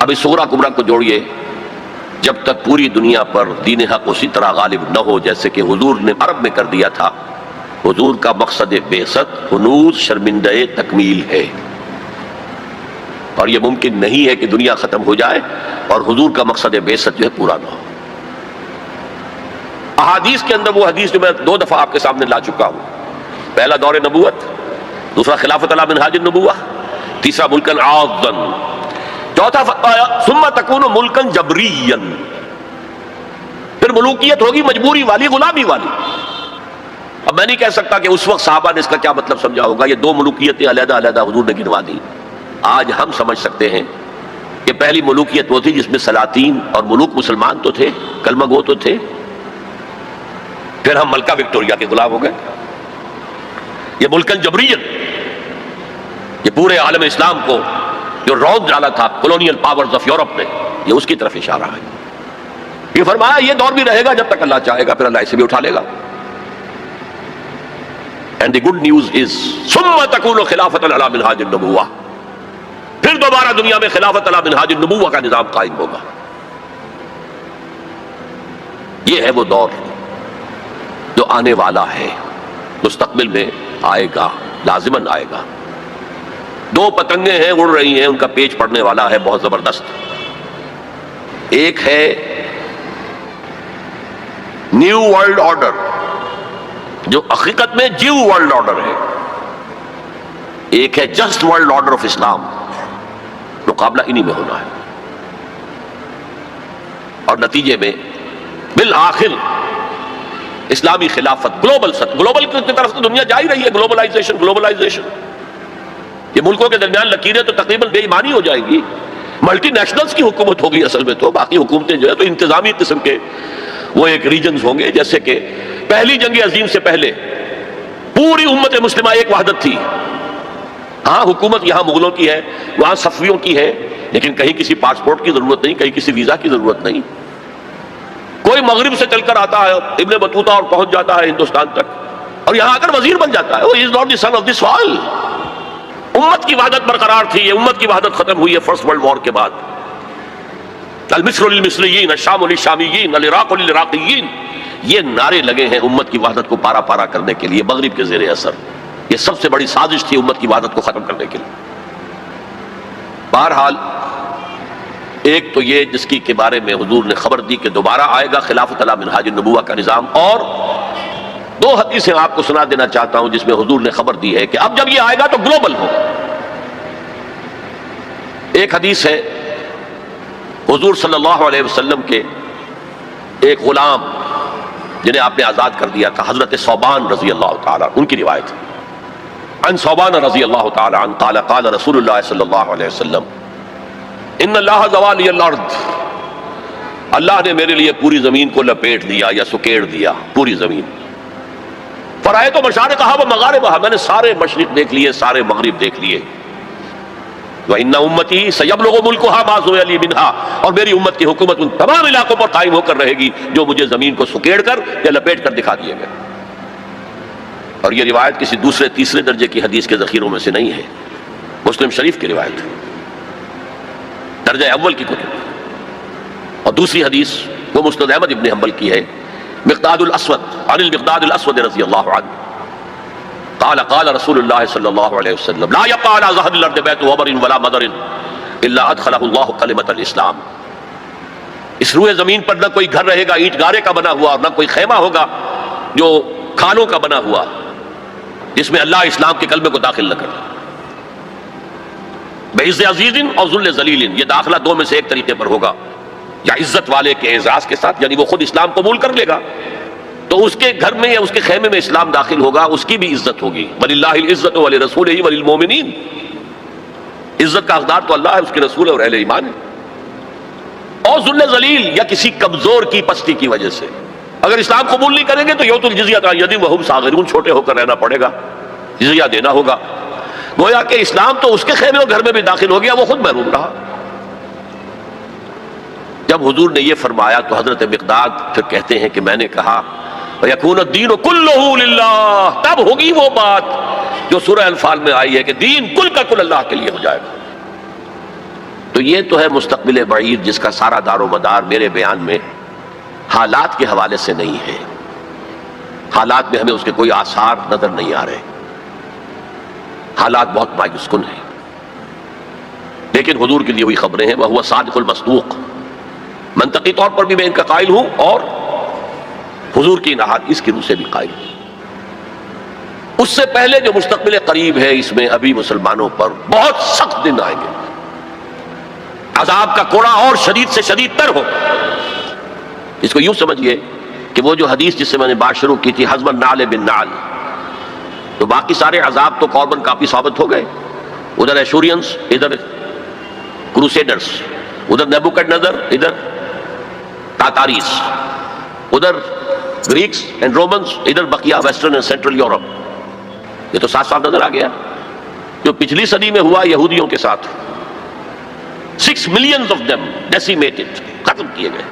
اب اس صغرا کبرا کو جوڑیے. جب تک پوری دنیا پر دین حق اسی طرح غالب نہ ہو جیسے کہ حضور نے عرب میں کر دیا تھا. حضور کا مقصد بعثت ہنوز شرمندہ تکمیل ہے، اور یہ ممکن نہیں ہے کہ دنیا ختم ہو جائے اور حضور کا مقصد بعثت جو ہے پورا نہ ہو. احادیث کے اندر وہ حدیث جو میں 2 دفعہ آپ کے سامنے لا چکا ہوں، پہلا دور نبوت، دوسرا خلافت علی منہاج النبوہ، تیسرا ملکن عاضن، چوتھا فرمایا ثم تکون ملکن جبریا، پھر ملوکیت ہوگی مجبوری والی، غلامی والی. اب میں نہیں کہہ سکتا کہ اس وقت صحابہ نے اس کا کیا مطلب سمجھا ہوگا. یہ 2 ملوکیتیں علیحدہ علیحدہ حضور نے گنوا دی. آج ہم سمجھ سکتے ہیں کہ پہلی ملوکیت وہ تھی جس میں سلاطین اور ملوک مسلمان تو تھے، کلمہ گو تو تھے. پھر ہم ملکہ وکٹوریہ کے غلام ہو گئے. یہ ملکن جبریت، یہ پورے عالم اسلام کو جو روز ڈالا تھا کولونیل پاورز آف یورپ نے، یہ اس کی طرف اشارہ ہے. یہ فرمایا یہ دور بھی رہے گا جب تک اللہ چاہے گا، پھر اللہ اسے بھی اٹھا لے گا. And the good news is ثم تکون خلافت علی منہاج النبوہ، پھر دوبارہ دنیا میں خلافت علی منہاج النبوہ کا نظام قائم ہوگا. یہ ہے وہ دور جو آنے والا ہے، مستقبل میں آئے گا، لازماً آئے گا. 2 پتنگیں ہیں اڑ رہی ہیں، ان کا پیچ پڑنے والا ہے بہت زبردست. ایک ہے نیو ورلڈ آرڈر جو حقیقت میں جیو ورلڈ آرڈر ہے، ایک ہے جسٹ ورلڈ آرڈر آف اسلام. مقابلہ انہی میں ہونا ہے، اور نتیجے میں بالآخر اسلامی خلافت گلوبل کی طرف سے دنیا جا ہی رہی ہے. گلوبلائزیشن یہ ملکوں کے درمیان لکیریں تو تقریباً بے ایمانی ہو جائے گی. ملٹی نیشنلز کی حکومت ہوگی اصل میں. تو باقی حکومتیں جو ہے تو انتظامی قسم کے وہ ایک ریجنز ہوں گے. جیسے کہ پہلی جنگ عظیم سے پہلے پوری امت مسلمہ ایک وحدت تھی. ہاں حکومت یہاں مغلوں کی ہے، وہاں صفویوں کی ہے، لیکن کہیں کسی پاسپورٹ کی ضرورت نہیں، کہیں کسی ویزا کی ضرورت نہیں. کوئی مغرب سے چل کر آتا ہے ابن بطوطہ اور پہنچ جاتا ہے ہندوستان تک، اور یہاں آ کر وزیر بن جاتا ہے. وہ is not the son of this soil. امت کی وحدت برقرار تھی. یہ امت کی وحدت ختم ہوئی ہے فرسٹ ورلڈ وار کے بعد. المصر للمصریین، الشام للشامیین، العراق للعراقیین، یہ نعرے لگے ہیں امت کی وحدت کو پارا پارا کرنے کے لیے مغرب کے زیر اثر. یہ سب سے بڑی سازش تھی امت کی وحدت کو ختم کرنے کے لیے. بہرحال ایک تو یہ جس کی کے بارے میں حضور نے خبر دی کہ دوبارہ آئے گا خلافت علی منہاج النبوہ کا نظام. اور 2 حدیثیں آپ کو سنا دینا چاہتا ہوں جس میں حضور نے خبر دی ہے کہ اب جب یہ آئے گا تو گلوبل ہو. ایک حدیث ہے حضور صلی اللہ علیہ وسلم کے ایک غلام جنہیں آپ نے آزاد کر دیا تھا، حضرت ثوبان رضی اللہ تعالیٰ، ان کی روایت ہے. عن ثوبان رضی اللہ تعالیٰ عنہ قال قال رسول اللہ صلی اللہ علیہ وسلم ان اللہ زوالی الارض، اللہ نے میرے لیے پوری زمین کو لپیٹ دیا یا سکیڑ دیا، پوری زمین. فرائے تو مشارقہا و مغاربہا، میں نے سارے مشرق دیکھ لیے، سارے مغرب دیکھ لیے. وَإِنَّ أُمَّتِي سَيَبْلُغُ مُلْكُهَا مَا زُوِيَ لِي مِنْهَا، اور میری امت کی حکومت ان تمام علاقوں پر قائم ہو کر رہے گی جو مجھے زمین کو سکیڑ کر یا لپیٹ کر دکھا دیے گئے. اور یہ روایت کسی دوسرے تیسرے درجے کی حدیث کے ذخیروں میں سے نہیں ہے، مسلم شریف کی روایت ہے، درجہ اول کی کتب. اور دوسری حدیث وہ مسند احمد ابن حنبل کی ہے، مقداد الاسود عن المقداد الاسود رضی اللہ عنہ قال قال رسول اللہ صلی اللہ علیہ وسلم لا يبقى على ظهر الارض بيت وبر ولا مدر الا ادخله الله كلمة الاسلام. اس روئے زمین پر نہ کوئی گھر رہے گا اینٹ گارے کا بنا ہوا، اور نہ کوئی خیمہ ہوگا جو کھانوں کا بنا ہوا، جس میں اللہ اسلام کے کلمے کو داخل نہ کرے. بعز عزیز اور ذل ذلیل، یہ داخلہ دو میں سے ایک طریقے پر ہوگا، یا عزت والے کے اعزاز کے ساتھ، یعنی وہ خود اسلام قبول کر لے گا تو اس کے گھر میں یا اس کے خیمے میں اسلام داخل ہوگا، اس کی بھی عزت ہوگی. وَلِلَّهِ الْعِزَّةُ وَلِرَسُولِهِ وَلِلْمُؤْمِنِينَ، عزت کا حقدار تو اللہ ہے، اس کے رسول اور اہل ایمان ہے. اور ذل ذلیل یا کسی کمزور کی پستی کی وجہ سے اگر اسلام قبول نہیں کریں گے تو یؤتوا الجزیۃ عن یدٍ وہم صاغرون، چھوٹے ہو کر رہنا پڑے گا، جزیہ دینا ہوگا. گویا کہ اسلام تو اس کے خیمے اور گھر میں بھی داخل ہو گیا، وہ خود محروم رہا. جب حضور نے یہ فرمایا تو حضرت مقداد پھر کہتے ہیں کہ میں نے کہا وَيَكُونَ الدِّينُ كُلُّهُ لِلَّهِ، تب ہوگی وہ بات جو سورہ انفال میں آئی ہے کہ دین کل کا کل اللہ کے لیے ہو جائے گا. تو یہ تو ہے مستقبل بعید جس کا سارا دار و مدار میرے بیان میں حالات کے حوالے سے نہیں ہے. حالات میں ہمیں اس کے کوئی آثار نظر نہیں آ رہے، حالات بہت مایوس کن ہیں. لیکن حضور کے لیے وہی خبریں ہیں، وَهُوَ صادق المصدوق. منطقی طور پر بھی میں ان کا قائل ہوں اور حضور کی احادیث کی روح سے بھی قائل ہوں. اس سے پہلے جو مستقبل قریب ہے اس میں ابھی مسلمانوں پر بہت سخت دن آئیں گے، عذاب کا کوڑا اور شدید سے شدید تر ہو. اس کو یوں سمجھیے کہ وہ جو حدیث جس سے میں نے بات شروع کی تھی حزب النعل بالنعل، تو باقی سارے عذاب تو کاربن کاپی ثابت ہو گئے. ادھر ایشورینس، ادھر کروسیڈرز، ادھر نیبوکڈ نظر، ادھر تاتاریس، ادھر گریکس اینڈ رومنز، ادھر بقیہ ویسٹرن اینڈ سینٹرل یورپ. یہ تو صاف صاف نظر آ گیا جو پچھلی صدی میں ہوا یہودیوں کے ساتھ. 6 million of them decimated، ختم کیے گئے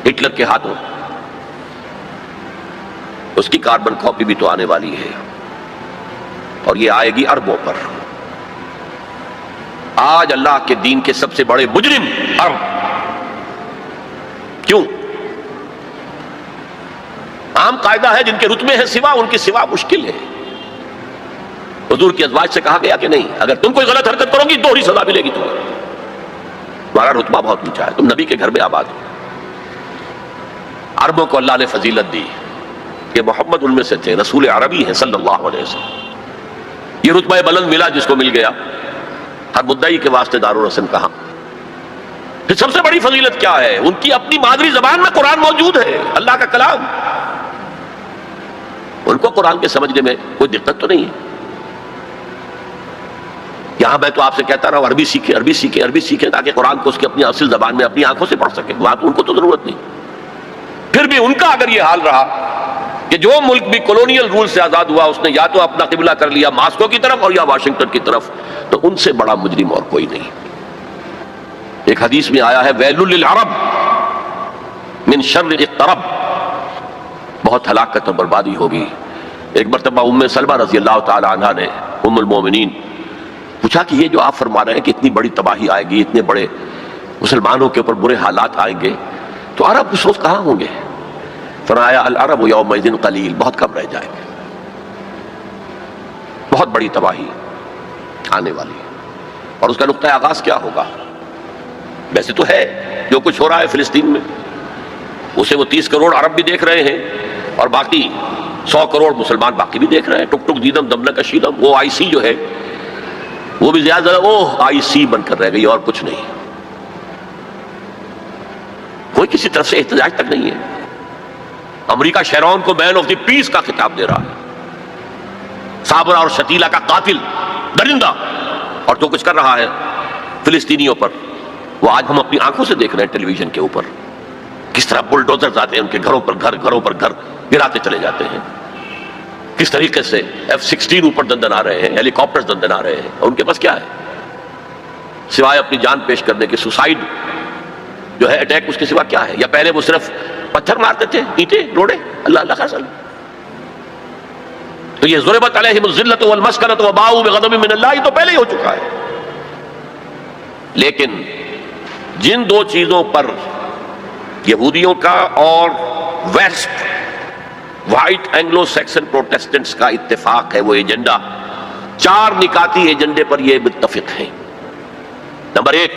ہٹلر کے ہاتھوں. اس کی کاربن کاپی بھی تو آنے والی ہے، اور یہ آئے گی اربوں پر. آج اللہ کے دین کے سب سے بڑے مجرم عرب. کیوں؟ عام قاعدہ ہے جن کے رتبے ہیں سوا، ان کی سوا مشکل ہے. حضور کی ازواج سے کہا گیا کہ نہیں، اگر تم کوئی غلط حرکت کرو گی دوہری سزا ملے گی تمہیں، تمہارا رتبہ بہت اونچا ہے، تم نبی کے گھر میں آباد ہو. عربوں کو اللہ نے فضیلت دی کہ محمد ان میں سے تھے، رسول عربی ہیں صلی اللہ علیہ وسلم. یہ رتبہ بلند ملا جس کو مل گیا. ہر مدعی کے واسطے دار و رسم کہاں. پھر سب سے بڑی فضیلت کیا ہے؟ ان کی اپنی مادری زبان میں قرآن موجود ہے، اللہ کا کلام. ان کو قرآن کے سمجھنے میں کوئی دقت تو نہیں ہے. یہاں میں تو آپ سے کہتا رہا عربی سیکھیں، عربی سیکھیں، عربی سیکھیں، تاکہ قرآن کو اس کی اپنی اصل زبان میں اپنی آنکھوں سے پڑھ سکیں. وہاں تو ان کو تو ضرورت نہیں. پھر بھی ان کا اگر یہ حال رہا کہ جو ملک بھی کولونیل رول سے آزاد ہوا اس نے یا تو اپنا قبلہ کر لیا ماسکو کی طرف اور یا واشنگٹن کی طرف، تو ان سے بڑا مجرم اور کوئی نہیں. ایک حدیث میں آیا ہے ویل للعرب من شر اقترب، بہت ہلاکت اور بربادی ہوگی. ایک مرتبہ ام سلمہ رضی اللہ تعالی عنہا نے ام المومنین پوچھا کہ یہ جو آپ فرما رہے ہیں کہ اتنی بڑی تباہی آئے گی، اتنے بڑے مسلمانوں کے اوپر برے حالات آئیں گے، تو عرب اس وقت کہاں ہوں گے؟ فرمایا العرب یومئذ قلیل، بہت کم رہ جائیں گے. بہت بڑی تباہی آنے والی ہے. اور اس کا نقطہ آغاز کیا ہوگا؟ ویسے تو ہے جو کچھ ہو رہا ہے فلسطین میں، اسے وہ 30 کروڑ عرب بھی دیکھ رہے ہیں اور باقی 100 کروڑ مسلمان باقی بھی دیکھ رہے ہیں. ٹک ٹک دیدم دم نکشیدم، وہ آئی سی جو ہے وہ بھی زیادہ آئی سی بن کر رہ گئی اور کچھ نہیں. کوئی کسی طرف سے احتجاج تک نہیں ہے. امریکہ شیرون کو مین آف دی پیس کا خطاب دے رہا ہے، صابرہ اور شتیلہ کا قاتل درندہ، اور جو کچھ کر رہا ہے فلسطینیوں پر وہ آج ہم اپنی آنکھوں سے دیکھ رہے ہیں ٹیلی ویژن کے اوپر. کس طرح بلڈوزر آتے ہیں ان کے گھروں پر گھر، گھروں پر گھر گراتے چلے جاتے ہیں. کس طریقے سے F-16 اوپر دندن آ رہے ہیں، ہیلی کاپٹر دندن آ رہے ہیں، اور ان کے پاس کیا ہے؟ سوائے اپنی جان پیش کرنے کے سوسائڈ جو ہے اٹیک اس کے سوا کیا ہے؟ یا پہلے وہ صرف پتھر مارتے تھے، اینٹیں روڑے، اللہ اللہ کا سلام. تو یہ ضربت علیہم الذلۃ والمسکنۃ وباؤوا بغضب من اللہ یہ تو پہلے ہی ہو چکا ہے. لیکن جن دو چیزوں پر یہودیوں کا اور west white Anglo Saxon Protestants کا اتفاق ہے، وہ ایجنڈا، 4 نکاتی ایجنڈے پر یہ متفق ہیں. نمبر 1،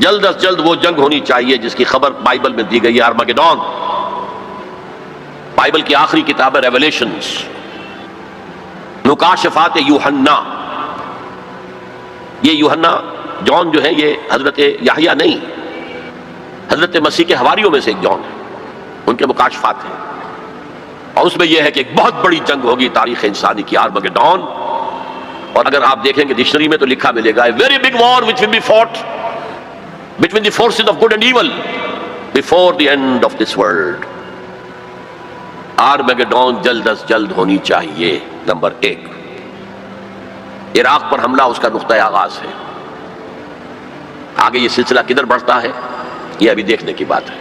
جلد از جلد وہ جنگ ہونی چاہیے جس کی خبر بائبل میں دی گئی ہے، ارمگیڈون. بائبل کی آخری کتاب ہے ریویلیشنز، مکاشفات یوحنا. یہ یوحنا جون جو ہے یہ حضرت یحییٰ نہیں، حضرت مسیح کے حواریوں میں سے ایک جون ہے، ان کے مکاشفات ہیں. اور اس میں یہ ہے کہ ایک بہت بڑی جنگ ہوگی تاریخ انسانی کی، ارمگیڈون. اور اگر آپ دیکھیں گے ڈکشنری میں تو لکھا ملے گا very big war which will be fought between the forces of good and evil before the end of this world. ارمگیڈون جلد از جلد ہونی چاہیے. نمبر 1، عراق پر حملہ اس کا نقطۂ آغاز ہے. آگے یہ سلسلہ کدھر بڑھتا ہے یہ ابھی دیکھنے کی بات ہے.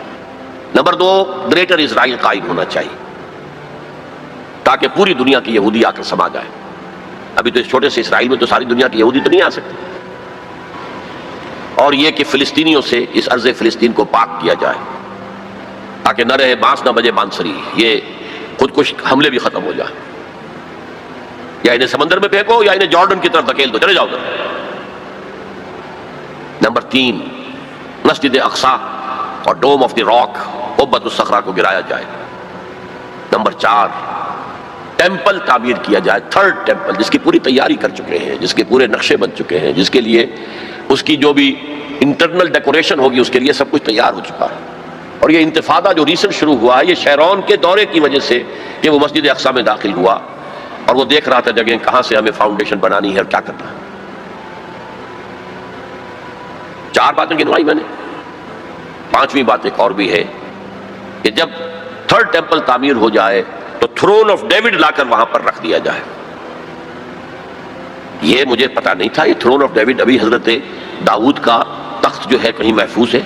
نمبر 2، گریٹر اسرائیل قائم ہونا چاہیے تاکہ پوری دنیا کی یہودی آ کر سما جائے. ابھی تو اس چھوٹے سے اسرائیل میں تو ساری دنیا کی یہودی تو نہیں آ سکتی. اور یہ کہ فلسطینیوں سے اس ارض فلسطین کو پاک کیا جائے تاکہ نہ رہے بانس نہ بجے بانسری، یہ خودکش حملے بھی ختم ہو جائے. یا انہیں سمندر میں پھینکو یا انہیں جارڈن کی طرف دھکیل دو، چلے جاؤ ادھر. نمبر 3، مسجد اقصی اور ڈوم آف دی راک قبۃ الصخرہ کو گرایا جائے. نمبر 4، ٹیمپل تعمیر کیا جائے، 3rd ٹیمپل، جس کی پوری تیاری کر چکے ہیں، جس کے پورے نقشے بن چکے ہیں، جس کے لیے اس کی جو بھی انٹرنل ڈیکوریشن ہوگی اس کے لیے سب کچھ تیار ہو چکا ہے. اور یہ انتفاضہ جو ریسنٹ شروع ہوا ہے یہ شیرون کے دورے کی وجہ سے کہ وہ مسجد اقصی میں داخل ہوا اور وہ دیکھ رہا تھا جگہ کہاں سے ہمیں فاؤنڈیشن بنانی ہے اور کیا کرنا ہے. 4 باتیں گنوائی میں نے. 5ویں بات ایک اور بھی ہے کہ جب 3rd ٹیمپل تعمیر ہو جائے تو تھرون آف ڈیوڈ لا کر وہاں پر رکھ دیا جائے. یہ مجھے پتا نہیں تھا، یہ تھرون آف ڈیوڈ ابھی حضرت داؤد کا تخت جو ہے کہیں محفوظ ہے.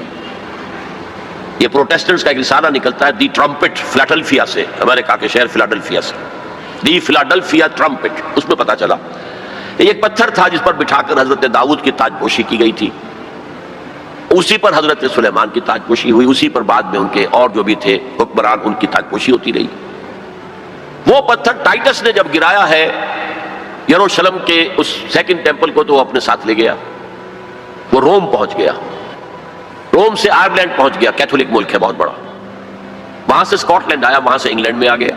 یہ پروٹیسٹنٹس کا ایک رسالہ نکلتا ہے دی ٹرمپٹ، فلاڈلفیا سے، امریکہ کے شہر فلاڈلفیا سے، دی فلاڈلفیا ٹرمپٹ. اس میں پتا چلا یہ ایک پتھر تھا جس پر بٹھا کر حضرت داؤد کی تاج پوشی کی گئی تھی. اسی پر حضرت سلیمان کی تاج پوشی ہوئی، اسی پر بعد میں ان کے اور جو بھی تھے حکمران ان کی تاج پوشی ہوتی رہی. وہ پتھر ٹائٹس نے جب گرایا ہے یروشلم کے اس 2nd ٹیمپل کو تو وہ اپنے ساتھ لے گیا. وہ روم پہنچ گیا، روم سے آئرلینڈ پہنچ گیا، کیتھولک ملک ہے بہت بڑا. وہاں سے اسکاٹ لینڈ آیا، وہاں سے انگلینڈ میں آ گیا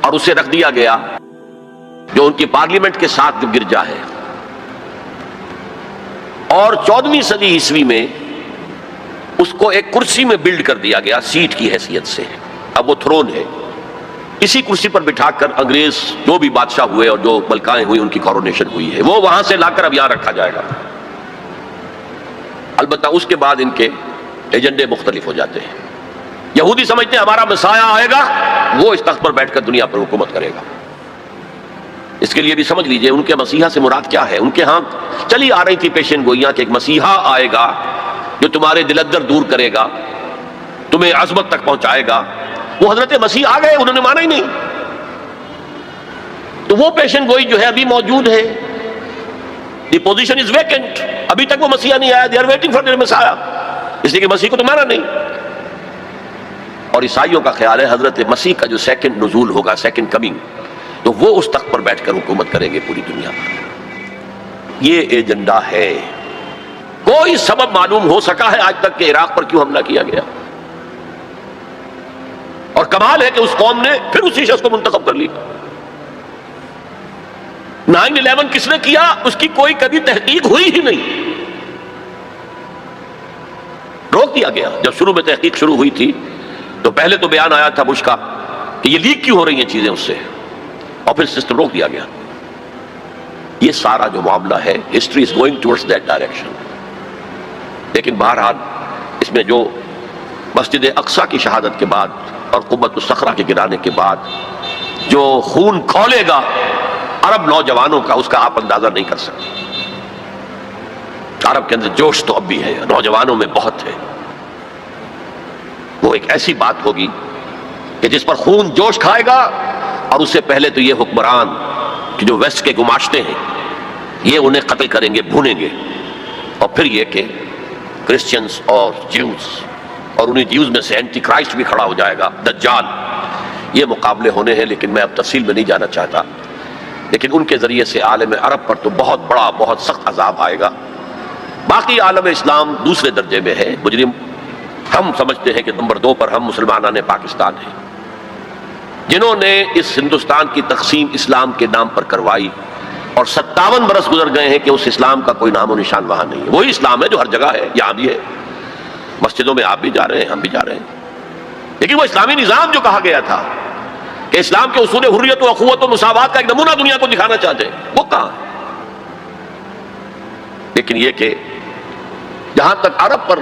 اور اسے رکھ دیا گیا جو ان کی پارلیمنٹ کے ساتھ گرجا ہے. اور 14ویں صدی عیسوی میں اس کو ایک کرسی میں بلڈ کر دیا گیا سیٹ کی حیثیت سے. اب وہ تھرون ہے، اسی کرسی پر بٹھا کر انگریز جو بھی بادشاہ ہوئے اور جو ملکائیں ہوئی ان کی کورونیشن ہوئی ہے، وہ وہاں سے لا کر اب یہاں رکھا جائے گا. البتہ اس کے بعد ان کے ایجنڈے مختلف ہو جاتے ہیں. یہودی سمجھتے ہیں ہمارا مسیح آئے گا، وہ اس تخت پر بیٹھ کر دنیا پر حکومت کرے گا. اس کے لیے بھی سمجھ لیجئے ان کے مسیحا سے مراد کیا ہے. ان کے ہاں چلی آ رہی تھی پیشین گوئیاں کہ ایک مسیحا آئے گا جو تمہارے دل ادر دور کرے گا، تمہیں عظمت تک پہنچائے گا. وہ حضرت مسیح آ گئے، انہوں نے مانا ہی نہیں. تو وہ پیشین گوئی جو ہے ابھی موجود ہے. The position is vacant. ابھی تک وہ مسیح نہیں آیا. They are waiting for their مسیح، اس لیے کہ مسیح کو تو مانا نہیں. اور عیسائیوں کا خیال ہے حضرت مسیح کا جو 2nd نزول ہوگا، 2nd کمنگ، تو وہ اس تخت پر بیٹھ کر حکومت کریں گے پوری دنیا پر. یہ ایجنڈا ہے. کوئی سبب معلوم ہو سکا ہے آج تک کہ عراق پر کیوں حملہ کیا گیا؟ اور کمال ہے کہ اس قوم نے پھر اسی شخص کو منتخب کر لی. 9/11 کس نے کیا اس کی کوئی کبھی تحقیق ہوئی ہی نہیں، روک دیا گیا. جب شروع میں تحقیق شروع ہوئی تھی تو پہلے تو بیان آیا تھا بش کا کہ یہ لیک کیوں ہو رہی ہیں چیزیں اس سے، اور پھر سسٹم روک دیا گیا. یہ سارا جو معاملہ ہے history is going towards that direction. لیکن بہرحال اس میں جو مسجد اقصی کی شہادت کے بعد اور قبۃ الصخرہ کے گرانے کے بعد جو خون کھولے گا عرب نوجوانوں کا، اس کا آپ اندازہ نہیں کر سکتے. عرب کے اندر جوش تو اب بھی ہے، نوجوانوں میں بہت ہے. وہ ایک ایسی بات ہوگی کہ جس پر خون جوش کھائے گا، اور اس سے پہلے تو یہ حکمران کہ جو ویسٹ کے گماشتے ہیں یہ انہیں قتل کریں گے، بھونیں گے. اور پھر یہ کہ کرسچنز اور جیوز، اور انہیں جیوز میں سے اینٹی کرائسٹ بھی کھڑا ہو جائے گا، دجال. یہ مقابلے ہونے ہیں، لیکن میں اب تفصیل میں نہیں جانا چاہتا. لیکن ان کے ذریعے سے عالم عرب پر تو بہت بڑا، بہت سخت عذاب آئے گا. باقی عالم اسلام دوسرے درجے میں ہے، مجرم. ہم سمجھتے ہیں کہ نمبر 2 پر ہم مسلمانان پاکستان ہیں، جنہوں نے اس ہندوستان کی تقسیم اسلام کے نام پر کروائی، اور 57 برس گزر گئے ہیں کہ اس اسلام کا کوئی نام و نشان وہاں نہیں ہے. وہی اسلام ہے جو ہر جگہ ہے، یہاں بھی ہے، مسجدوں میں آپ بھی جا رہے ہیں، ہم بھی جا رہے ہیں. لیکن وہ اسلامی نظام جو کہا گیا تھا کہ اسلام کے اصول حریت و اخوت و مساوات کا ایک نمونہ دنیا کو دکھانا چاہتے ہیں، وہ کہاں ہے؟ لیکن یہ کہ جہاں تک عرب پر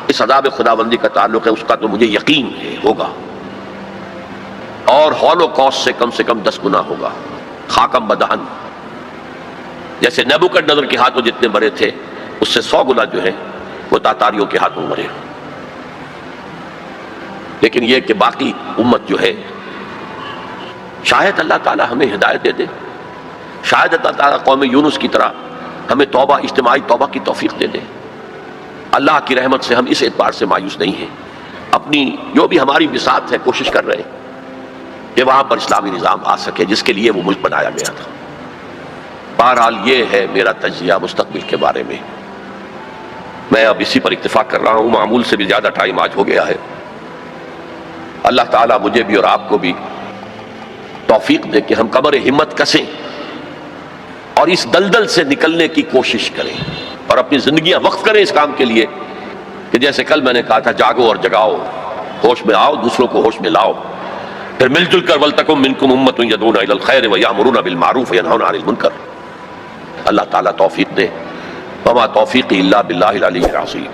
اس عذاب خداوندی کا تعلق ہے، اس کا تو مجھے یقین ہے ہوگا، اور ہولوکاسٹ سے کم 10 گنا ہوگا. خاکم بدہن، جیسے نیبوکڈنیزر کے ہاتھوں جتنے مرے تھے، اس سے 100 گنا جو ہے وہ تاتاریوں کے ہاتھوں مرے. لیکن یہ کہ باقی امت جو ہے، شاید اللہ تعالی ہمیں ہدایت دے دے، شاید اللہ تعالی قوم یونس کی طرح ہمیں توبہ، اجتماعی توبہ کی توفیق دے دے. اللہ کی رحمت سے ہم اس اعتبار سے مایوس نہیں ہیں، اپنی جو بھی ہماری بساط ہے کوشش کر رہے ہیں کہ وہاں پر اسلامی نظام آ سکے جس کے لیے وہ ملک بنایا گیا تھا. بہرحال یہ ہے میرا تجزیہ مستقبل کے بارے میں. میں اب اسی پر اتفاق کر رہا ہوں، معمول سے بھی زیادہ ٹائم آج ہو گیا ہے. اللہ تعالیٰ مجھے بھی اور آپ کو بھی توفیق دے کہ ہم کمر ہمت کسیں اور اس دلدل سے نکلنے کی کوشش کریں، اور اپنی زندگیاں وقف کریں اس کام کے لیے کہ جیسے کل میں نے کہا تھا، جاگو اور جگاؤ، ہوش میں آؤ، دوسروں کو ہوش میں لاؤ، پھر مل جل کر وَلْتَكُن مِّنكُمْ أُمَّةٌ يَدْعُونَ إِلَى الْخَيْرِ وَيَأْمُرُونَ بِالْمَعْرُوفِ وَيَنْهَوْنَ عَنِ الْمُنكَرِ. اللہ تعالیٰ توفیق دے. وما توفیقی الا باللہ العلی العظیم.